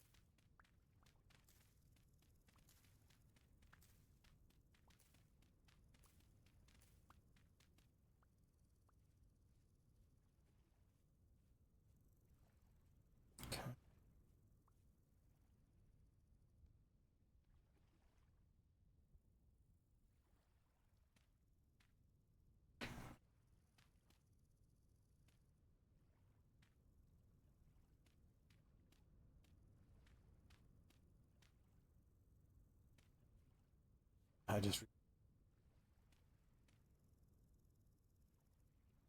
[SPEAKER 1] Okay. I just.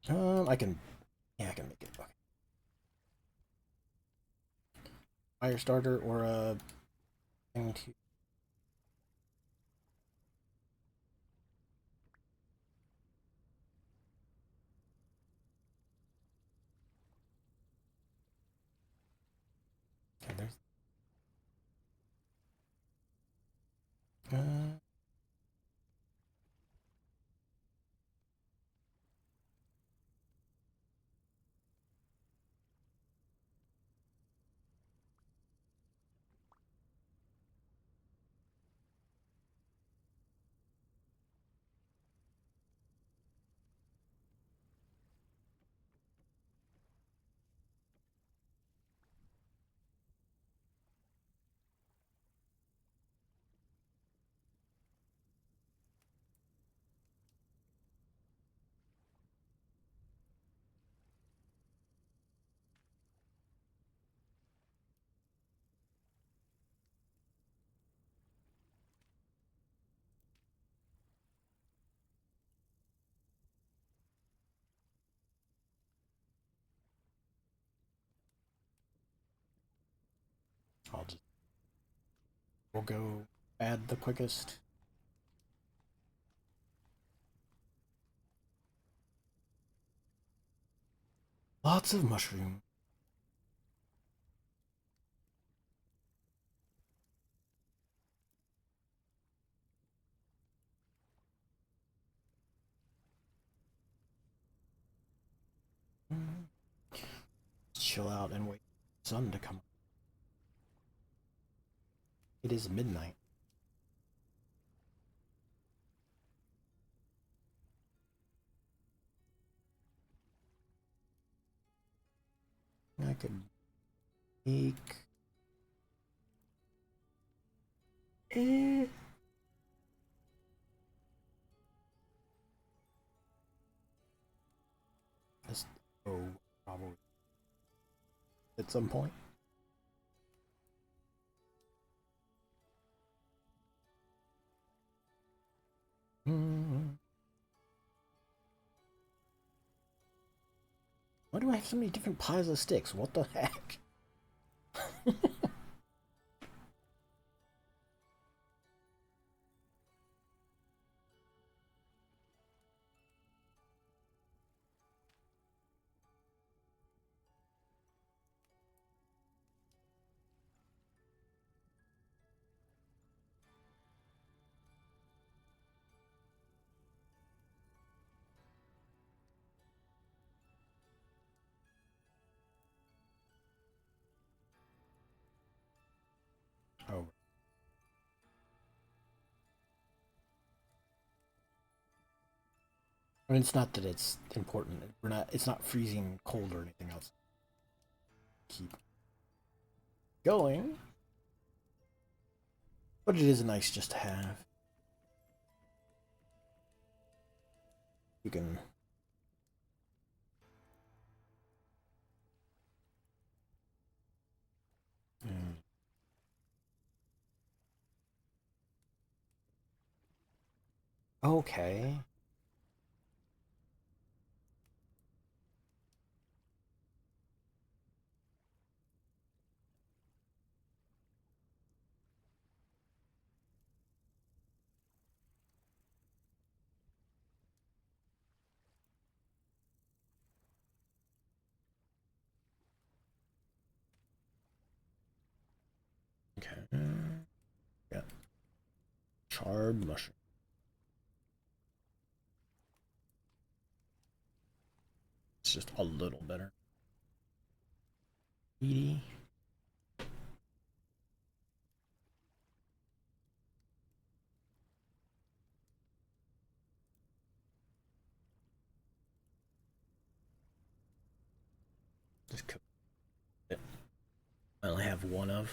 [SPEAKER 1] I can. Yeah, I can make it. Okay. Fire starter or a thing to. Okay, there's. Uh, I'll just. We'll go add the quickest. Lots of mushroom. chill out and wait for the sun to come up. It is midnight. I could make this probably at some point. Why do I have so many different piles of sticks? What the heck? Oh. I mean, it's not that it's important. It's not freezing cold or anything else. Keep going. But it is nice just to have. You can. Okay. Okay. Yeah. Charred mushroom. It's just a little better. 80. Just cook it. I only have one of.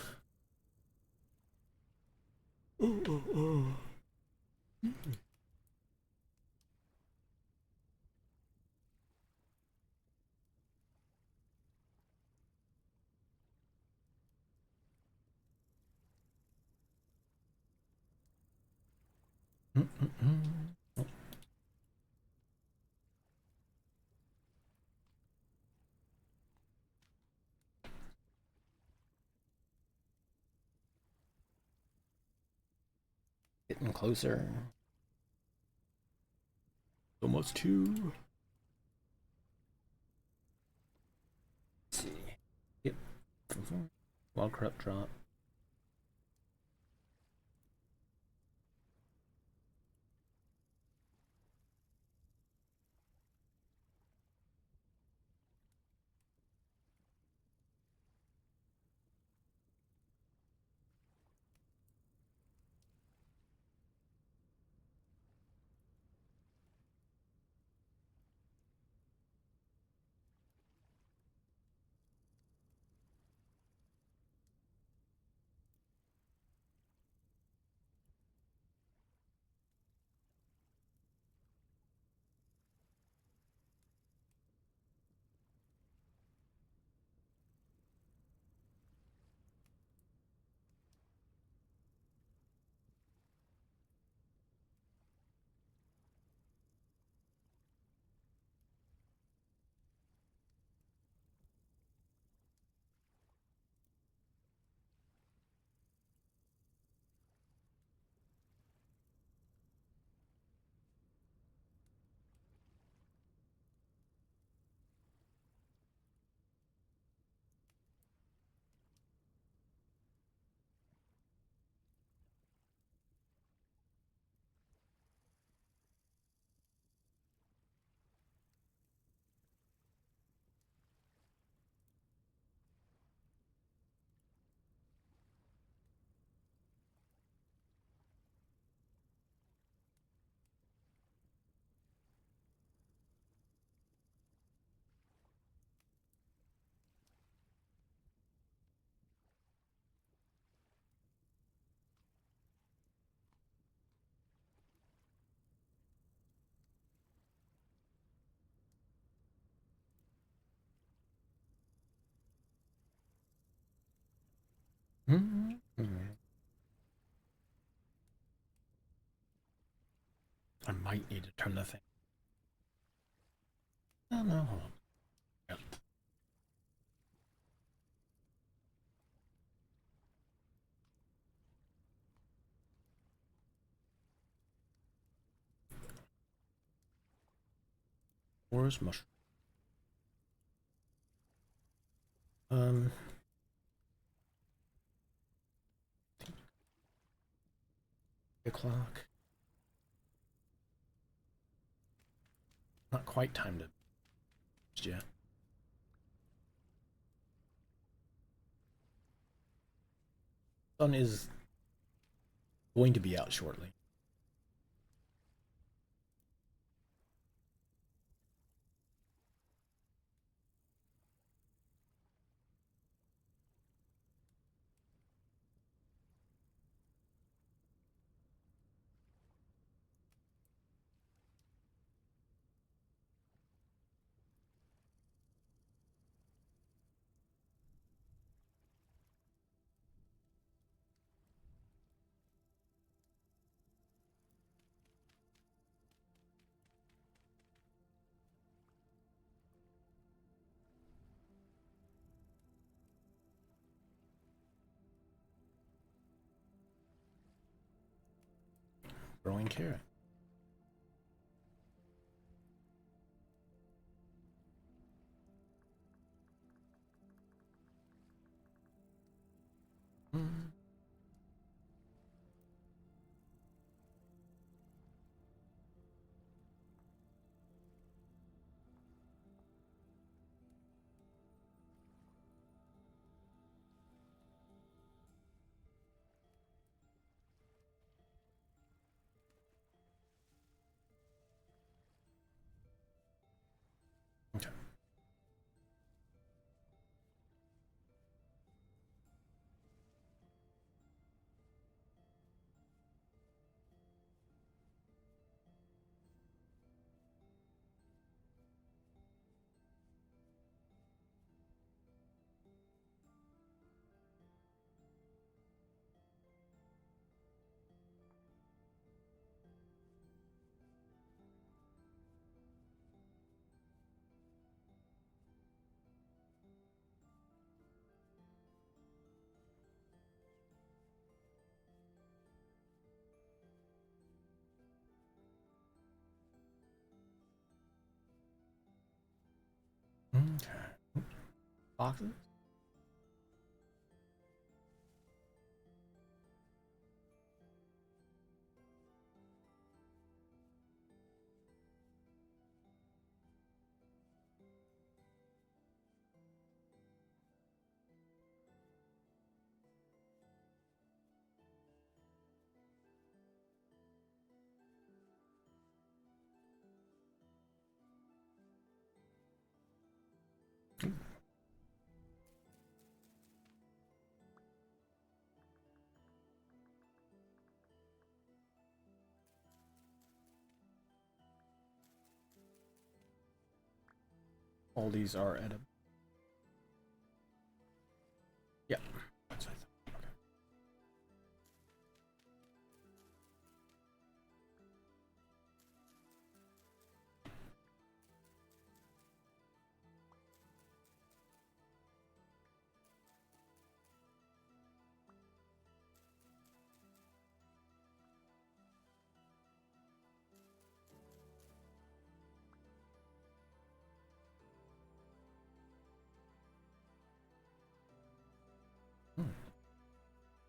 [SPEAKER 1] Getting closer. Almost 2. Let's see. Yep. Wild corrupt drop. I might need to turn the thing. Oh no, hold on. Yep. Forest mushroom. Um. O'clock. Not quite time to yet. Sun is going to be out shortly. Growing carrot. Okay. Okay. Boxes? All these are edible. Yeah. That's what I thought. Okay.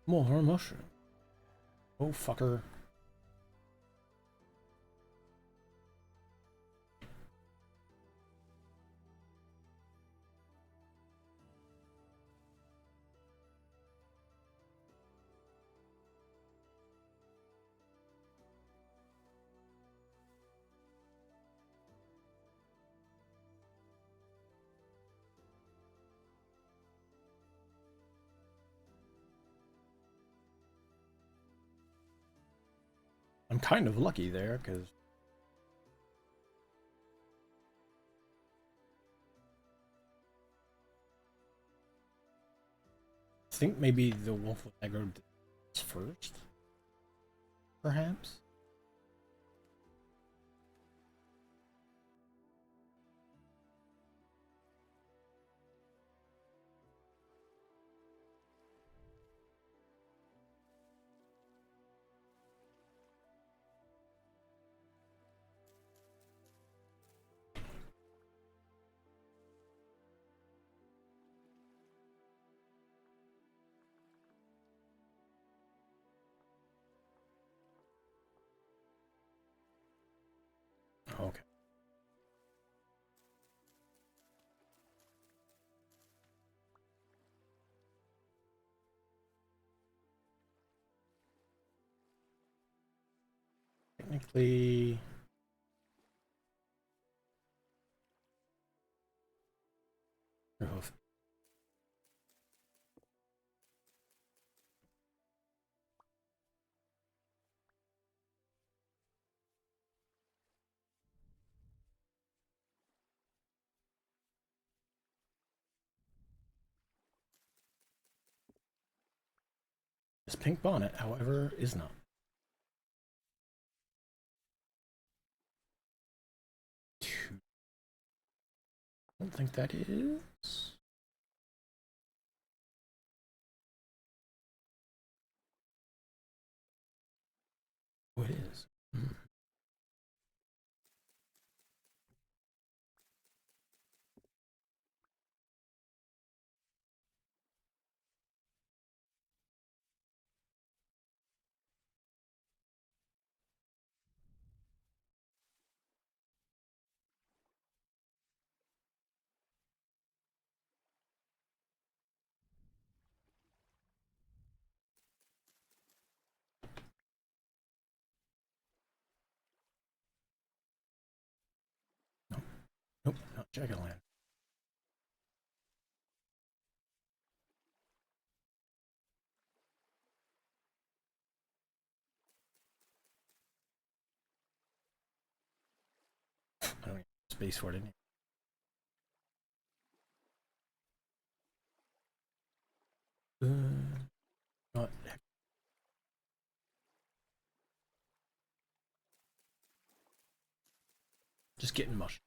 [SPEAKER 1] More mushroom. Oh, fucker. I'm kind of lucky there, because think maybe the wolf with aggro first, perhaps. Okay. Technically, hoof. This pink bonnet, however, is not. I don't think that is. Oh, it is. Nope, not Jagaland. I don't need space for it anyway. Not. Just getting mush.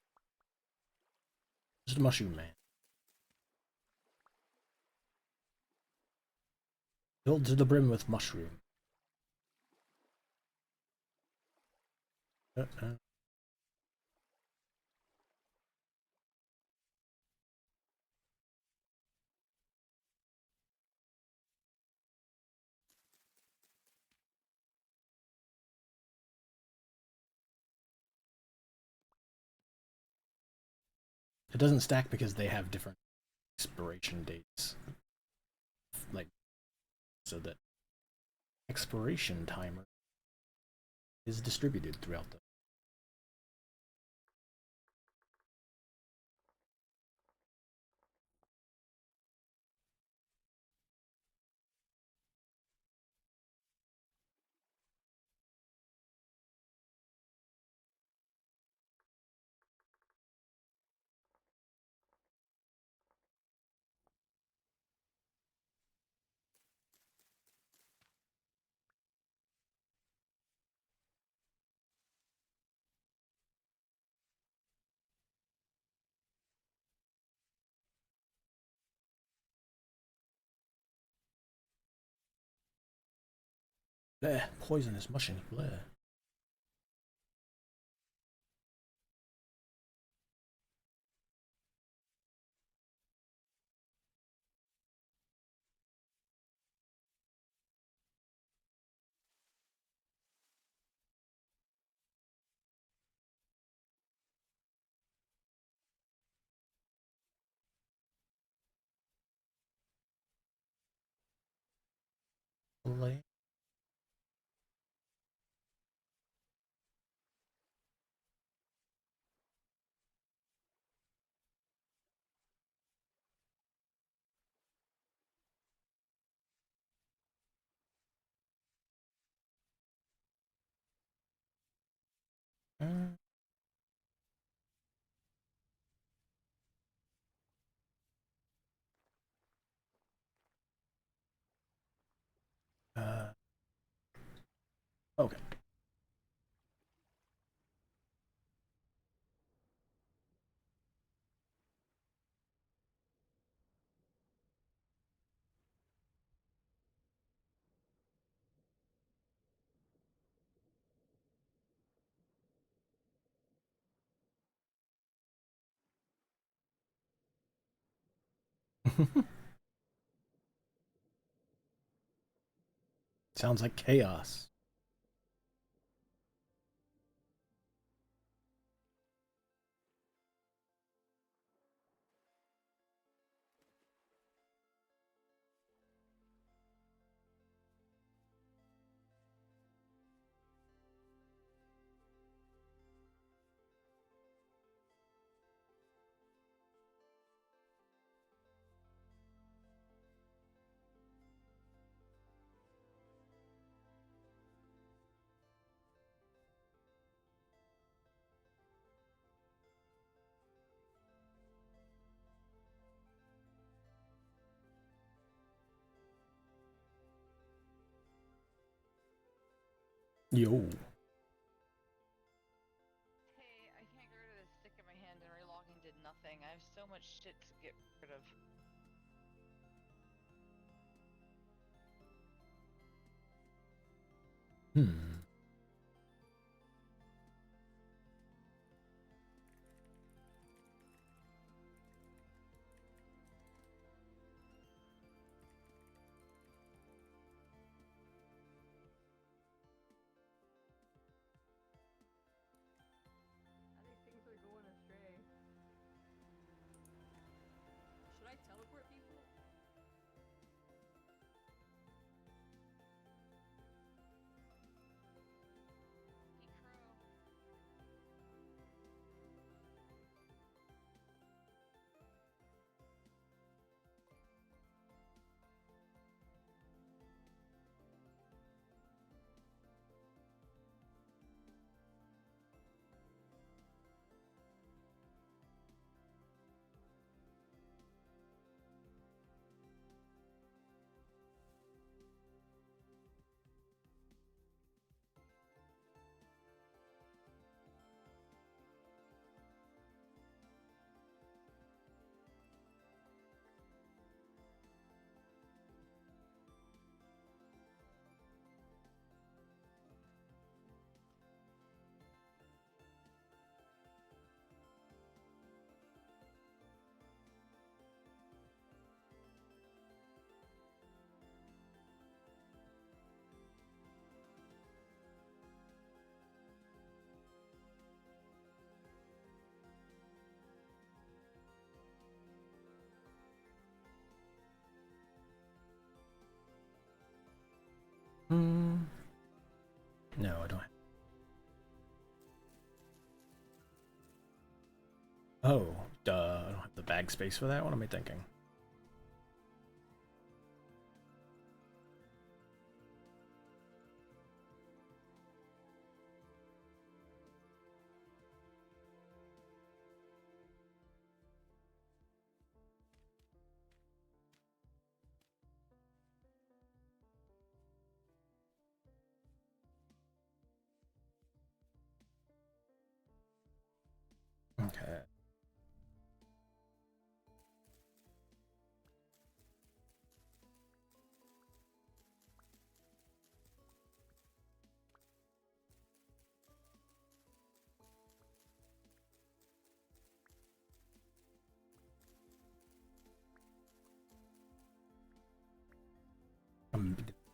[SPEAKER 1] Just a mushroom man. Filled to the brim with mushroom. It doesn't stack because they have different expiration dates. Like, so that expiration timer is distributed throughout the. Bleh, poisonous mushroom. Bleh. Bleh. Okay. Sounds like chaos. Yo.
[SPEAKER 7] Hey, I can't get rid of this stick in my hand, and relogging did nothing. I have so much shit to get rid of.
[SPEAKER 1] Hmm.
[SPEAKER 3] I think things are going astray. Should I teleport people?
[SPEAKER 7] Hey, Crow.
[SPEAKER 1] Hmm. No, I don't. Oh, duh. I don't have the bag space for that. What am I thinking? Okay.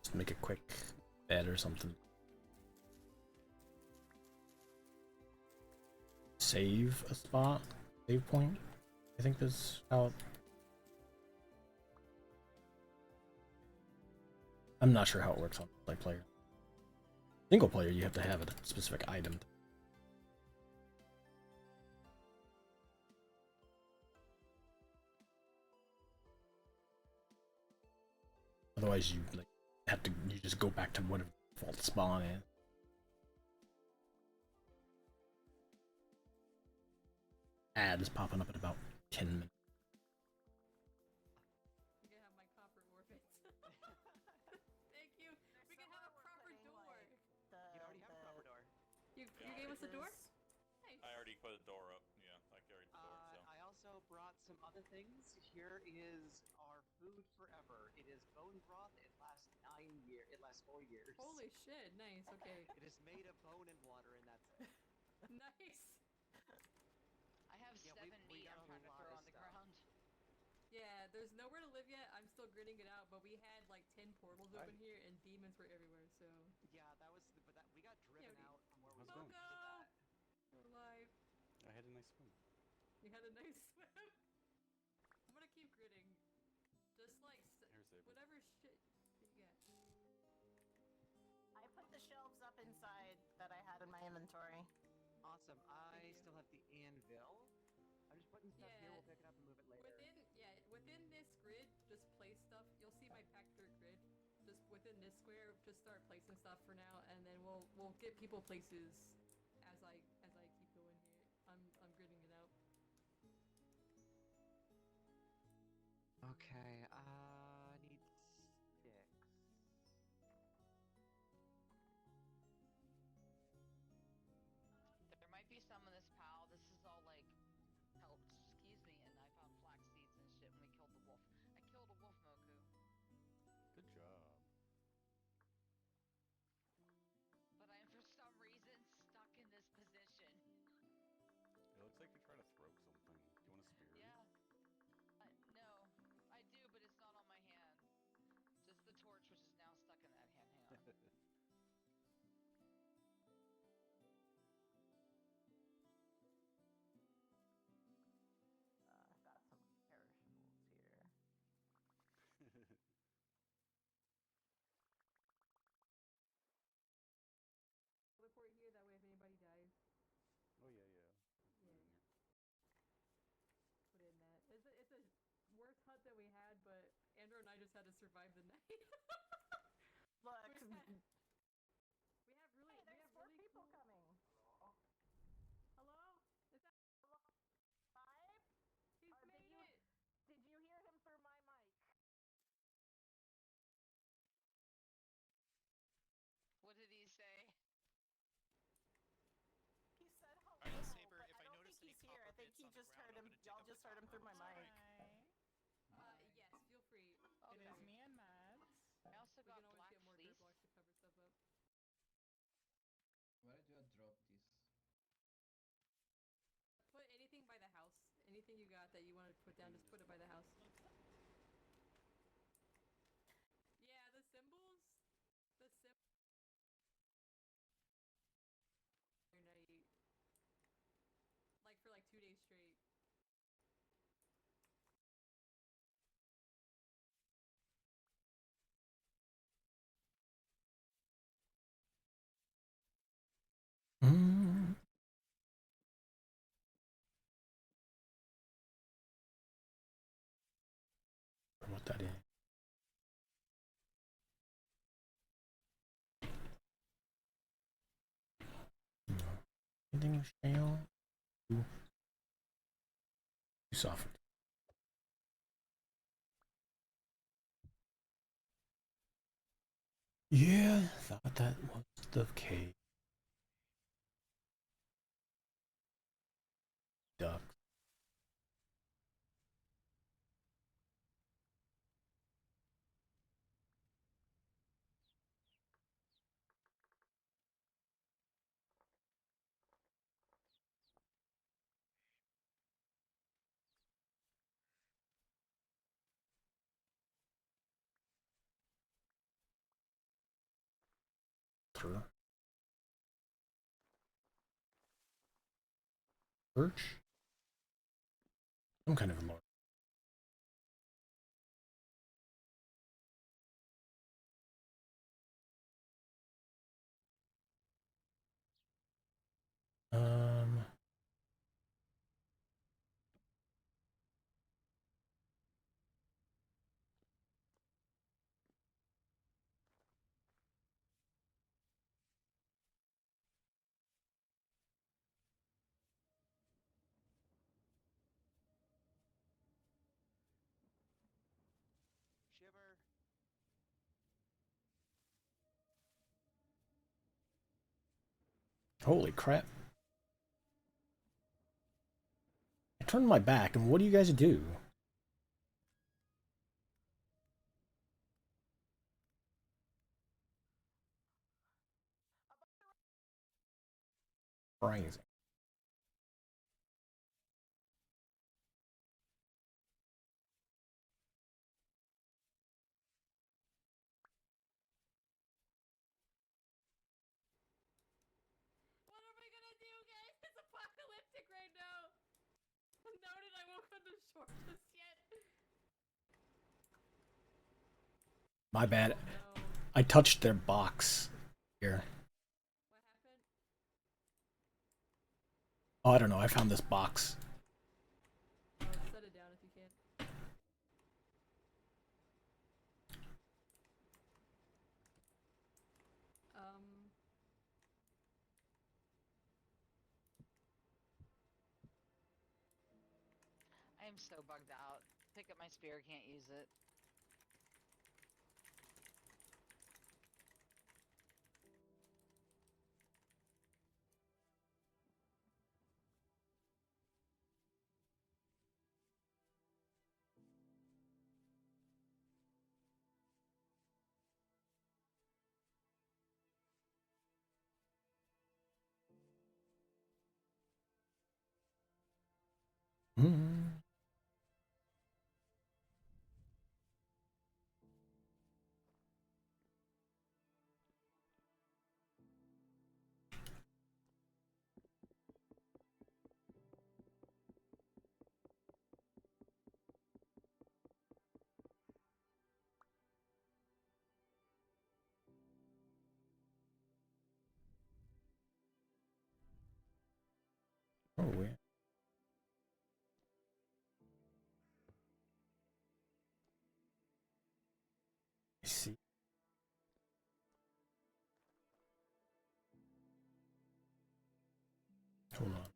[SPEAKER 1] Just make a quick bed or something. Save a spot? Save point? I think that's how. I'm not sure how it works on multiplayer. Single player, you have to have a specific item. Otherwise, you like have to. You just go back to whatever default spawn is. Ad is popping up in about 10 minutes.
[SPEAKER 3] We can have my copper orbits. Thank you. We can have a proper door.
[SPEAKER 7] The
[SPEAKER 3] give us a door?
[SPEAKER 4] This.
[SPEAKER 3] Nice.
[SPEAKER 6] I already put the door up. Yeah, I carried the door. So.
[SPEAKER 4] I also brought some other things. Here is our food forever. It is bone broth. It lasts 9 years. It lasts 4 years.
[SPEAKER 3] Holy shit, nice, okay.
[SPEAKER 4] It is made of bone and water, and that's it.
[SPEAKER 3] Nice.
[SPEAKER 7] I have
[SPEAKER 4] Yeah,
[SPEAKER 7] 7
[SPEAKER 4] we
[SPEAKER 7] meat
[SPEAKER 4] got
[SPEAKER 7] I'm
[SPEAKER 4] a
[SPEAKER 7] trying to
[SPEAKER 4] lot
[SPEAKER 7] throw
[SPEAKER 4] of
[SPEAKER 7] on the
[SPEAKER 4] stuff.
[SPEAKER 7] ground.
[SPEAKER 3] Yeah, there's nowhere to live yet. I'm still gritting it out, but we had like 10 portals open here, and demons were everywhere, so...
[SPEAKER 4] Yeah, that was... But that, we got driven out from where we
[SPEAKER 5] How's it
[SPEAKER 4] were
[SPEAKER 5] going?
[SPEAKER 4] because of that.
[SPEAKER 3] We're alive.
[SPEAKER 5] I had a nice swim.
[SPEAKER 3] You had a nice swim. I'm gonna keep gritting. Just like...
[SPEAKER 5] Here's Saber.
[SPEAKER 3] whatever shit you get.
[SPEAKER 10] I put the shelves up inside that I had in my inventory.
[SPEAKER 4] Awesome. I still have the anvil. I'm just putting stuff here.
[SPEAKER 3] Yeah.
[SPEAKER 4] We'll pick it up and move it later.
[SPEAKER 3] Within this grid, just place stuff. You'll see my packed dirt grid. Just within this square, just start placing stuff for now, and then we'll get people places as I keep going here. I'm gridding it out.
[SPEAKER 4] Okay. I need sticks.
[SPEAKER 7] There might be some in this pile. This is all like pelts, excuse me, and I found flax seeds and shit when we killed the wolf. I killed a wolf, Moku.
[SPEAKER 5] Good job.
[SPEAKER 7] But I'm for some reason stuck in this position.
[SPEAKER 5] It looks like you're trying to throw something. Do you want a spear?
[SPEAKER 7] Yeah. No, I do, but it's not on my hand. Just the torch, which is now stuck in that hand. Hang on.
[SPEAKER 10] I've got some perishables here.
[SPEAKER 3] Report here, that way if anybody dies,
[SPEAKER 5] Oh yeah, yeah.
[SPEAKER 3] Yeah. put in that. It's a worse hut than we had, but Andrew and I just had to survive the night.
[SPEAKER 10] Look,
[SPEAKER 3] We have really,
[SPEAKER 10] hey, there's 4 people
[SPEAKER 3] cool...
[SPEAKER 10] coming.
[SPEAKER 3] Hello? Is that
[SPEAKER 10] 5?
[SPEAKER 3] he's
[SPEAKER 10] Or
[SPEAKER 3] made it?
[SPEAKER 10] Did you hear him through my mic?
[SPEAKER 7] What did he say?
[SPEAKER 10] He said hello.
[SPEAKER 8] Alright, Saber,
[SPEAKER 10] but
[SPEAKER 8] if I
[SPEAKER 10] don't
[SPEAKER 8] notice
[SPEAKER 10] think
[SPEAKER 8] any
[SPEAKER 10] he's here. I
[SPEAKER 8] copper
[SPEAKER 10] think
[SPEAKER 8] bits
[SPEAKER 10] he
[SPEAKER 8] on the
[SPEAKER 10] just
[SPEAKER 8] ground,
[SPEAKER 10] heard
[SPEAKER 8] I'm
[SPEAKER 10] him.
[SPEAKER 8] gonna dig
[SPEAKER 10] Y'all
[SPEAKER 8] up the
[SPEAKER 10] just heard him through my
[SPEAKER 8] copper.
[SPEAKER 10] mic.
[SPEAKER 3] Yes, feel free.
[SPEAKER 2] It is me and Mads.
[SPEAKER 7] I also
[SPEAKER 3] We
[SPEAKER 7] got
[SPEAKER 3] can always
[SPEAKER 7] black
[SPEAKER 3] get more dirt
[SPEAKER 7] fleece.
[SPEAKER 3] blocks to cover stuff up.
[SPEAKER 9] Where do I drop this?
[SPEAKER 3] Put anything by the house. Anything you got that you want to put down, just put it by the house. Yeah, the symbols. Night. Like for like 2 days straight.
[SPEAKER 1] Mm. What that is? Anything you shale? Too soft. Yeah, thought that was the case. Ducks. Through. Birch? Some kind of a mark.
[SPEAKER 4] Shiver.
[SPEAKER 1] Holy crap. turned my back, and what do you guys do? Crazy.
[SPEAKER 3] What am I gonna do, guys? It's apocalyptic right now. Noted, I won't cut the short just yet.
[SPEAKER 1] My bad.
[SPEAKER 3] No.
[SPEAKER 1] I touched their box here.
[SPEAKER 3] What happened?
[SPEAKER 1] Oh, I don't know. I found this box.
[SPEAKER 3] Oh, set it down if you can.
[SPEAKER 7] I am so bugged out. Pick up my spear, can't use it.
[SPEAKER 1] Mm. Oh, yeah. I see. Hold on.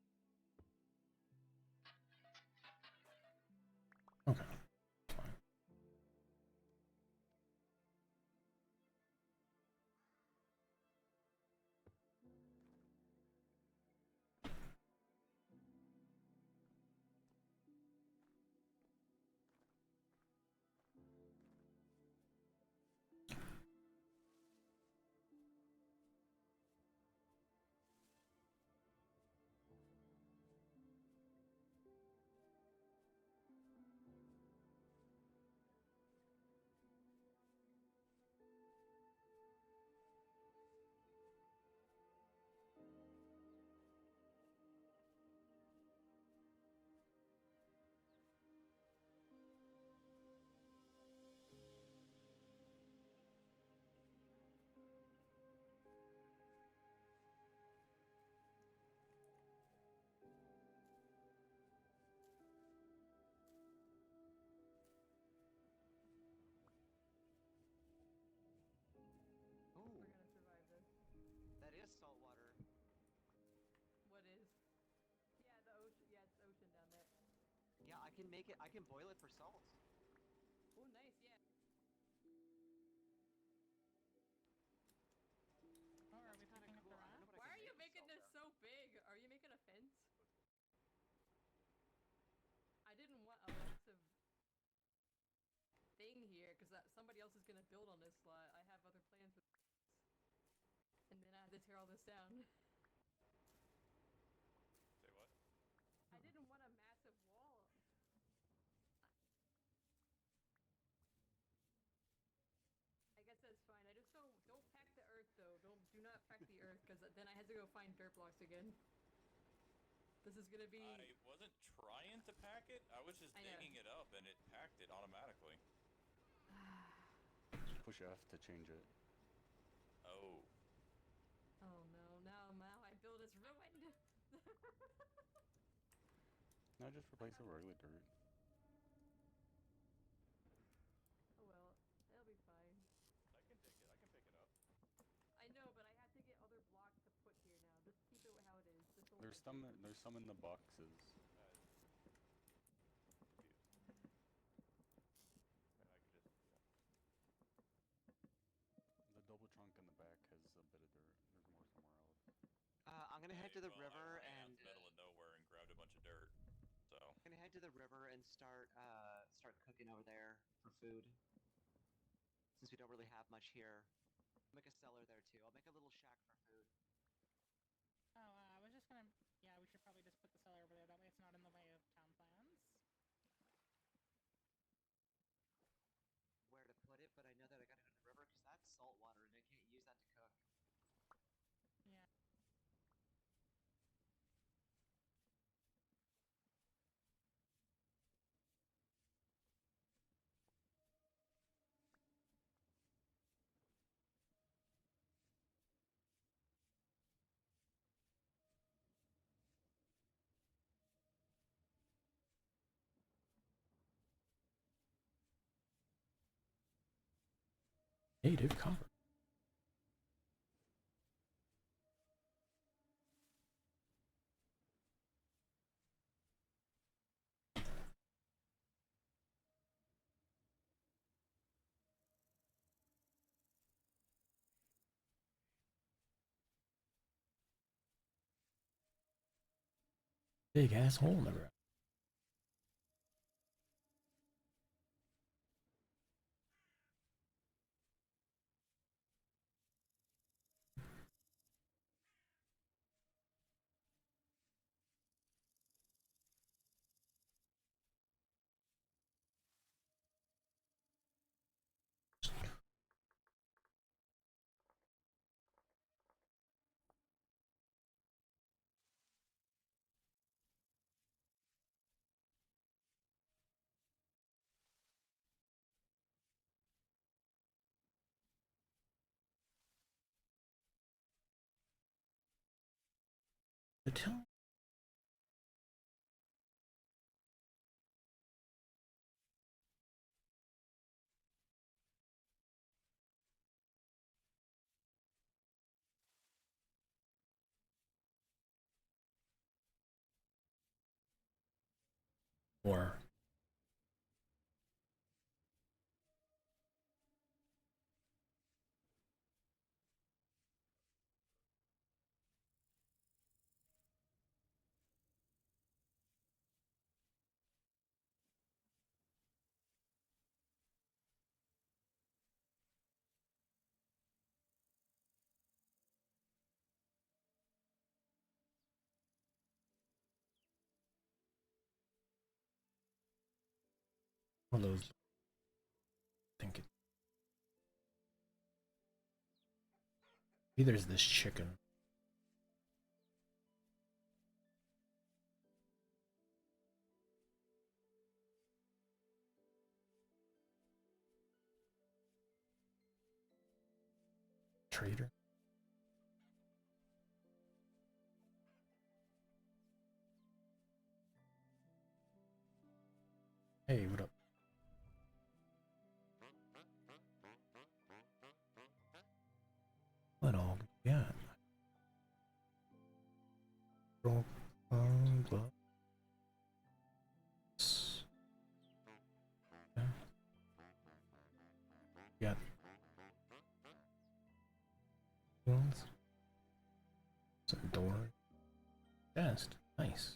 [SPEAKER 1] Okay. Fine.
[SPEAKER 3] We're gonna survive this.
[SPEAKER 4] That is salt water.
[SPEAKER 3] What is? Yeah, the ocean. Yeah, it's ocean down there.
[SPEAKER 4] Yeah, I can make it. I can boil it for salt.
[SPEAKER 3] Oh, nice. Yeah.
[SPEAKER 2] Oh, are we
[SPEAKER 4] That's kind
[SPEAKER 2] picking
[SPEAKER 4] of
[SPEAKER 2] up the
[SPEAKER 4] cool. I don't know
[SPEAKER 2] raft?
[SPEAKER 4] what I
[SPEAKER 3] Why
[SPEAKER 4] can
[SPEAKER 3] are you
[SPEAKER 4] make with
[SPEAKER 3] making this
[SPEAKER 4] salt
[SPEAKER 3] so big? Are you making a fence? I didn't want a massive thing here because somebody else is gonna build on this slot. I have other plans with, and then I have to tear all this down.
[SPEAKER 6] Say what?
[SPEAKER 3] I didn't want a massive wall. I guess that's fine. I just don't pack the earth though. Do not pack the earth because then I had to go find dirt blocks again. This is gonna be.
[SPEAKER 6] I wasn't trying to pack it. I was just
[SPEAKER 3] I know.
[SPEAKER 6] digging it up, and it packed it automatically.
[SPEAKER 5] Push F to change it.
[SPEAKER 6] Oh.
[SPEAKER 3] Oh no! Now my build is ruined.
[SPEAKER 5] No, just replace it with regular dirt.
[SPEAKER 3] Oh well, it'll be fine.
[SPEAKER 6] I can take it. I can pick it up.
[SPEAKER 3] I know, but I have to get other blocks to put here now. Just keep it how it is. This will
[SPEAKER 5] There's some. There's some in the boxes. The double trunk in the back has a bit of dirt. There's more somewhere else.
[SPEAKER 4] I'm gonna head to the
[SPEAKER 6] Well,
[SPEAKER 4] river
[SPEAKER 6] I ran out
[SPEAKER 4] and
[SPEAKER 6] to the middle of nowhere and grabbed a bunch of dirt. So.
[SPEAKER 4] I'm gonna head to the river and start cooking over there for food. Since we don't really have much here. I'll make a cellar there too. I'll make a little shack for food.
[SPEAKER 2] Oh, I was just gonna. Yeah, we should probably just put the cellar over there. That way it's not in the way of town plans.
[SPEAKER 4] Where to put it, but I know that I gotta go to the river because that's salt water and I can't use that to cook.
[SPEAKER 2] Yeah.
[SPEAKER 1] Native copper. Big ass hole in the ground. The town. Or one of those. I think it. Maybe there's this chicken. Trader. Hey, what up? What all we got? Roll, gloves. Yeah. Got ones. Some door. Chest. Nice.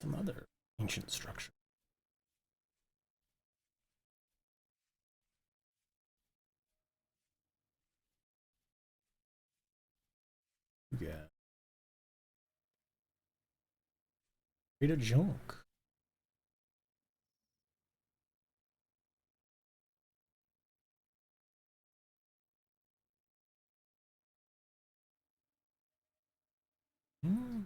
[SPEAKER 1] Some other ancient structure. Yeah. Trader junk. Hmm.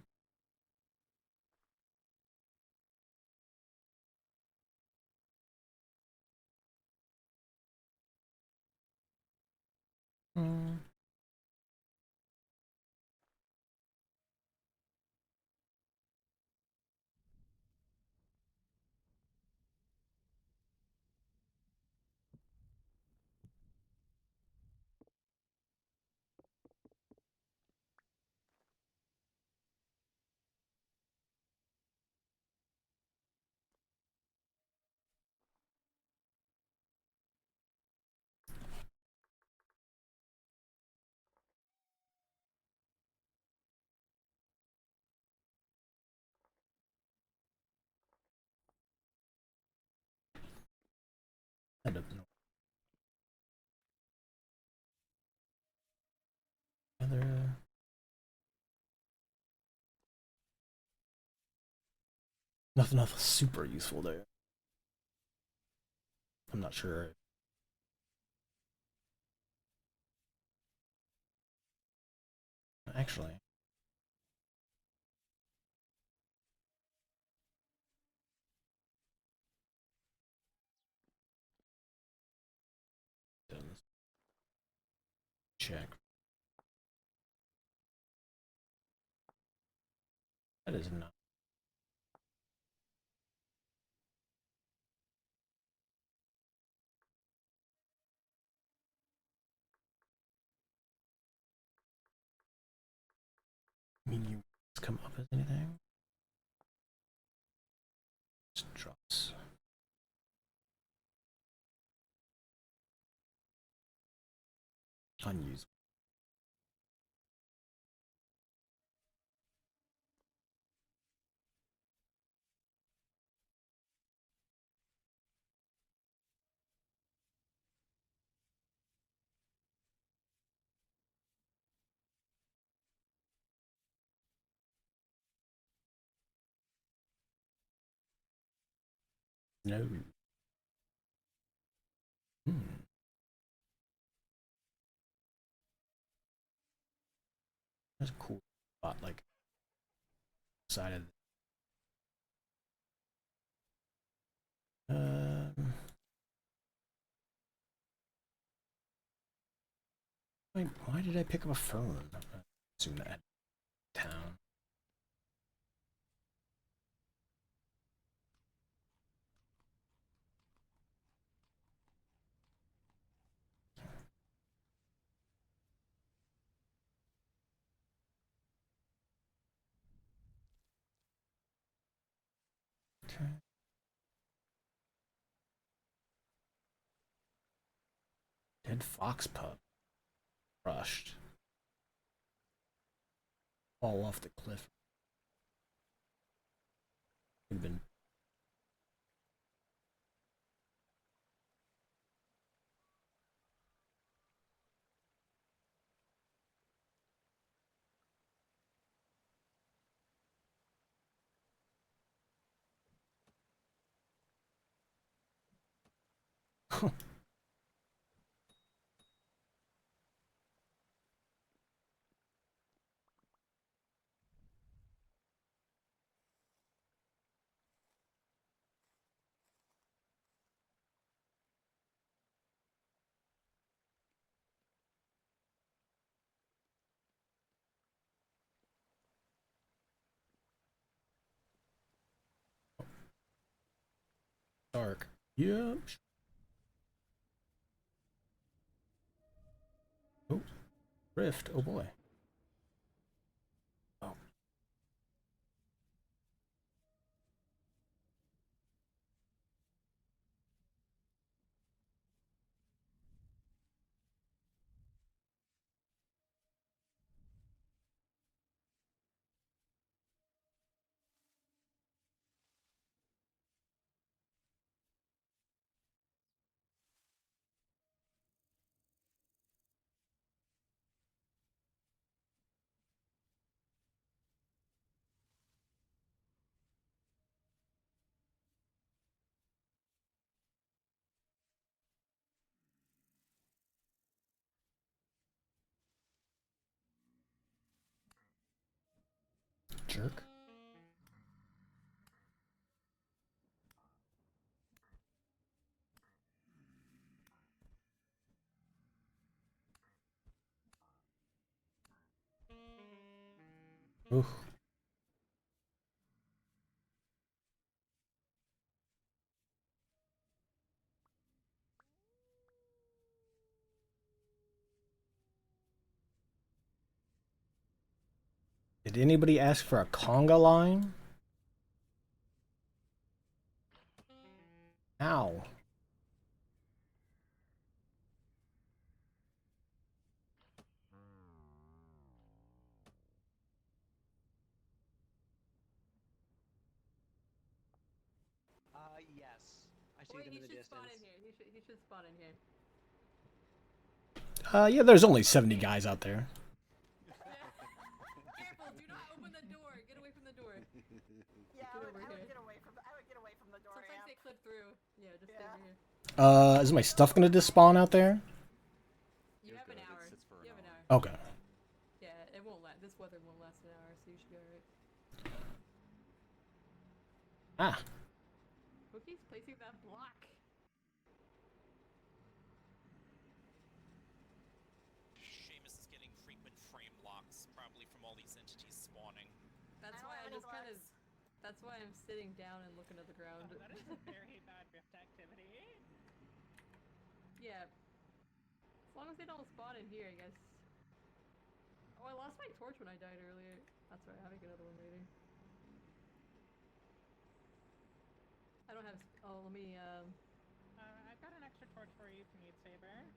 [SPEAKER 1] Nothing else super useful there. I'm not sure. Actually. Check. That is not. I mean, you come up as anything? Just drops. Unusable. No. That's a cool spot, like side of. Why did I pick up a phone? I assume that town. Okay. Dead fox pup. Crushed. Fall off the cliff. Could have been. Dark. Yep. Oh, rift. Oh boy. Oh. Jerk. Ooh. Did anybody ask for a conga line? Ow.
[SPEAKER 4] Yes. I see
[SPEAKER 3] Wait,
[SPEAKER 4] them
[SPEAKER 3] he
[SPEAKER 4] in the
[SPEAKER 3] should
[SPEAKER 4] distance.
[SPEAKER 3] spawn in here. He should spawn in here.
[SPEAKER 1] Yeah, there's only 70 guys out there.
[SPEAKER 3] Careful, do not open the door. Get away from the the door.
[SPEAKER 10] Yeah,
[SPEAKER 3] Get
[SPEAKER 10] I
[SPEAKER 3] over
[SPEAKER 10] would
[SPEAKER 3] here.
[SPEAKER 10] get away from. I would get away from the door.
[SPEAKER 3] Sometimes
[SPEAKER 10] Amp.
[SPEAKER 3] they clip through. Yeah, just stay over here.
[SPEAKER 1] Is my stuff gonna despawn out there?
[SPEAKER 3] You
[SPEAKER 5] You're
[SPEAKER 3] have an
[SPEAKER 5] good, it
[SPEAKER 3] hour.
[SPEAKER 5] sits for
[SPEAKER 3] You
[SPEAKER 5] an
[SPEAKER 3] have an
[SPEAKER 5] hour.
[SPEAKER 3] hour.
[SPEAKER 1] Okay.
[SPEAKER 3] Yeah, it won't last. This weather won't last an hour, so you should be alright.
[SPEAKER 1] Ah.
[SPEAKER 3] Cookie's placing that block.
[SPEAKER 8] Seamus is getting frequent frame locks, probably from all these entities spawning.
[SPEAKER 3] That's
[SPEAKER 10] I don't
[SPEAKER 3] why
[SPEAKER 10] have
[SPEAKER 3] I'm
[SPEAKER 10] any
[SPEAKER 3] just kind of.
[SPEAKER 10] blocks.
[SPEAKER 3] That's why I'm sitting down and looking at the ground.
[SPEAKER 2] Oh, that is a very bad rift activity.
[SPEAKER 3] Yeah. As long as they don't spawn in here, I guess. Oh, I lost my torch when I died earlier. That's right, I'll make another one later. I don't have. Oh, let me.
[SPEAKER 2] I've got an extra torch for you if you need Saber.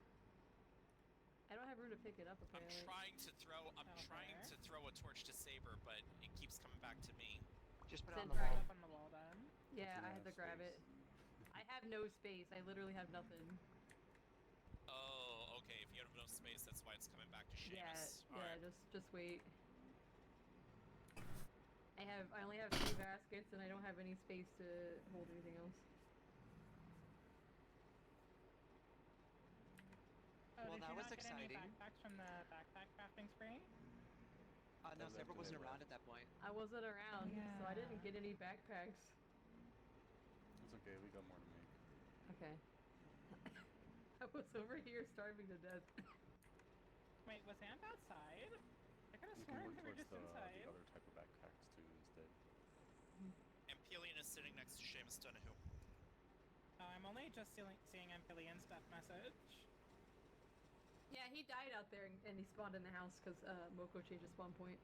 [SPEAKER 3] I don't have room to pick it up
[SPEAKER 8] I'm
[SPEAKER 3] apparently.
[SPEAKER 8] trying to throw. I'm
[SPEAKER 2] Okay.
[SPEAKER 8] trying to throw a torch to Saber, but it keeps coming back to me.
[SPEAKER 4] Just put it on
[SPEAKER 3] Send
[SPEAKER 4] the
[SPEAKER 3] right
[SPEAKER 4] wall.
[SPEAKER 2] Up on the wall then.
[SPEAKER 3] Yeah,
[SPEAKER 5] You
[SPEAKER 3] I
[SPEAKER 5] don't
[SPEAKER 3] had to
[SPEAKER 5] have
[SPEAKER 3] grab
[SPEAKER 5] space.
[SPEAKER 3] it. I have no space. I literally have nothing.
[SPEAKER 8] Oh, okay. If you have no space, that's why it's coming back to
[SPEAKER 3] Yeah,
[SPEAKER 8] Seamus.
[SPEAKER 3] yeah.
[SPEAKER 8] Alright.
[SPEAKER 3] Just wait. I only have 3 baskets and I don't have any space to hold anything else.
[SPEAKER 2] Oh,
[SPEAKER 4] Well,
[SPEAKER 2] did
[SPEAKER 4] that
[SPEAKER 2] you
[SPEAKER 4] was
[SPEAKER 2] not get any
[SPEAKER 4] exciting.
[SPEAKER 2] backpacks from the backpack crafting spree?
[SPEAKER 4] No,
[SPEAKER 5] They
[SPEAKER 4] Saber
[SPEAKER 5] left
[SPEAKER 4] wasn't
[SPEAKER 5] it
[SPEAKER 4] around
[SPEAKER 5] there.
[SPEAKER 4] at that point.
[SPEAKER 3] I wasn't around, so I didn't
[SPEAKER 2] yeah.
[SPEAKER 3] get any backpacks.
[SPEAKER 5] It's okay, we got more to make.
[SPEAKER 3] Okay. I was over here starving to death.
[SPEAKER 2] Wait, was Amp outside? I could have
[SPEAKER 5] We can
[SPEAKER 2] sworn
[SPEAKER 5] work
[SPEAKER 2] we were
[SPEAKER 5] towards
[SPEAKER 2] just
[SPEAKER 5] the
[SPEAKER 2] inside.
[SPEAKER 5] other type of backpacks too instead.
[SPEAKER 8] Ampelion is sitting next to Seamus Donahue.
[SPEAKER 2] Oh, I'm only just seeing Amphilion's death message.
[SPEAKER 3] Yeah, he died out there and he spawned in the house because Moko changed his spawn point.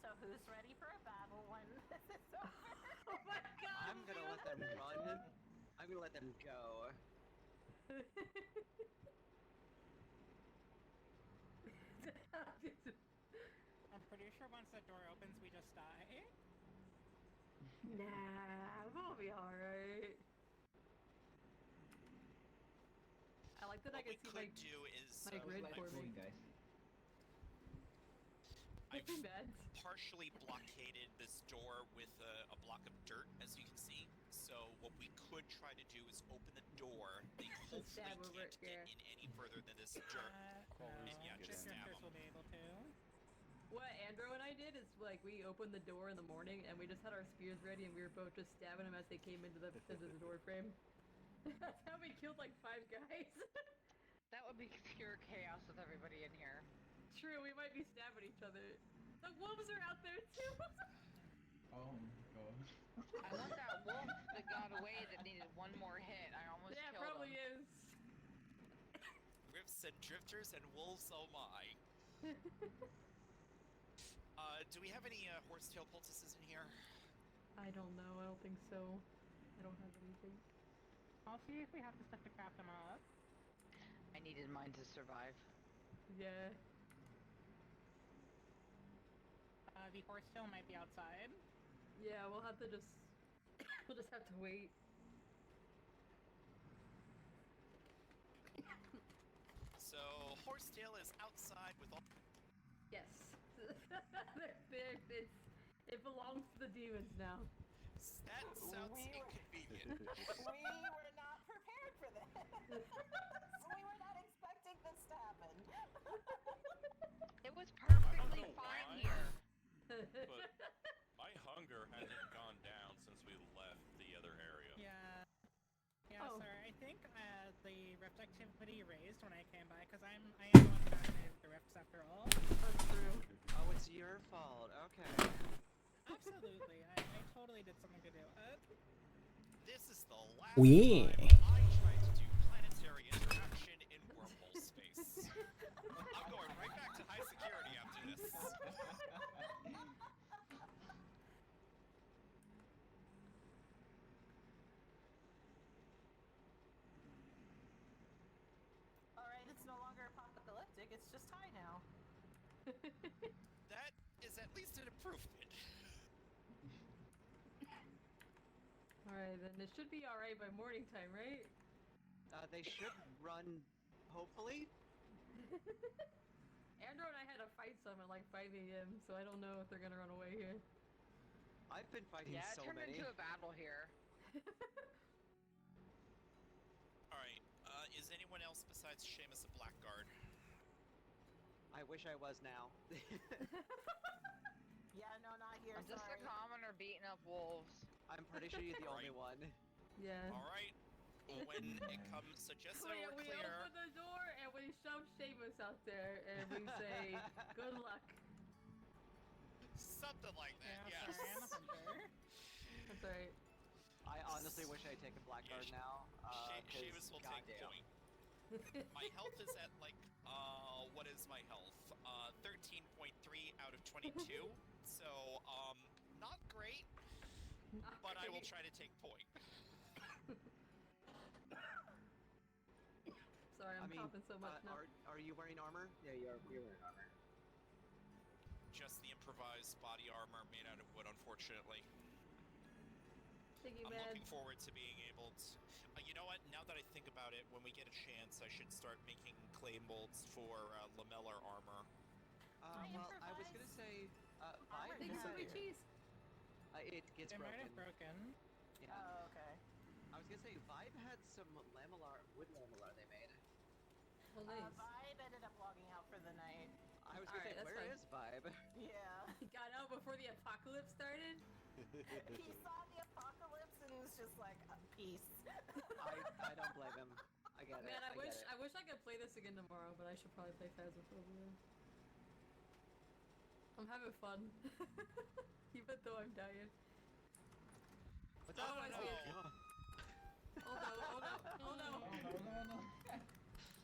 [SPEAKER 10] So who's ready for a battle when this is over?
[SPEAKER 3] Oh my god!
[SPEAKER 4] I'm gonna let them run. I'm gonna let them go.
[SPEAKER 2] I'm pretty sure once the door opens, we just die.
[SPEAKER 3] Nah, we'll be alright. I like that I
[SPEAKER 8] What
[SPEAKER 3] can
[SPEAKER 8] we
[SPEAKER 3] see
[SPEAKER 8] could
[SPEAKER 3] my
[SPEAKER 8] do is
[SPEAKER 3] my grid
[SPEAKER 9] Light
[SPEAKER 3] forming.
[SPEAKER 9] cooling, guys.
[SPEAKER 8] I've
[SPEAKER 3] Too bad.
[SPEAKER 8] partially blockaded this door with a block of dirt, as you can see. So what we could try to do is open the door. They hopefully
[SPEAKER 3] Stab
[SPEAKER 8] can't
[SPEAKER 3] over it,
[SPEAKER 8] get
[SPEAKER 3] yeah.
[SPEAKER 8] in any further than this dirt.
[SPEAKER 2] No.
[SPEAKER 8] Yeah, just stab
[SPEAKER 2] Drifters
[SPEAKER 8] 'em.
[SPEAKER 2] will be able to.
[SPEAKER 3] What Andrew and I did is like we opened the door in the morning and we just had our spears ready and we were both just stabbing them as they came into the door frame. That's how we killed like 5 guys.
[SPEAKER 7] That would be pure chaos with everybody in here.
[SPEAKER 3] True, we might be stabbing each other. The wolves are out there too.
[SPEAKER 9] Oh my god.
[SPEAKER 7] I want that wolf that got away that needed one more hit. I almost
[SPEAKER 3] Yeah,
[SPEAKER 7] killed
[SPEAKER 3] probably
[SPEAKER 7] him.
[SPEAKER 3] is.
[SPEAKER 8] Rifts and drifters and wolves, oh my. Do we have any horsetail poultices in here?
[SPEAKER 3] I don't know. I don't think so. I don't have anything.
[SPEAKER 2] I'll see if we have the stuff to craft them up.
[SPEAKER 7] I needed mine to survive.
[SPEAKER 3] Yeah.
[SPEAKER 2] The horsetail might be outside.
[SPEAKER 3] Yeah, we'll have to just we'll just have to wait.
[SPEAKER 8] So horsetail is outside with all.
[SPEAKER 3] Yes. It belongs to the demons now.
[SPEAKER 8] That sounds inconvenient.
[SPEAKER 10] We were not prepared for this. We were not expecting this to happen.
[SPEAKER 7] It was perfectly
[SPEAKER 6] know
[SPEAKER 7] fine
[SPEAKER 6] why.
[SPEAKER 7] here.
[SPEAKER 6] But my hunger hasn't gone down since we left the other area.
[SPEAKER 2] Yeah. Yeah,
[SPEAKER 3] Oh.
[SPEAKER 2] sir. I think the rift activity raised when I came by, because I am the one who activated the rifts after all.
[SPEAKER 3] That's true.
[SPEAKER 4] Oh, it's your fault. Okay.
[SPEAKER 2] Absolutely. I totally did something to do it.
[SPEAKER 8] This is the last
[SPEAKER 1] Yeah.
[SPEAKER 8] time I tried to do planetary interaction in wormhole space. I'm going right back to high security after this.
[SPEAKER 10] Alright, it's no longer apocalyptic, it's just high now.
[SPEAKER 8] That is at least an improvement.
[SPEAKER 3] Alright, then it should be alright by morning time, right?
[SPEAKER 4] They should run, hopefully.
[SPEAKER 3] Andrew and I like 5 a.m., so I don't know if they're gonna run away here.
[SPEAKER 4] I've been fighting
[SPEAKER 7] Yeah, it
[SPEAKER 4] so
[SPEAKER 7] turned
[SPEAKER 4] many.
[SPEAKER 7] into a battle here.
[SPEAKER 8] Alright, is anyone else besides Seamus a blackguard?
[SPEAKER 4] I wish I was now.
[SPEAKER 10] Yeah, no, not here.
[SPEAKER 7] I'm just
[SPEAKER 10] sorry.
[SPEAKER 7] a commoner beating up wolves.
[SPEAKER 4] I'm pretty sure you're the only one.
[SPEAKER 3] Yeah.
[SPEAKER 8] Alright, when it comes, so just so
[SPEAKER 3] We
[SPEAKER 8] we're clear,
[SPEAKER 3] open the door and we shove Seamus out there and we say, good luck.
[SPEAKER 8] something like that,
[SPEAKER 2] Yeah,
[SPEAKER 8] yes.
[SPEAKER 2] sorry, I'm a hunter.
[SPEAKER 3] That's right.
[SPEAKER 4] I honestly wish I'd taken Blackguard now.
[SPEAKER 8] Seamus will take
[SPEAKER 4] goddamn.
[SPEAKER 8] point. My health is at like, what is my health? 13.3 out of 22. So, not great, but I will try to take point.
[SPEAKER 3] Sorry, I'm coughing so much now.
[SPEAKER 4] Are you wearing armor? Yeah, you're wearing armor.
[SPEAKER 8] Just the improvised body armor made out of wood, unfortunately.
[SPEAKER 3] Thank you,
[SPEAKER 8] I'm
[SPEAKER 3] man.
[SPEAKER 8] looking forward to being able to... you know what? Now that I think about it, when we get a chance, I should start making clay molds for lamellar armor.
[SPEAKER 4] Well, I was gonna say, Vibe
[SPEAKER 3] Thank you so much, cheese.
[SPEAKER 4] It gets
[SPEAKER 2] They might
[SPEAKER 4] broken.
[SPEAKER 2] have broken.
[SPEAKER 4] Yeah.
[SPEAKER 10] Oh, okay.
[SPEAKER 4] I was gonna say, Vibe had some wood lamellar they made.
[SPEAKER 3] Well, nice.
[SPEAKER 10] Vibe ended up logging out for the night.
[SPEAKER 4] I was gonna say,
[SPEAKER 3] Alright, that's
[SPEAKER 4] where
[SPEAKER 3] fine.
[SPEAKER 4] is Vibe?
[SPEAKER 10] Yeah.
[SPEAKER 3] He got out before the apocalypse started.
[SPEAKER 10] He saw the apocalypse and was just like, peace.
[SPEAKER 4] I don't blame him. I get it.
[SPEAKER 3] Man, I
[SPEAKER 4] get it.
[SPEAKER 3] wish I could play this again tomorrow, but I should probably play Phasmophobia. I'm having fun. Even though I'm dying.
[SPEAKER 4] What's
[SPEAKER 3] Oh,
[SPEAKER 4] up?
[SPEAKER 3] I see it. Oh no, oh no, oh no.
[SPEAKER 9] No.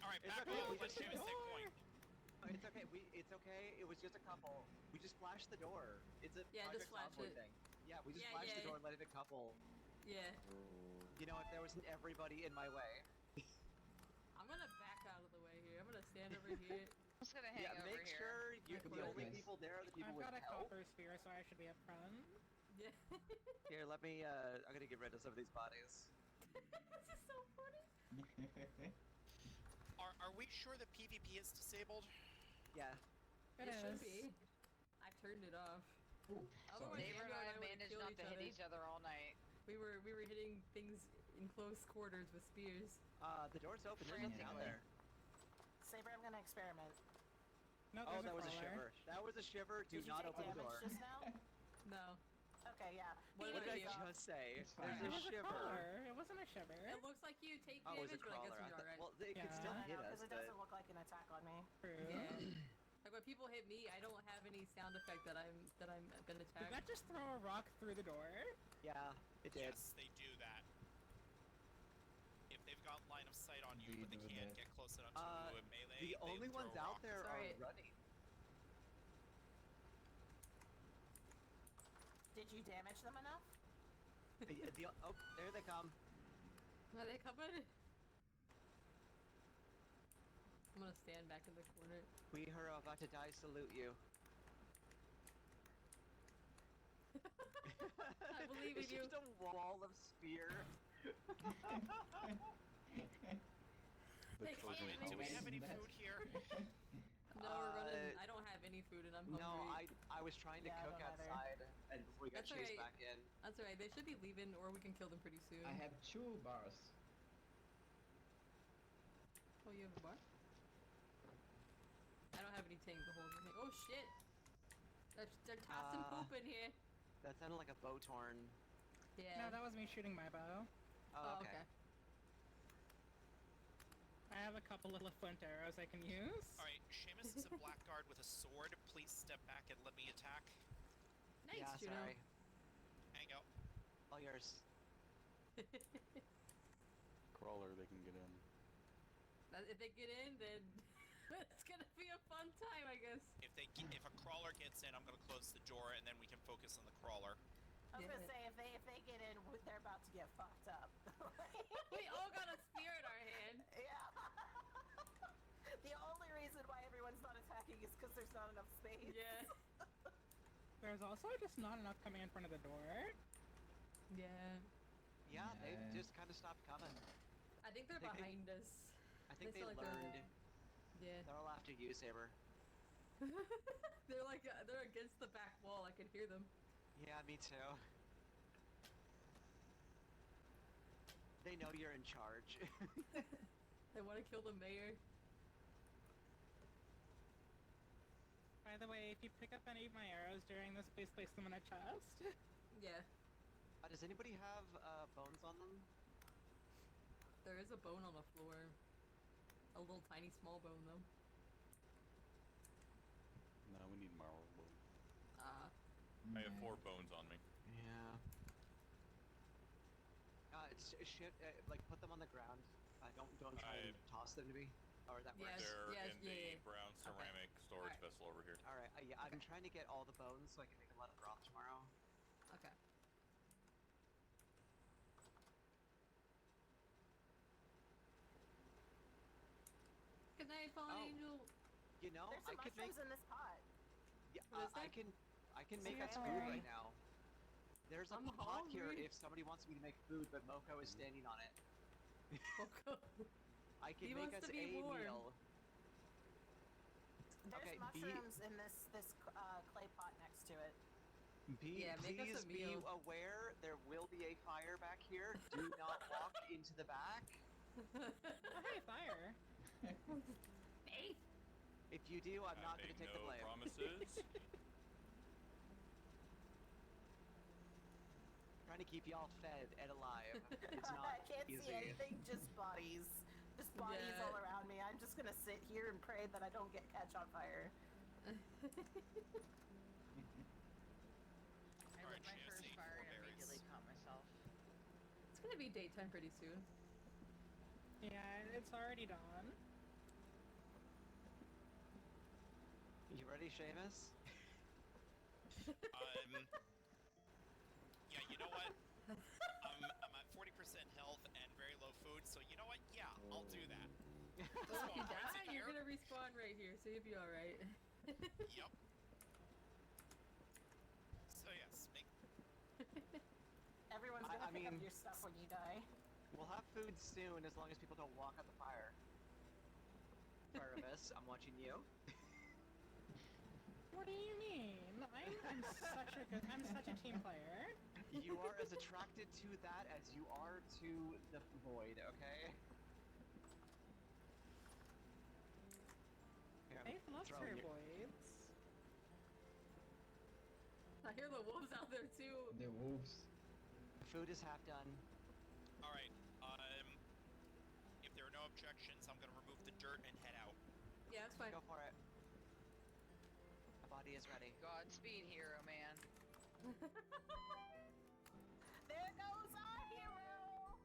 [SPEAKER 8] Alright,
[SPEAKER 4] It's
[SPEAKER 8] back
[SPEAKER 4] okay,
[SPEAKER 8] off,
[SPEAKER 4] we
[SPEAKER 8] let
[SPEAKER 4] just-
[SPEAKER 8] Seamus take point.
[SPEAKER 4] It's okay. It's okay. It was just a couple. We just flashed the door. It's a
[SPEAKER 3] Yeah, just
[SPEAKER 4] Project
[SPEAKER 3] flash
[SPEAKER 4] Convoy
[SPEAKER 3] it.
[SPEAKER 4] thing. Yeah, we just
[SPEAKER 3] Yeah,
[SPEAKER 4] flashed the
[SPEAKER 3] yeah.
[SPEAKER 4] door and let it a couple.
[SPEAKER 3] Yeah.
[SPEAKER 4] You know, if there wasn't everybody in my way.
[SPEAKER 3] I'm gonna back out of the way here. I'm gonna stand over here.
[SPEAKER 7] I'm just gonna hang
[SPEAKER 4] Yeah,
[SPEAKER 7] over
[SPEAKER 4] make
[SPEAKER 7] here.
[SPEAKER 4] sure the only
[SPEAKER 9] Nice.
[SPEAKER 4] people there are the people
[SPEAKER 2] I've
[SPEAKER 4] with
[SPEAKER 2] got a
[SPEAKER 4] health.
[SPEAKER 2] copper sphere, so I should be up front.
[SPEAKER 3] Yeah.
[SPEAKER 4] Here, let me. I'm gonna get rid of some of these bodies.
[SPEAKER 3] This is so funny.
[SPEAKER 8] Are we sure that PvP is disabled?
[SPEAKER 4] Yeah.
[SPEAKER 2] It
[SPEAKER 3] should
[SPEAKER 2] is.
[SPEAKER 3] be. I turned it off.
[SPEAKER 9] Ooh,
[SPEAKER 3] Otherwise,
[SPEAKER 9] sorry.
[SPEAKER 7] Neighbor and
[SPEAKER 3] Andrew
[SPEAKER 7] I
[SPEAKER 3] would've
[SPEAKER 7] managed
[SPEAKER 3] killed
[SPEAKER 7] not to hit each other all night.
[SPEAKER 3] We were hitting things in close quarters with spears.
[SPEAKER 4] The door's open. There's nothing out there.
[SPEAKER 10] Saber, I'm gonna experiment.
[SPEAKER 2] No,
[SPEAKER 4] Oh,
[SPEAKER 2] there's
[SPEAKER 4] that was a
[SPEAKER 2] crawler.
[SPEAKER 4] shiver. That was a shiver. Do
[SPEAKER 10] Did you
[SPEAKER 4] not
[SPEAKER 10] take
[SPEAKER 4] open the
[SPEAKER 10] damage
[SPEAKER 4] door.
[SPEAKER 10] just now?
[SPEAKER 3] No.
[SPEAKER 10] Okay, yeah.
[SPEAKER 3] What
[SPEAKER 4] What did I
[SPEAKER 3] did I do?
[SPEAKER 4] just say?
[SPEAKER 9] It's
[SPEAKER 4] There's
[SPEAKER 9] fine.
[SPEAKER 2] It
[SPEAKER 4] a
[SPEAKER 2] was a
[SPEAKER 4] shiver.
[SPEAKER 2] crawler. It wasn't a shiver.
[SPEAKER 3] It looks like you take
[SPEAKER 4] Oh, it was
[SPEAKER 3] damage,
[SPEAKER 4] a
[SPEAKER 3] but I
[SPEAKER 4] crawler.
[SPEAKER 3] guess you're alright.
[SPEAKER 4] Well, they could
[SPEAKER 2] Yeah.
[SPEAKER 4] still
[SPEAKER 10] I
[SPEAKER 4] hit
[SPEAKER 10] know,
[SPEAKER 4] us.
[SPEAKER 10] because it
[SPEAKER 4] But...
[SPEAKER 10] doesn't look like an attack on me.
[SPEAKER 2] True.
[SPEAKER 3] Yeah. Like when people hit me, I don't have any sound effect that I'm been
[SPEAKER 2] Did
[SPEAKER 3] attacked.
[SPEAKER 2] that just throw a rock through the door?
[SPEAKER 4] Yeah, it did.
[SPEAKER 8] Yes, they do that. If they've got line of sight on you,
[SPEAKER 9] They
[SPEAKER 8] but they
[SPEAKER 9] do
[SPEAKER 8] can't
[SPEAKER 9] that.
[SPEAKER 8] get close enough to a melee,
[SPEAKER 4] The
[SPEAKER 8] they
[SPEAKER 4] only
[SPEAKER 8] throw
[SPEAKER 4] ones
[SPEAKER 8] a
[SPEAKER 4] out
[SPEAKER 8] rock.
[SPEAKER 4] there
[SPEAKER 3] Sorry.
[SPEAKER 4] are running.
[SPEAKER 10] Did you damage them enough?
[SPEAKER 4] Oh, there they come.
[SPEAKER 3] Are they coming? I'm gonna stand back in the corner.
[SPEAKER 4] We are about to die. Salute you.
[SPEAKER 3] I believe in
[SPEAKER 4] It's
[SPEAKER 3] you.
[SPEAKER 4] just a wall of spear.
[SPEAKER 5] The
[SPEAKER 3] They
[SPEAKER 5] Trojan
[SPEAKER 3] can't
[SPEAKER 8] Do we
[SPEAKER 5] horse.
[SPEAKER 8] have any food here?
[SPEAKER 3] No, we're running.
[SPEAKER 4] Uh,
[SPEAKER 3] I don't have any food and I'm hungry.
[SPEAKER 4] No, I was trying to
[SPEAKER 10] Yeah, I
[SPEAKER 4] cook
[SPEAKER 10] don't either.
[SPEAKER 4] outside, and before we got
[SPEAKER 3] That's
[SPEAKER 4] chased
[SPEAKER 3] alright.
[SPEAKER 4] back in.
[SPEAKER 3] That's alright. They should be leaving, or we can kill them pretty soon.
[SPEAKER 9] I have 2 bars.
[SPEAKER 3] Oh, you have a bar? I don't have any tank to hold anything. Oh shit! They're tossing poop in here.
[SPEAKER 4] That sounded like a bow torn.
[SPEAKER 3] Yeah.
[SPEAKER 2] No, that was me shooting my bow.
[SPEAKER 3] Oh, okay.
[SPEAKER 2] I have a couple of flint arrows I can use.
[SPEAKER 8] Alright, Seamus is a blackguard with a sword. Please step back and let me attack.
[SPEAKER 3] Nice,
[SPEAKER 4] Yeah,
[SPEAKER 3] Juno.
[SPEAKER 4] sorry.
[SPEAKER 8] Hang out.
[SPEAKER 4] All yours.
[SPEAKER 5] Crawler, they can get in.
[SPEAKER 3] If they get in, then it's gonna be a fun time, I guess.
[SPEAKER 8] If a crawler gets in, I'm gonna close the door and then we can focus on the crawler.
[SPEAKER 10] I was
[SPEAKER 3] Yeah.
[SPEAKER 10] gonna say, if they get in, they're about to get fucked up.
[SPEAKER 3] We all got a spear in our hand.
[SPEAKER 10] Yeah. The only reason why everyone's not attacking is because there's not enough space.
[SPEAKER 3] Yeah.
[SPEAKER 2] There's also just not enough coming in front of the door.
[SPEAKER 3] Yeah.
[SPEAKER 4] Yeah, they
[SPEAKER 9] Yeah.
[SPEAKER 4] just kind of stopped coming.
[SPEAKER 3] I think they're
[SPEAKER 4] I think they-
[SPEAKER 3] behind us.
[SPEAKER 4] I think
[SPEAKER 3] They
[SPEAKER 4] they
[SPEAKER 3] sound like they're-
[SPEAKER 4] learned.
[SPEAKER 3] Yeah.
[SPEAKER 4] They're all after you, Saber.
[SPEAKER 3] They're like they're against the back wall. I can hear them.
[SPEAKER 4] Yeah, me too. They know you're in charge.
[SPEAKER 3] They want to kill the mayor.
[SPEAKER 2] By the way, if you pick up any of my arrows during this, please place them in a chest.
[SPEAKER 3] Yeah.
[SPEAKER 4] Does anybody have bones on them?
[SPEAKER 3] There is a bone on the floor. A little tiny small bone though.
[SPEAKER 5] No, we need marble bones.
[SPEAKER 6] I have 4 bones on me.
[SPEAKER 4] Yeah. Like put them on the ground. Don't try and toss them to me. Or that works.
[SPEAKER 6] They're in the brown ceramic storage vessel over here.
[SPEAKER 4] All right. Yeah, I'm trying to get all the bones so I can make a lot of broth tomorrow.
[SPEAKER 3] Okay. Good night, Fallen Angel.
[SPEAKER 4] You know,
[SPEAKER 10] There's some
[SPEAKER 4] I could make.
[SPEAKER 10] mushrooms in this pot.
[SPEAKER 4] Yeah,
[SPEAKER 3] What is
[SPEAKER 4] I
[SPEAKER 3] that?
[SPEAKER 4] can make us
[SPEAKER 10] Yeah.
[SPEAKER 4] food right now. There's a
[SPEAKER 3] I'm
[SPEAKER 4] pot here
[SPEAKER 3] hungry.
[SPEAKER 4] if somebody wants me to make food, but Moko is standing on it.
[SPEAKER 3] Moko.
[SPEAKER 4] I can
[SPEAKER 3] He
[SPEAKER 4] make
[SPEAKER 3] wants
[SPEAKER 4] us
[SPEAKER 3] to be
[SPEAKER 4] a
[SPEAKER 3] warm.
[SPEAKER 4] meal.
[SPEAKER 10] There's
[SPEAKER 4] Okay,
[SPEAKER 10] mushrooms in this clay pot next to it.
[SPEAKER 3] Yeah, make us a
[SPEAKER 4] Please be
[SPEAKER 3] meal.
[SPEAKER 4] aware there will be a fire back here. Do not walk into the back.
[SPEAKER 2] Hey, fire.
[SPEAKER 3] Hey.
[SPEAKER 4] If you do, I'm not going
[SPEAKER 6] Make
[SPEAKER 4] to take
[SPEAKER 6] no
[SPEAKER 4] the blame.
[SPEAKER 6] promises.
[SPEAKER 4] Trying to keep y'all fed and alive. It's not
[SPEAKER 10] I can't
[SPEAKER 4] easy.
[SPEAKER 10] see anything, just bodies. Just bodies
[SPEAKER 3] Yeah.
[SPEAKER 10] all around me. I'm just gonna sit here and pray that I don't catch on fire.
[SPEAKER 7] I
[SPEAKER 8] Alright,
[SPEAKER 7] lit my
[SPEAKER 8] Chia,
[SPEAKER 7] first
[SPEAKER 8] see,
[SPEAKER 7] fire
[SPEAKER 8] 4
[SPEAKER 7] and
[SPEAKER 8] berries.
[SPEAKER 7] immediately caught myself.
[SPEAKER 3] It's gonna be daytime pretty soon.
[SPEAKER 2] Yeah, it's already dawn.
[SPEAKER 4] You ready, Seamus?
[SPEAKER 8] Yeah, you know what? I'm at 40% health and very low food, so you know what? Yeah, I'll do that.
[SPEAKER 3] Well, if you
[SPEAKER 8] Spawn points
[SPEAKER 3] die,
[SPEAKER 8] in
[SPEAKER 3] you're
[SPEAKER 8] here.
[SPEAKER 3] gonna respawn right here, so you'll be alright.
[SPEAKER 8] Yep. So yes, make
[SPEAKER 10] Everyone's
[SPEAKER 4] I
[SPEAKER 10] gonna pick
[SPEAKER 4] mean-
[SPEAKER 10] up your stuff when you die.
[SPEAKER 4] We'll have food soon as long as people don't walk on the fire. Pluribus, I'm watching you.
[SPEAKER 2] What do you mean? I'm such a team player.
[SPEAKER 4] You are as attracted to that as you are to the void, okay? Here, I'm
[SPEAKER 2] Faith loves
[SPEAKER 4] throwing
[SPEAKER 2] her
[SPEAKER 4] you-
[SPEAKER 2] voids.
[SPEAKER 3] I hear the wolves out there too.
[SPEAKER 9] The wolves.
[SPEAKER 4] Food is half done.
[SPEAKER 8] Alright, if there are no objections, I'm gonna remove the dirt and head out.
[SPEAKER 3] Yeah, it's fine.
[SPEAKER 4] Go for it. My body is ready.
[SPEAKER 7] Godspeed, hero man.
[SPEAKER 10] There goes our hero!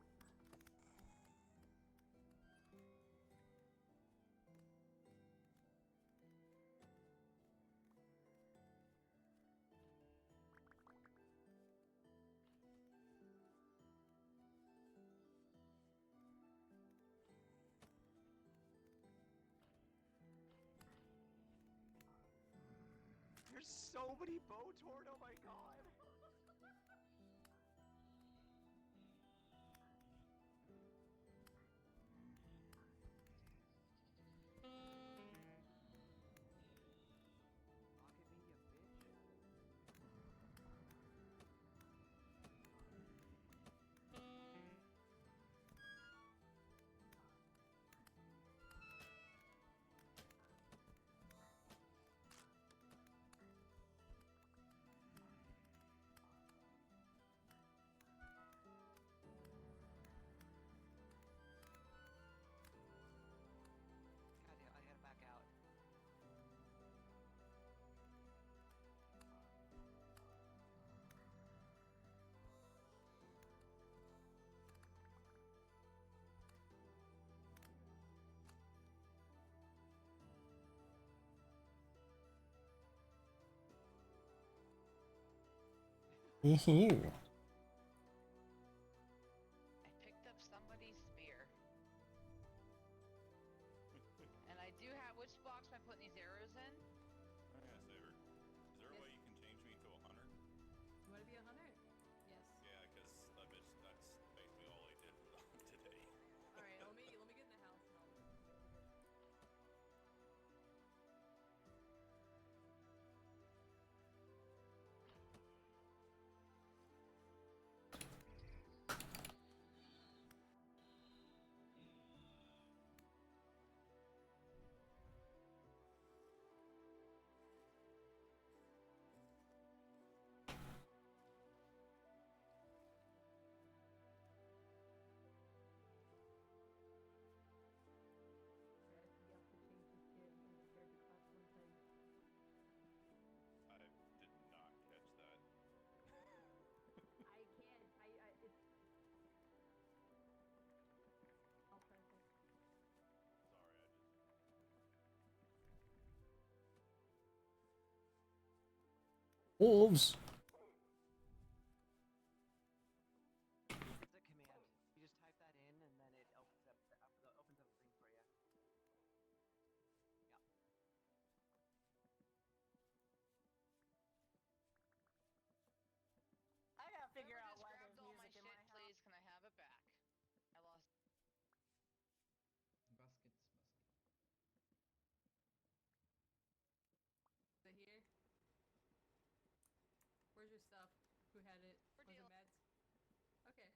[SPEAKER 4] There's so many bow tort, oh my god! Rocket me, you bitch. God damn, I gotta back out.
[SPEAKER 1] Ew.
[SPEAKER 7] I picked up somebody's spear. And I do have, which box am I putting these arrows in?
[SPEAKER 6] Oh, yeah, Saber. Is there a way you can change me to a hunter?
[SPEAKER 3] You wanna be a hunter? Yes.
[SPEAKER 6] Yeah, because that's basically all I did today.
[SPEAKER 3] Alright, let me get in the house and I'll
[SPEAKER 1] Wolves.
[SPEAKER 4] It's a command. You just type that in, and then it opens up the thing for you. Yeah.
[SPEAKER 10] I gotta figure
[SPEAKER 7] Whoever
[SPEAKER 10] out
[SPEAKER 7] just
[SPEAKER 10] why
[SPEAKER 7] grabbed
[SPEAKER 10] there's
[SPEAKER 7] all my
[SPEAKER 10] music in
[SPEAKER 7] shit,
[SPEAKER 10] my house.
[SPEAKER 7] please, can I have it back? I lost.
[SPEAKER 9] Baskets, basket.
[SPEAKER 3] Is it here? Where's your stuff? Who had it?
[SPEAKER 7] For
[SPEAKER 3] Was it
[SPEAKER 7] deal.
[SPEAKER 3] meds? Okay.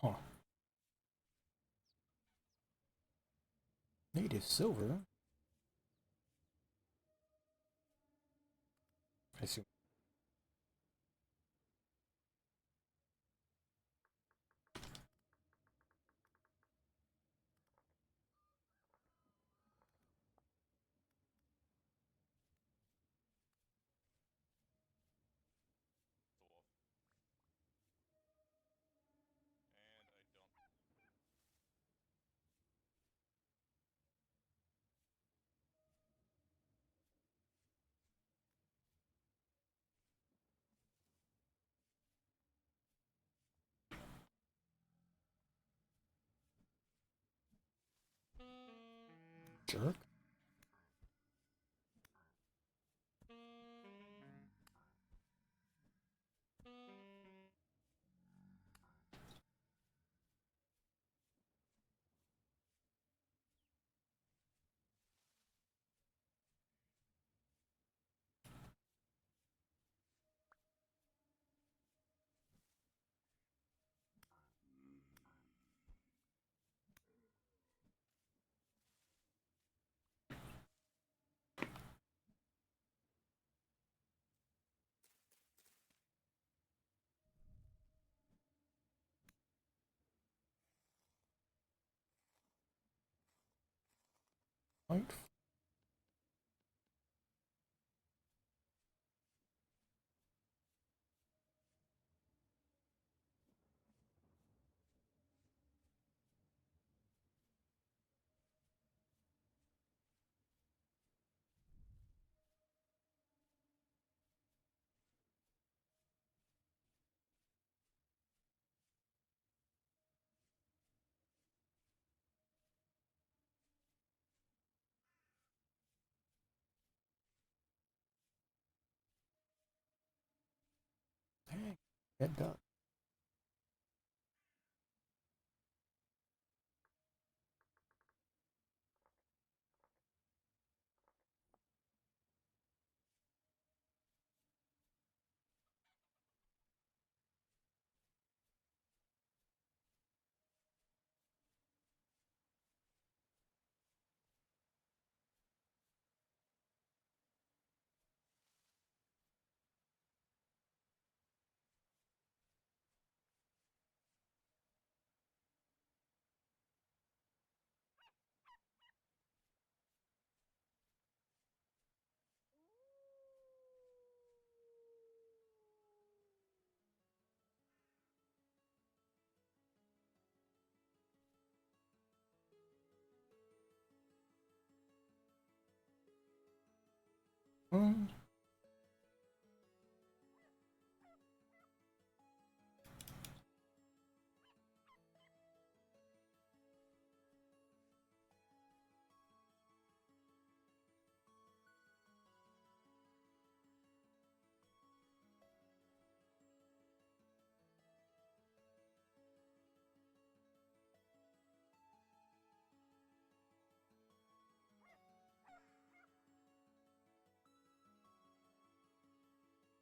[SPEAKER 1] Huh. Native silver. I assume.
[SPEAKER 6] The wolf. And I don't.
[SPEAKER 1] Jerk. Right. Dang. Head duck. Hmm.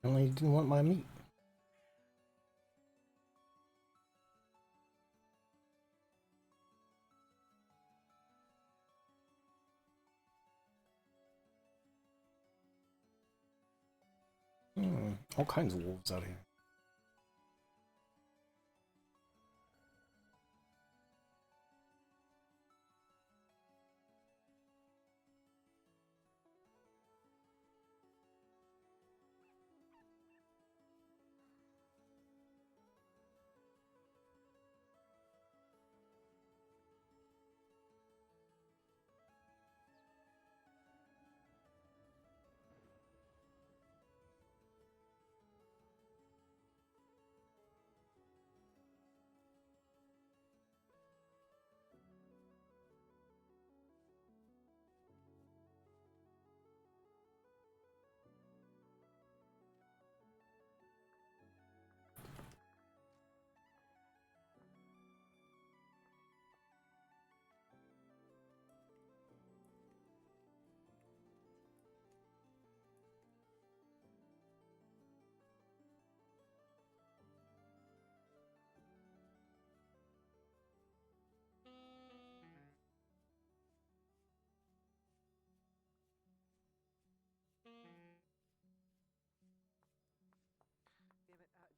[SPEAKER 1] Only didn't want my meat. All kinds of wolves out here.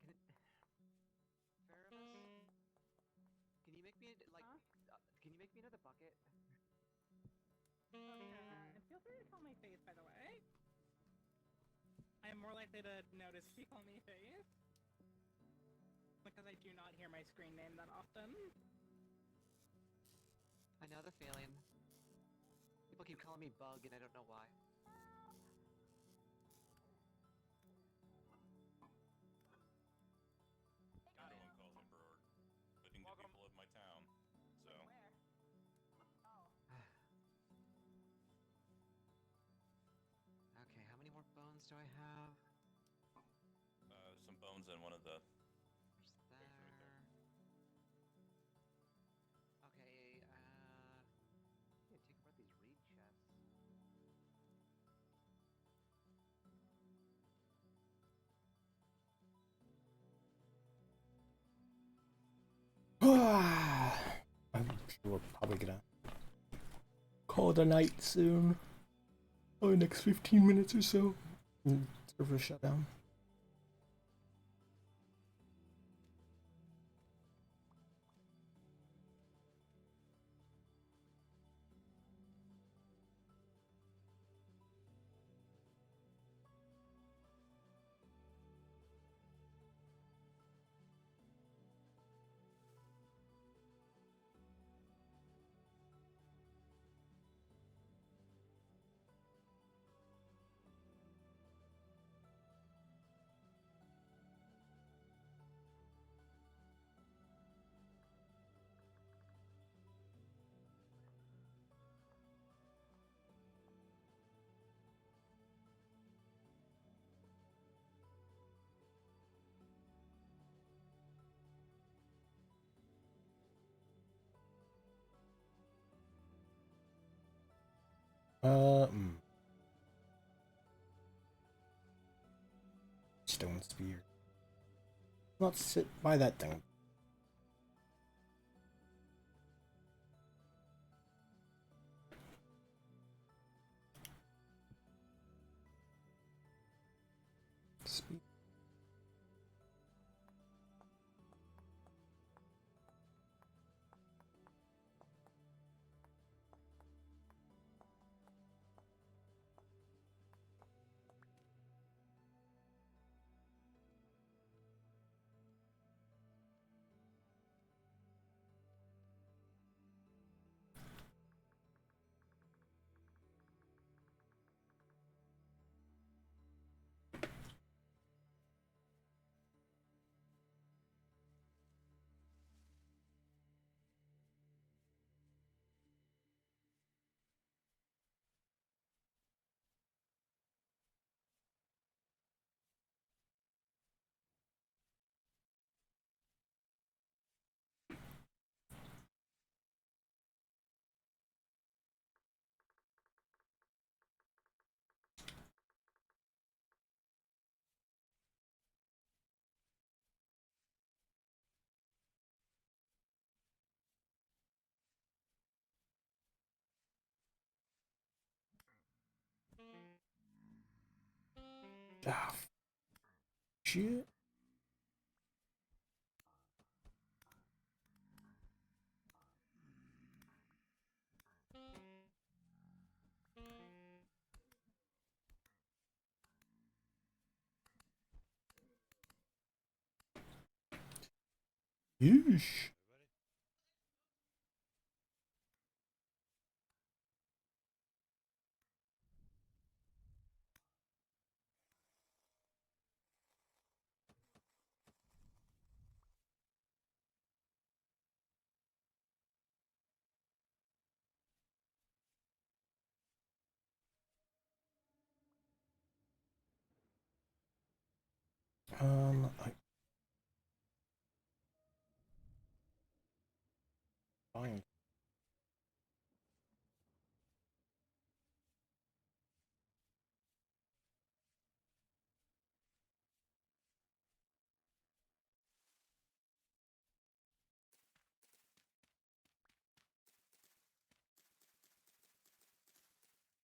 [SPEAKER 4] Damn it! Ferris, can you make me like?
[SPEAKER 2] Huh?
[SPEAKER 4] Can you make me another bucket?
[SPEAKER 2] Oh yeah, and feel free to call my face, by the way. I am more likely to notice if you call me face. Because I do not hear my screen name that often.
[SPEAKER 4] I know the feeling. People keep calling me Bug, and I don't know why.
[SPEAKER 6] Everyone calls me Berg, including the people of my town. So.
[SPEAKER 10] Where? Oh.
[SPEAKER 4] Okay, how many more bones do I have?
[SPEAKER 6] Some bones in one of the.
[SPEAKER 4] There's there. Okay, yeah, take apart these reed chests.
[SPEAKER 1] I'm sure we're probably gonna call it a night soon. Probably next 15 minutes or so. Server shutdown. Stone spear. Not sit by that thing. Speed. Shit. Yeesh. I find.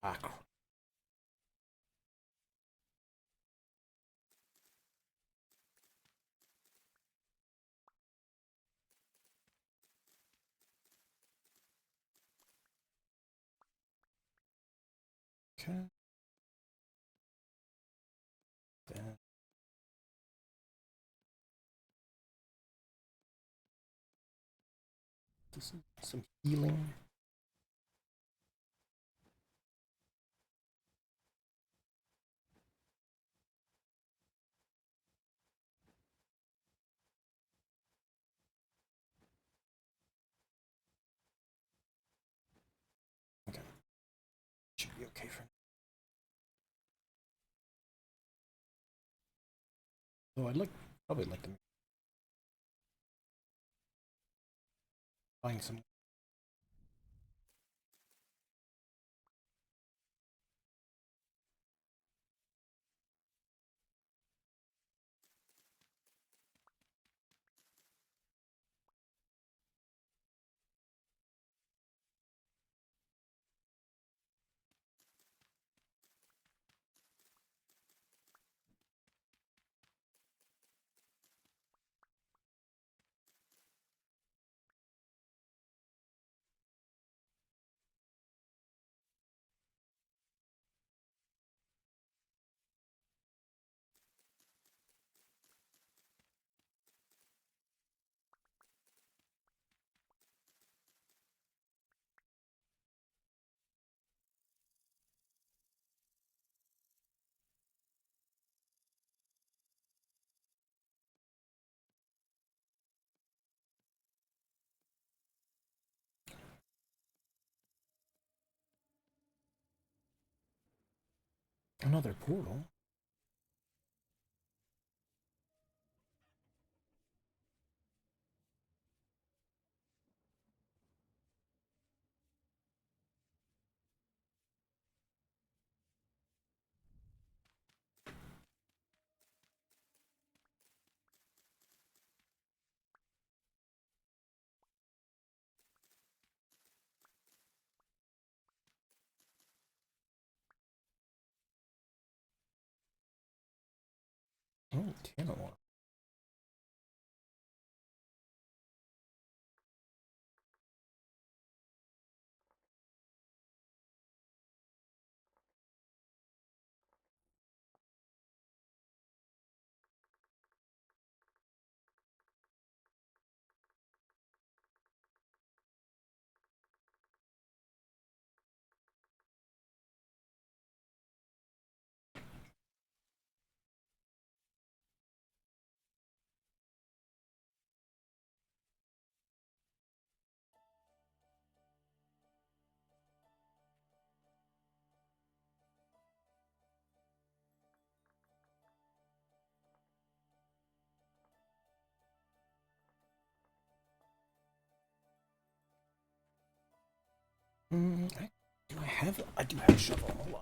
[SPEAKER 1] Ah, crap. Okay. Then this is some healing. Okay. Should be okay for now. Though I'd probably like to find some. Another portal. Oh, 10 or more. I do have a shovel. Hold on.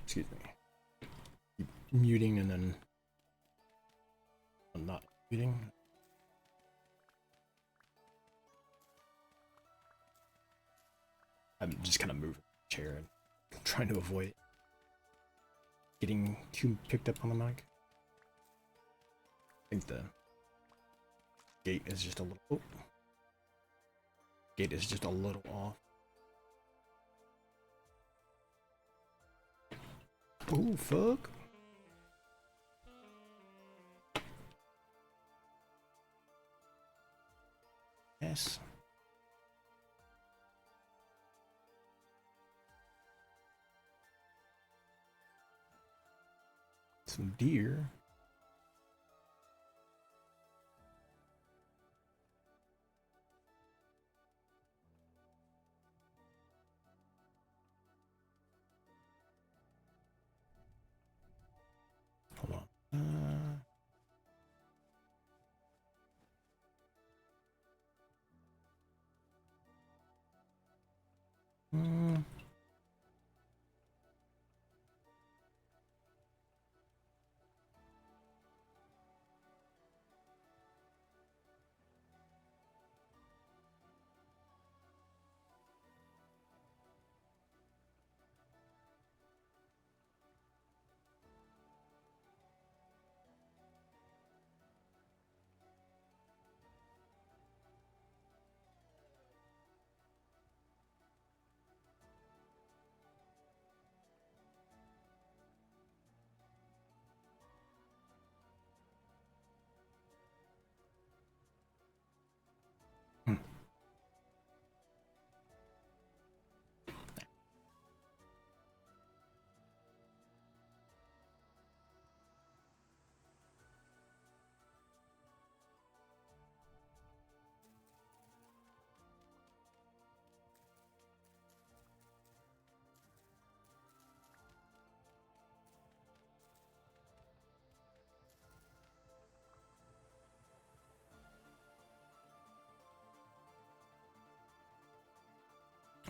[SPEAKER 1] Excuse me. Keep muting and then I'm not muting. I'm just kind of moving the chair and trying to avoid getting too picked up on the mic. I think the gate is just a little. Oh, gate is just a little off. Oh fuck! Yes. Some deer. Hold on. Hmm.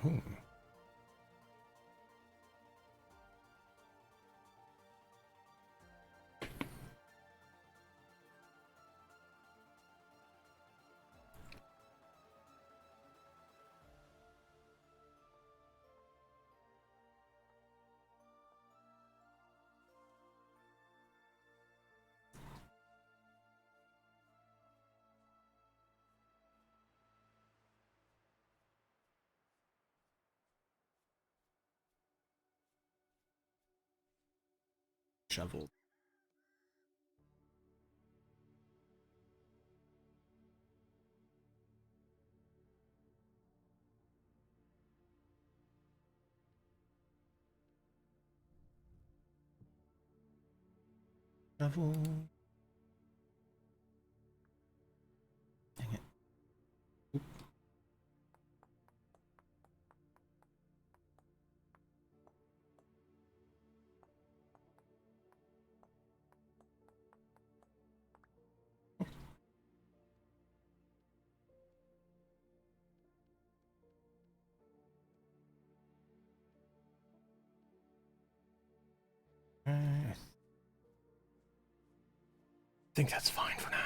[SPEAKER 1] Oh. Shovel. Shovel. Dang it. Oop. I think that's fine for now.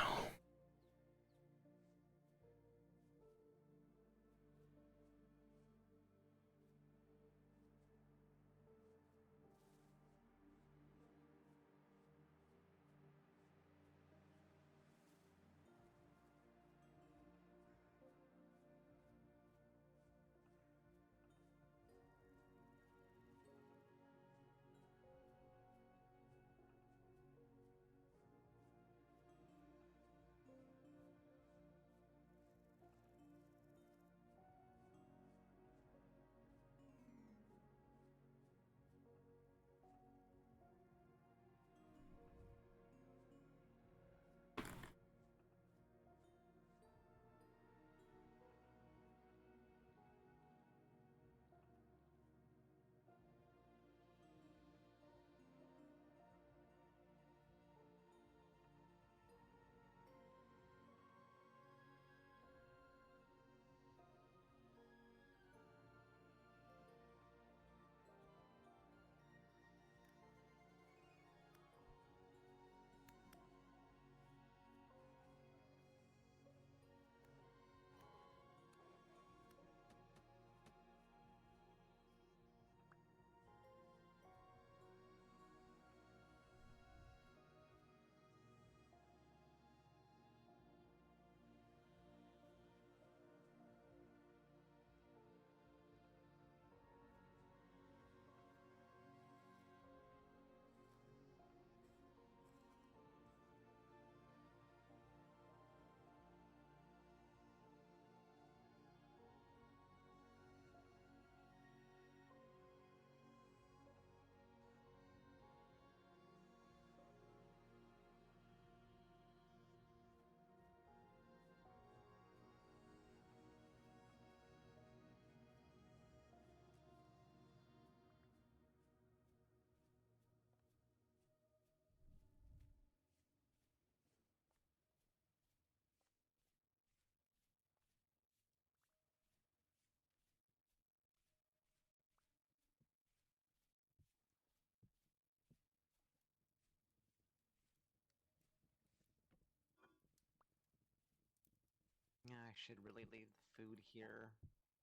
[SPEAKER 4] I should really leave the food here.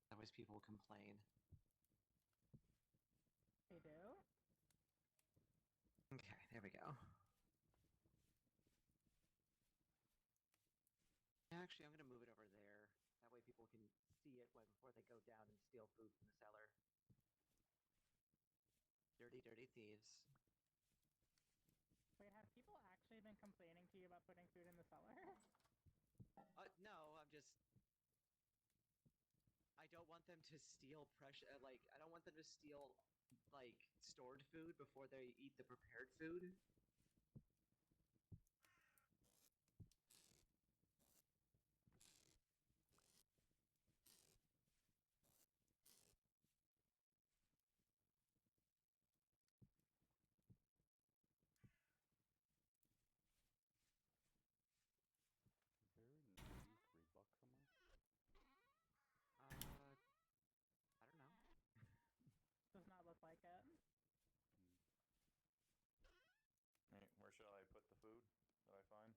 [SPEAKER 4] Otherwise people will complain.
[SPEAKER 2] They do?
[SPEAKER 4] Okay, there we go. Actually, I'm gonna move it over there. That way people can see it before they go down and steal food from the cellar. Dirty, dirty thieves.
[SPEAKER 2] Wait, have people actually been complaining to you about putting food in the cellar?
[SPEAKER 4] No, I'm just... I don't want them to steal I don't want them to steal, stored food before they eat the prepared food.
[SPEAKER 5] Is there an used rebuck somewhere?
[SPEAKER 4] I don't know.
[SPEAKER 2] Does not look like it.
[SPEAKER 6] Hey, where should I put the food that I find?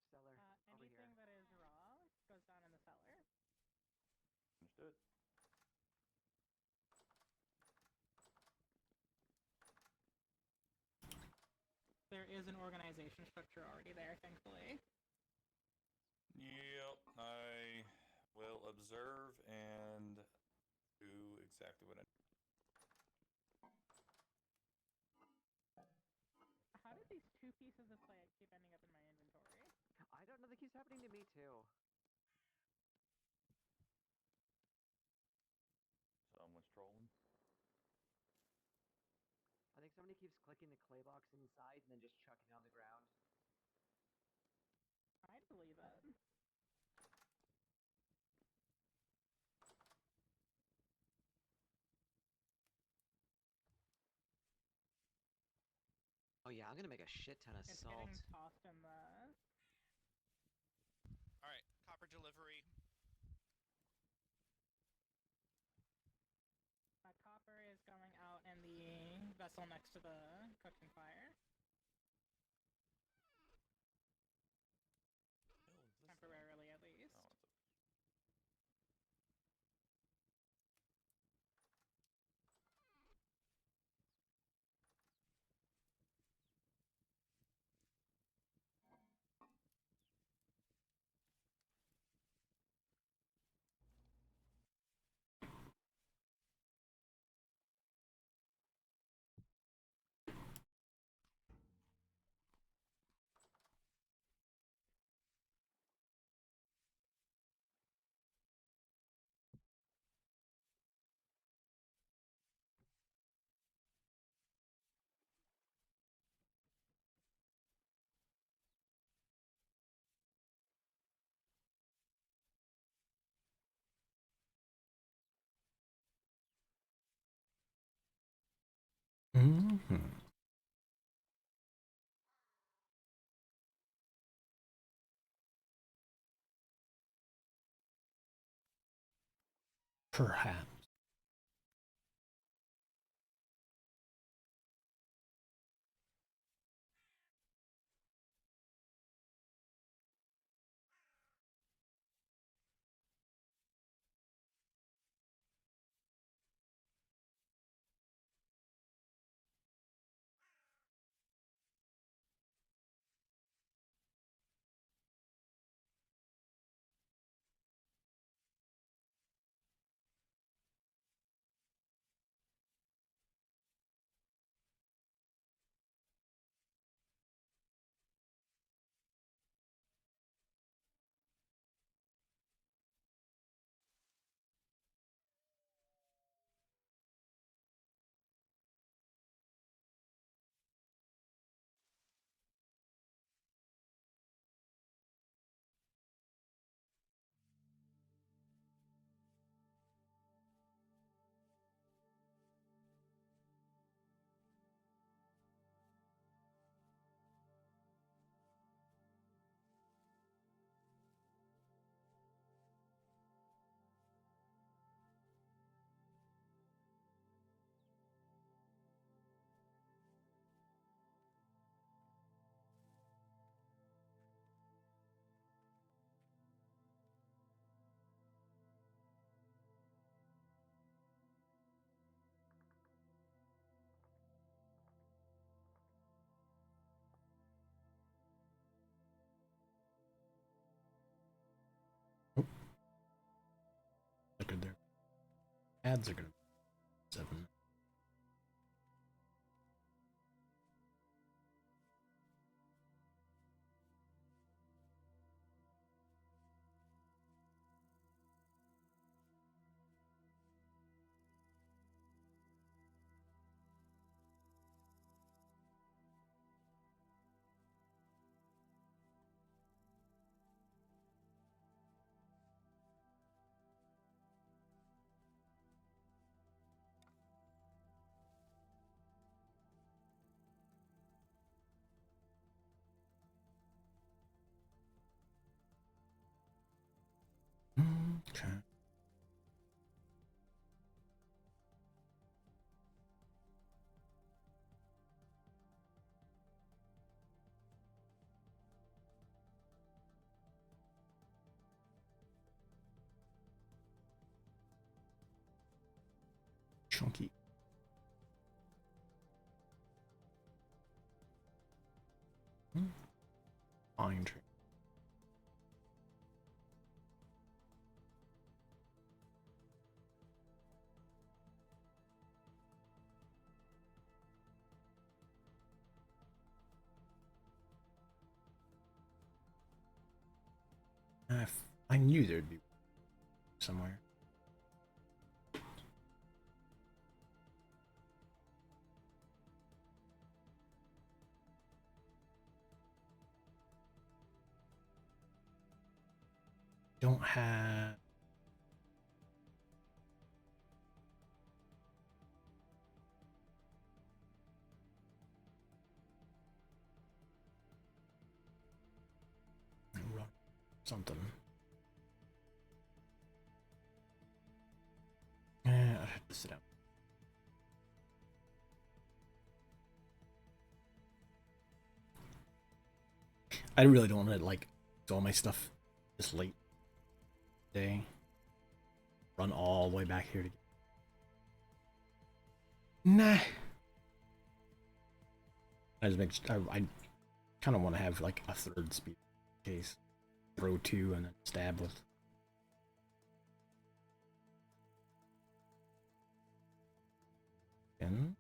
[SPEAKER 4] Cellar, over here.
[SPEAKER 2] Anything that is raw goes down in the cellar.
[SPEAKER 6] Understood.
[SPEAKER 2] There is an organization structure already there, thankfully.
[SPEAKER 6] Yep, I will observe and do exactly what I need.
[SPEAKER 2] How did these two pieces of plate keep ending up in my inventory?
[SPEAKER 4] I don't know, that keeps happening to me too.
[SPEAKER 6] Someone's trolling.
[SPEAKER 4] I think somebody keeps clicking the clay box inside and then just chucking it on the ground.
[SPEAKER 2] I believe it.
[SPEAKER 4] Oh yeah, I'm gonna make a shit ton of
[SPEAKER 2] It's
[SPEAKER 4] salt.
[SPEAKER 2] getting tossed in the...
[SPEAKER 8] Alright, copper delivery.
[SPEAKER 2] Copper is going out in the vessel next to the cooking fire. Temporarily, at least.
[SPEAKER 6] Oh, it's
[SPEAKER 1] Mm-hmm. Perhaps. Ads are gonna be 7. Okay. Chunky. Pine tree. I knew there'd be somewhere. Don't have. Something. I'd have to sit down. I really don't want to like do all my stuff this late day. Run all the way back here to. Nah. I just make. I kind of want to have like a third speed in case. Throw 2 and then stab with. And.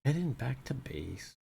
[SPEAKER 1] Heading back to base.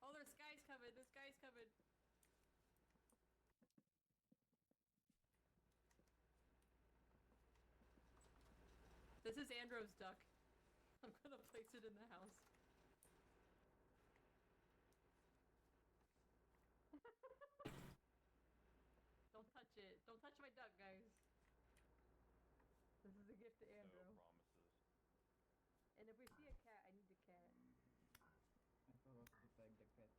[SPEAKER 3] Oh, there's guys coming. There's guys coming. This is Andrew's duck. I'm gonna place it in the house. Don't touch it. Don't touch my duck, guys. This is a gift to Andrew.
[SPEAKER 6] No promises.
[SPEAKER 3] And if we see a cat, I need the cat.
[SPEAKER 9] I forgot to tag the cat.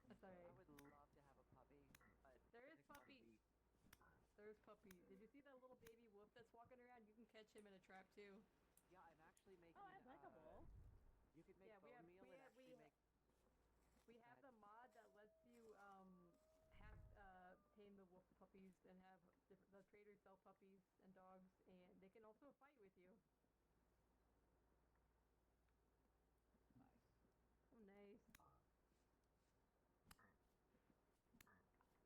[SPEAKER 3] That's alright. Where's Puppy? Did you see that little baby wolf that's walking around? You can catch him in a trap too.
[SPEAKER 4] Yeah, I'm actually making.
[SPEAKER 2] Oh, I'd like a wolf.
[SPEAKER 4] You could make
[SPEAKER 3] Yeah, we
[SPEAKER 4] bone
[SPEAKER 3] have
[SPEAKER 4] meal
[SPEAKER 3] we
[SPEAKER 4] and
[SPEAKER 3] have
[SPEAKER 4] actually make.
[SPEAKER 3] we have the mod that lets you have tame the wolf puppies and have the traders sell puppies and dogs, and they can also fight with you.
[SPEAKER 9] Nice.
[SPEAKER 3] Oh, nice.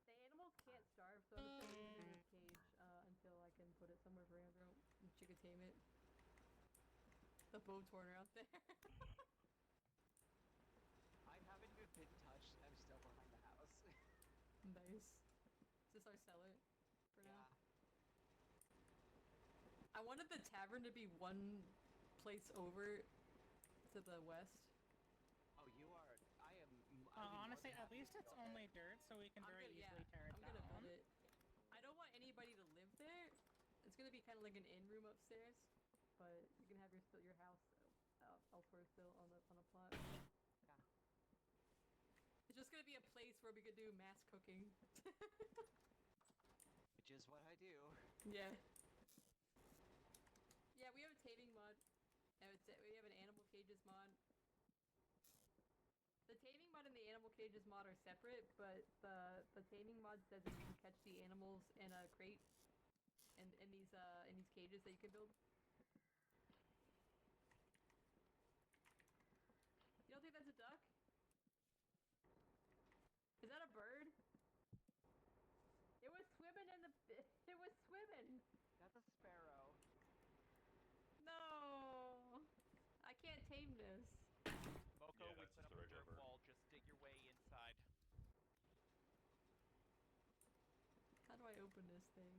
[SPEAKER 3] The animals can't starve, so I'm just gonna leave it in this cage until I can put it somewhere for Andrew. And she could tame it. The bow torner out there.
[SPEAKER 4] I haven't even been touched. I'm still behind the house.
[SPEAKER 3] Nice. Is this our cellar for now?
[SPEAKER 4] Yeah.
[SPEAKER 3] I wanted the tavern to be one place over to the west.
[SPEAKER 4] Oh, you are. I am.
[SPEAKER 2] Honestly, at least it's only dirt, so we can very easily tear it
[SPEAKER 3] I'm
[SPEAKER 2] down.
[SPEAKER 3] gonna build it. I don't want anybody to live there. It's gonna be kind of like an inn room upstairs, but you can have your house elsewhere still on a plot.
[SPEAKER 4] Yeah.
[SPEAKER 3] It's just gonna be a place where we could do mass cooking.
[SPEAKER 4] Which is what I do.
[SPEAKER 3] Yeah. Yeah, we have a taming mod. And we have an animal cages mod. The taming mod and the animal cages mod are separate, but the taming mod says that you can catch the animals in a crate in these cages that you can build. You don't think that's a duck? Is that a bird? It was swimming in the. It was swimming.
[SPEAKER 4] That's a sparrow.
[SPEAKER 3] No, I can't tame this.
[SPEAKER 8] Moko,
[SPEAKER 6] Yeah,
[SPEAKER 8] we
[SPEAKER 6] that's
[SPEAKER 8] put
[SPEAKER 6] just
[SPEAKER 8] up
[SPEAKER 6] a
[SPEAKER 8] a
[SPEAKER 6] regular
[SPEAKER 8] dirt
[SPEAKER 6] bird.
[SPEAKER 8] wall. Just dig your way inside.
[SPEAKER 3] How do I open this thing?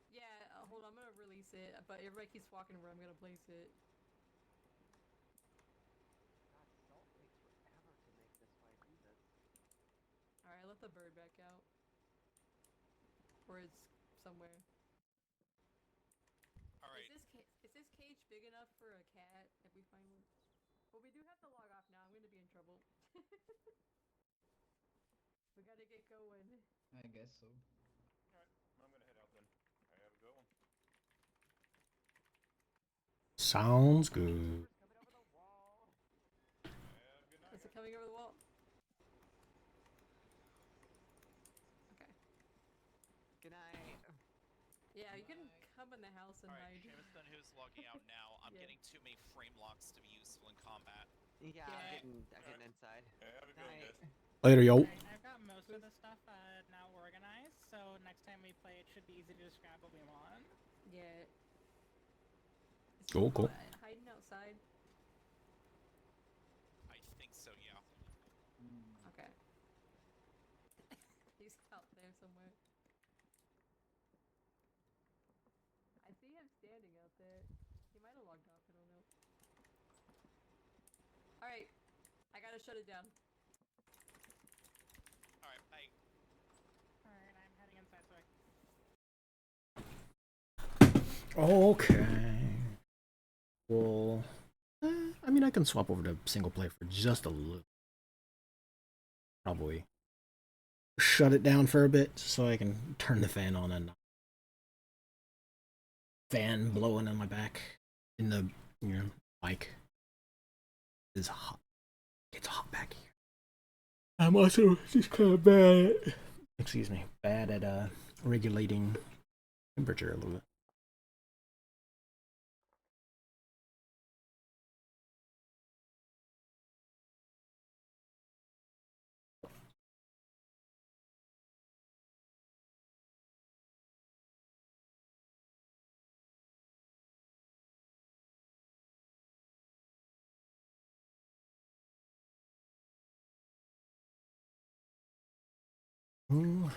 [SPEAKER 3] Yeah, hold on, I'm gonna release it, but everybody keeps walking where I'm gonna place it.
[SPEAKER 4] God, salt takes forever to make this way I do this.
[SPEAKER 3] Alright, let the bird back out. Or it's somewhere.
[SPEAKER 8] Alright.
[SPEAKER 3] Is this cage big enough for a cat if we find one? Well, we do have to log off now. I'm gonna be in trouble. We gotta get going.
[SPEAKER 9] I guess so.
[SPEAKER 6] Alright, I'm gonna head out then. I have a good one.
[SPEAKER 1] Sounds good.
[SPEAKER 4] Coming over the wall.
[SPEAKER 6] Have a good night.
[SPEAKER 3] Is it coming over the wall? Okay.
[SPEAKER 4] Good night.
[SPEAKER 3] Yeah, you can come in the house and
[SPEAKER 8] Alright,
[SPEAKER 3] hide.
[SPEAKER 8] Jameson, who's logging out now? I'm
[SPEAKER 3] Yeah.
[SPEAKER 8] getting too many frame locks to be useful in combat.
[SPEAKER 4] Yeah, I'm getting inside.
[SPEAKER 6] Have a good one,
[SPEAKER 4] Night.
[SPEAKER 6] guys.
[SPEAKER 1] Later, yo.
[SPEAKER 2] Alright, I've got most of the stuff now organized, so next time we play, it should be easy to just grab what we want.
[SPEAKER 3] Yeah. Is
[SPEAKER 1] Cool,
[SPEAKER 3] Moko
[SPEAKER 1] cool.
[SPEAKER 3] hiding outside?
[SPEAKER 8] I think so, yeah.
[SPEAKER 3] Okay. He's out there somewhere. I see him standing out there. He might have logged off, I don't know. Alright. I gotta shut it down.
[SPEAKER 8] Alright, bye.
[SPEAKER 2] Alright, I'm heading inside so
[SPEAKER 1] Okay. Well, I mean, I can swap over to single player for just a little. Probably shut it down for a bit so I can turn the fan on and fan blowing on my back in the mic is hot. It's hot back here. I'm also just kind of bad at, excuse me, bad at regulating temperature a little bit. Ooh.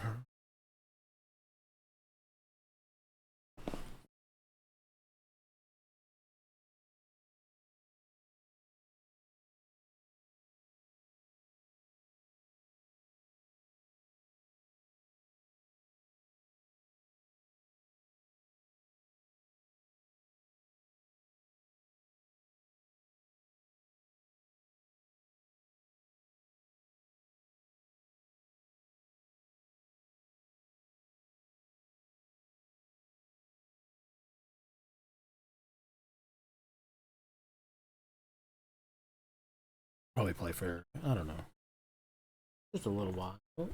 [SPEAKER 1] Probably play for, I don't know, just a little while. Oh,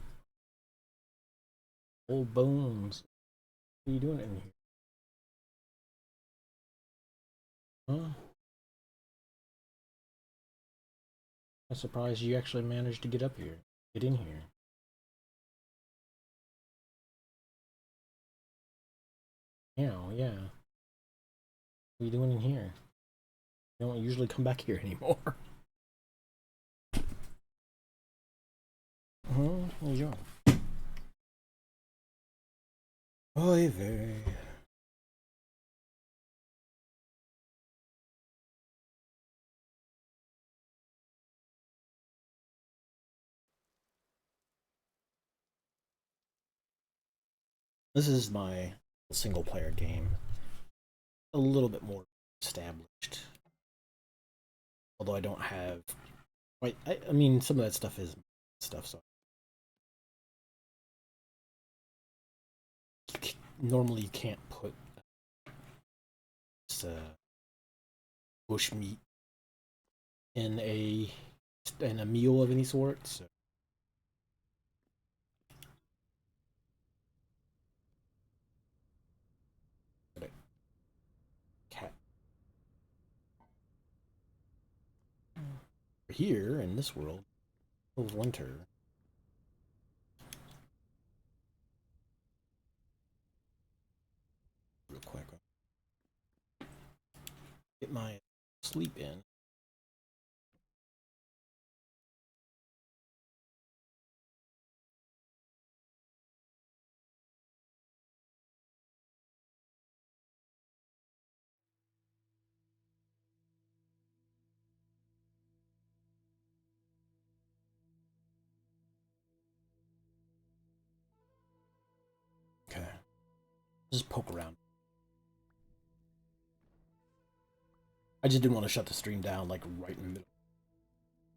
[SPEAKER 1] old bones. What are you doing in here? Huh? I'm surprised you actually managed to get up here. Get in here. Yeah, yeah. What are you doing in here? You don't usually come back here anymore. There you go. Oy vey. This is my single player game. A little bit more established. Although I don't have quite, I mean, some of that stuff is stuff, so normally you can't put bush meat in a meal of any sort. So cat here in this world of winter. Real quick, get my sleep in. Okay. Just poke around. I just didn't want to shut the stream down like right in the middle.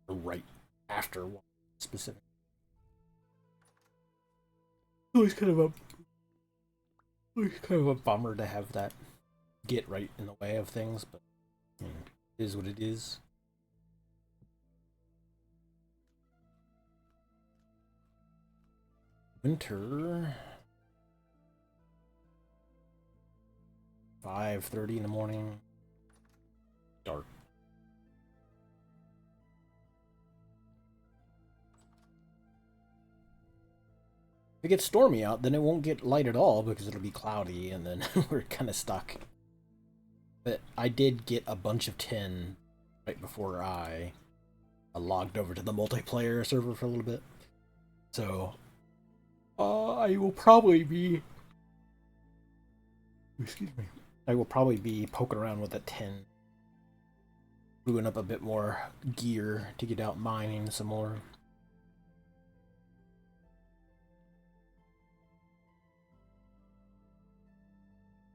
[SPEAKER 1] Or right after one specific. Always kind of a bummer to have that get right in the way of things, but I mean, it is what it is. Winter. 5:30 in the morning. Dark. If it gets stormy out, then it won't get light at all because it'll be cloudy, and then we're kind of stuck. But I did get a bunch of tin right before I logged over to the multiplayer server for a little bit. So I will probably be, excuse me, I will probably be poking around with a tin, brewing up a bit more gear to get out mining some more.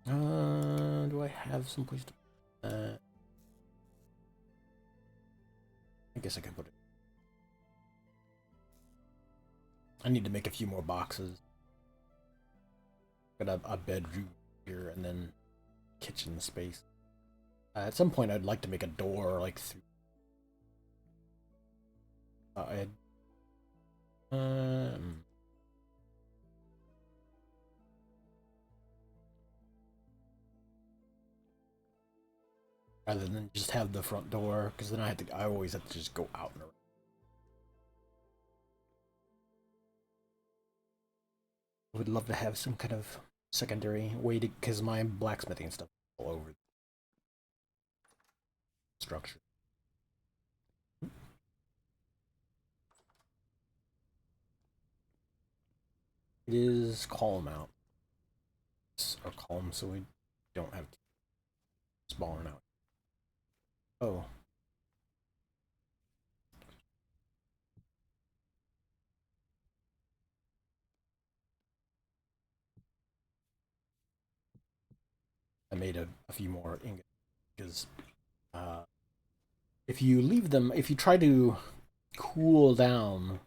[SPEAKER 1] Do I have some place to I guess I could put it. I need to make a few more boxes. Got a bedroom here and then kitchen space. At some point, I'd like to make a door like through. Rather than just have the front door, because then I always have to just go out and around. I would love to have some kind of secondary way to, because my blacksmithing stuff is all over the structure. It is calm out. Or calm, so we don't have to spawn out. Oh. I made a few more ingots because if you leave them, if you try to cool down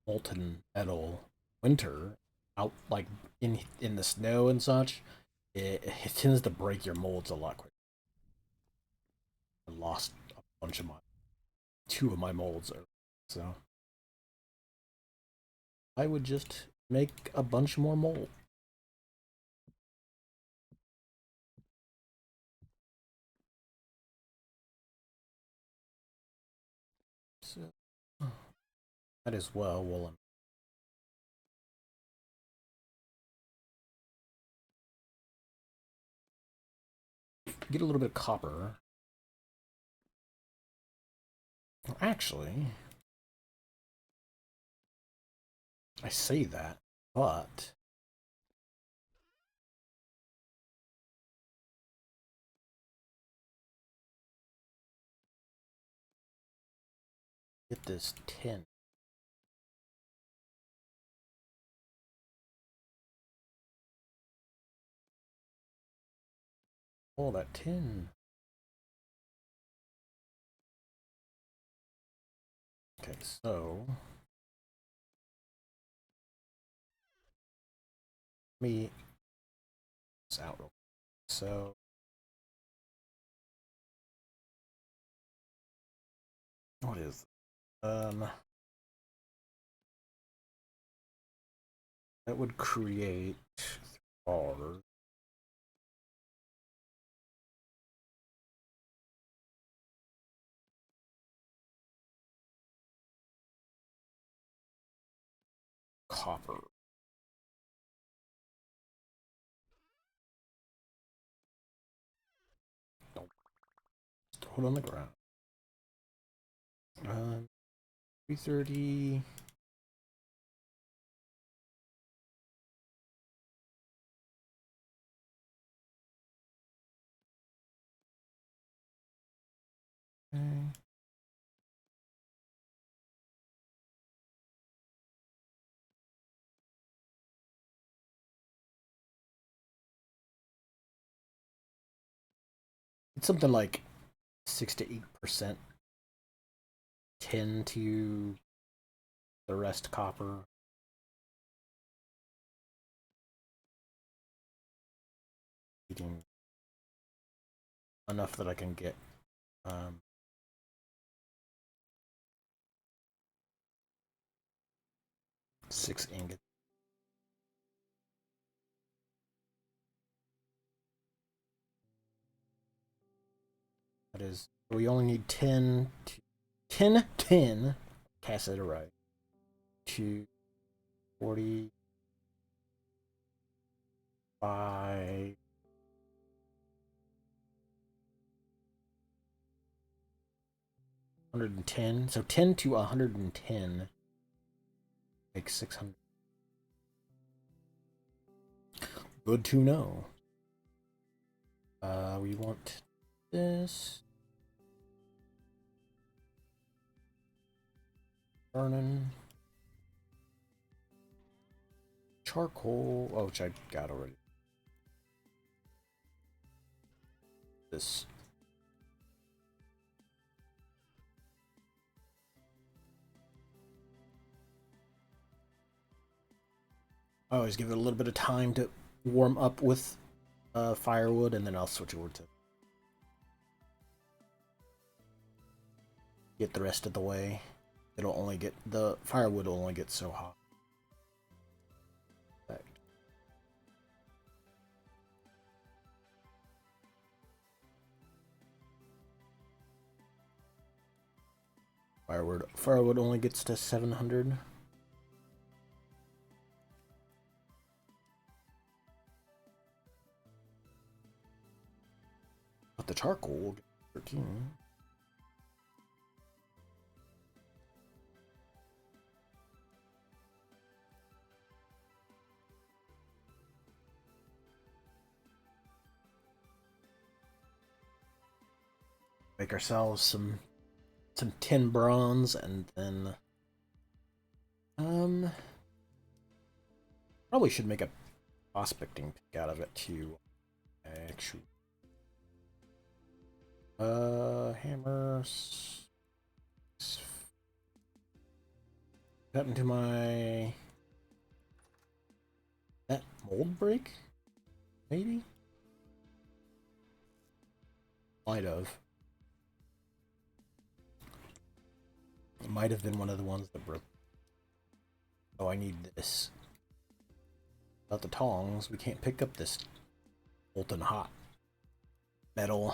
[SPEAKER 1] molten metal winter out like in the snow and such, it tends to break your molds a lot quicker. I lost a bunch of two of my molds, so I would just make a bunch more molds. So that as well will get a little bit of copper. Actually, I say that, but get this tin. Oh, that tin. Okay, so me this out real quick. So what is that would create bars. Copper. Don't throw it on the ground. 330. Okay. It's something like 6 to 8% tin to the rest copper. Eating enough that I can get 6 ingots. That is, we only need 10 cassiterite to 45 110. So 10 to 110 makes 600. Good to know. We want this. Burning. Charcoal. Oh, which I got already. This. I always give it a little bit of time to warm up with firewood, and then I'll switch over to get the rest of the way. It'll only get the firewood will only get so hot. Firewood only gets to 700. But the charcoal will get 13. Make ourselves some tin bronze, and then probably should make a prospecting pick out of it too. Actually, hammers. Got into my that mold break, maybe. Might have. It might have been one of the ones that broke. Oh, I need this. Without the tongs, we can't pick up this molten hot metal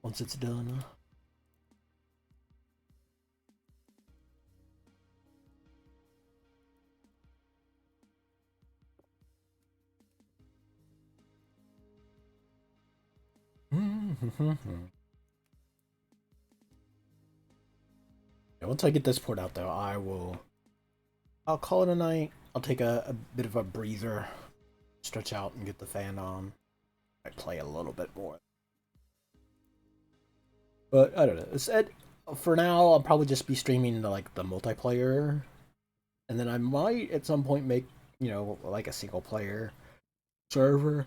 [SPEAKER 1] once it's done. Yeah, once I get this port out though, I'll call it a night. I'll take a bit of a breather, stretch out and get the fan on. I play a little bit more. But I don't know. For now, I'll probably just be streaming like the multiplayer, and then I might at some point make, you know, like a single player server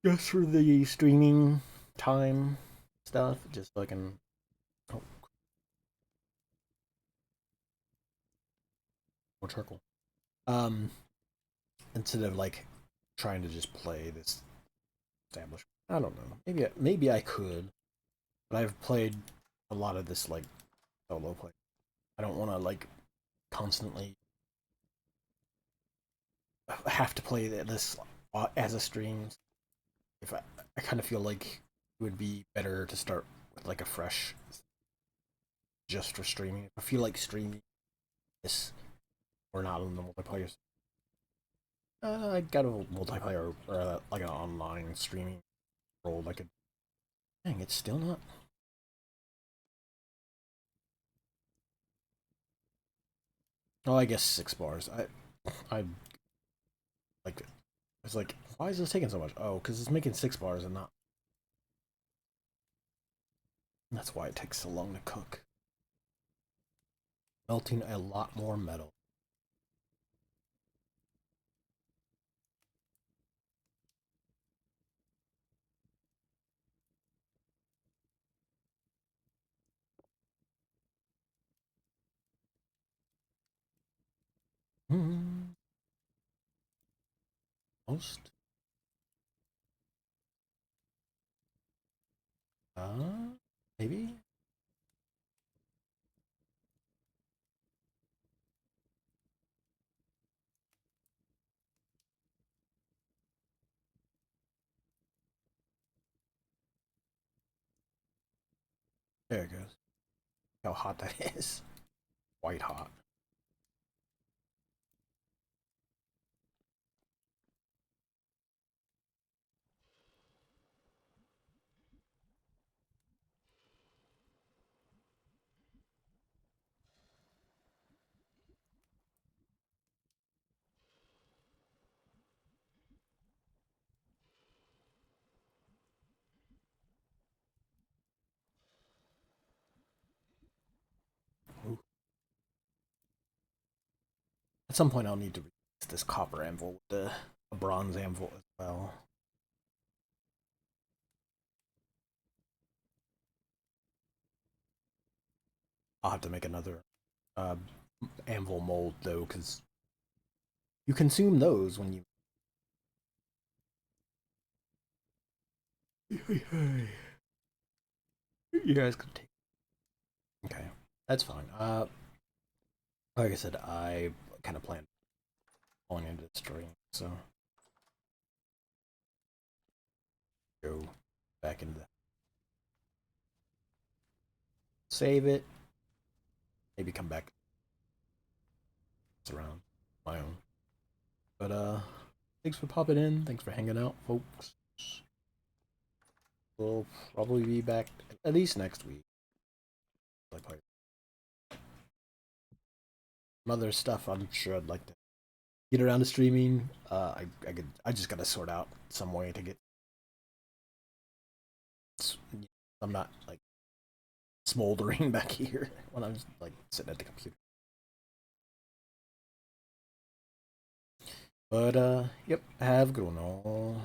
[SPEAKER 1] just for the streaming time stuff, just so I can. Oh, more charcoal. Instead of like trying to just play this establishment. I don't know. Maybe I could, but I've played a lot of this like solo play. I don't want to like constantly have to play this as a stream. If I kind of feel like it would be better to start with like a fresh just for streaming. If I feel like streaming this or not on the multiplayer. I got a multiplayer or like an online streaming role. Like a dang, it's still not. Oh, I guess 6 bars. I like it. It's like, why is this taking so much? Oh, because it's making 6 bars and not. That's why it takes so long to cook. Melting a lot more metal. Most. Maybe? There it goes. How hot that is. White hot. Ooh. At some point I'll need to replace this copper anvil with a bronze anvil as well. I'll have to make another anvil mold though, because you consume those when you. You guys could take. Okay, that's fine. Like I said, I kind of planned going into the stream, so go back into the save it, maybe come back. It's around my own. But thanks for popping in. Thanks for hanging out, folks. We'll probably be back at least next week. Like some other stuff I'm sure I'd like to get around to streaming. I just gotta sort out some way to get. I'm not like smoldering back here when I'm like sitting at the computer. But yep, have a good one all.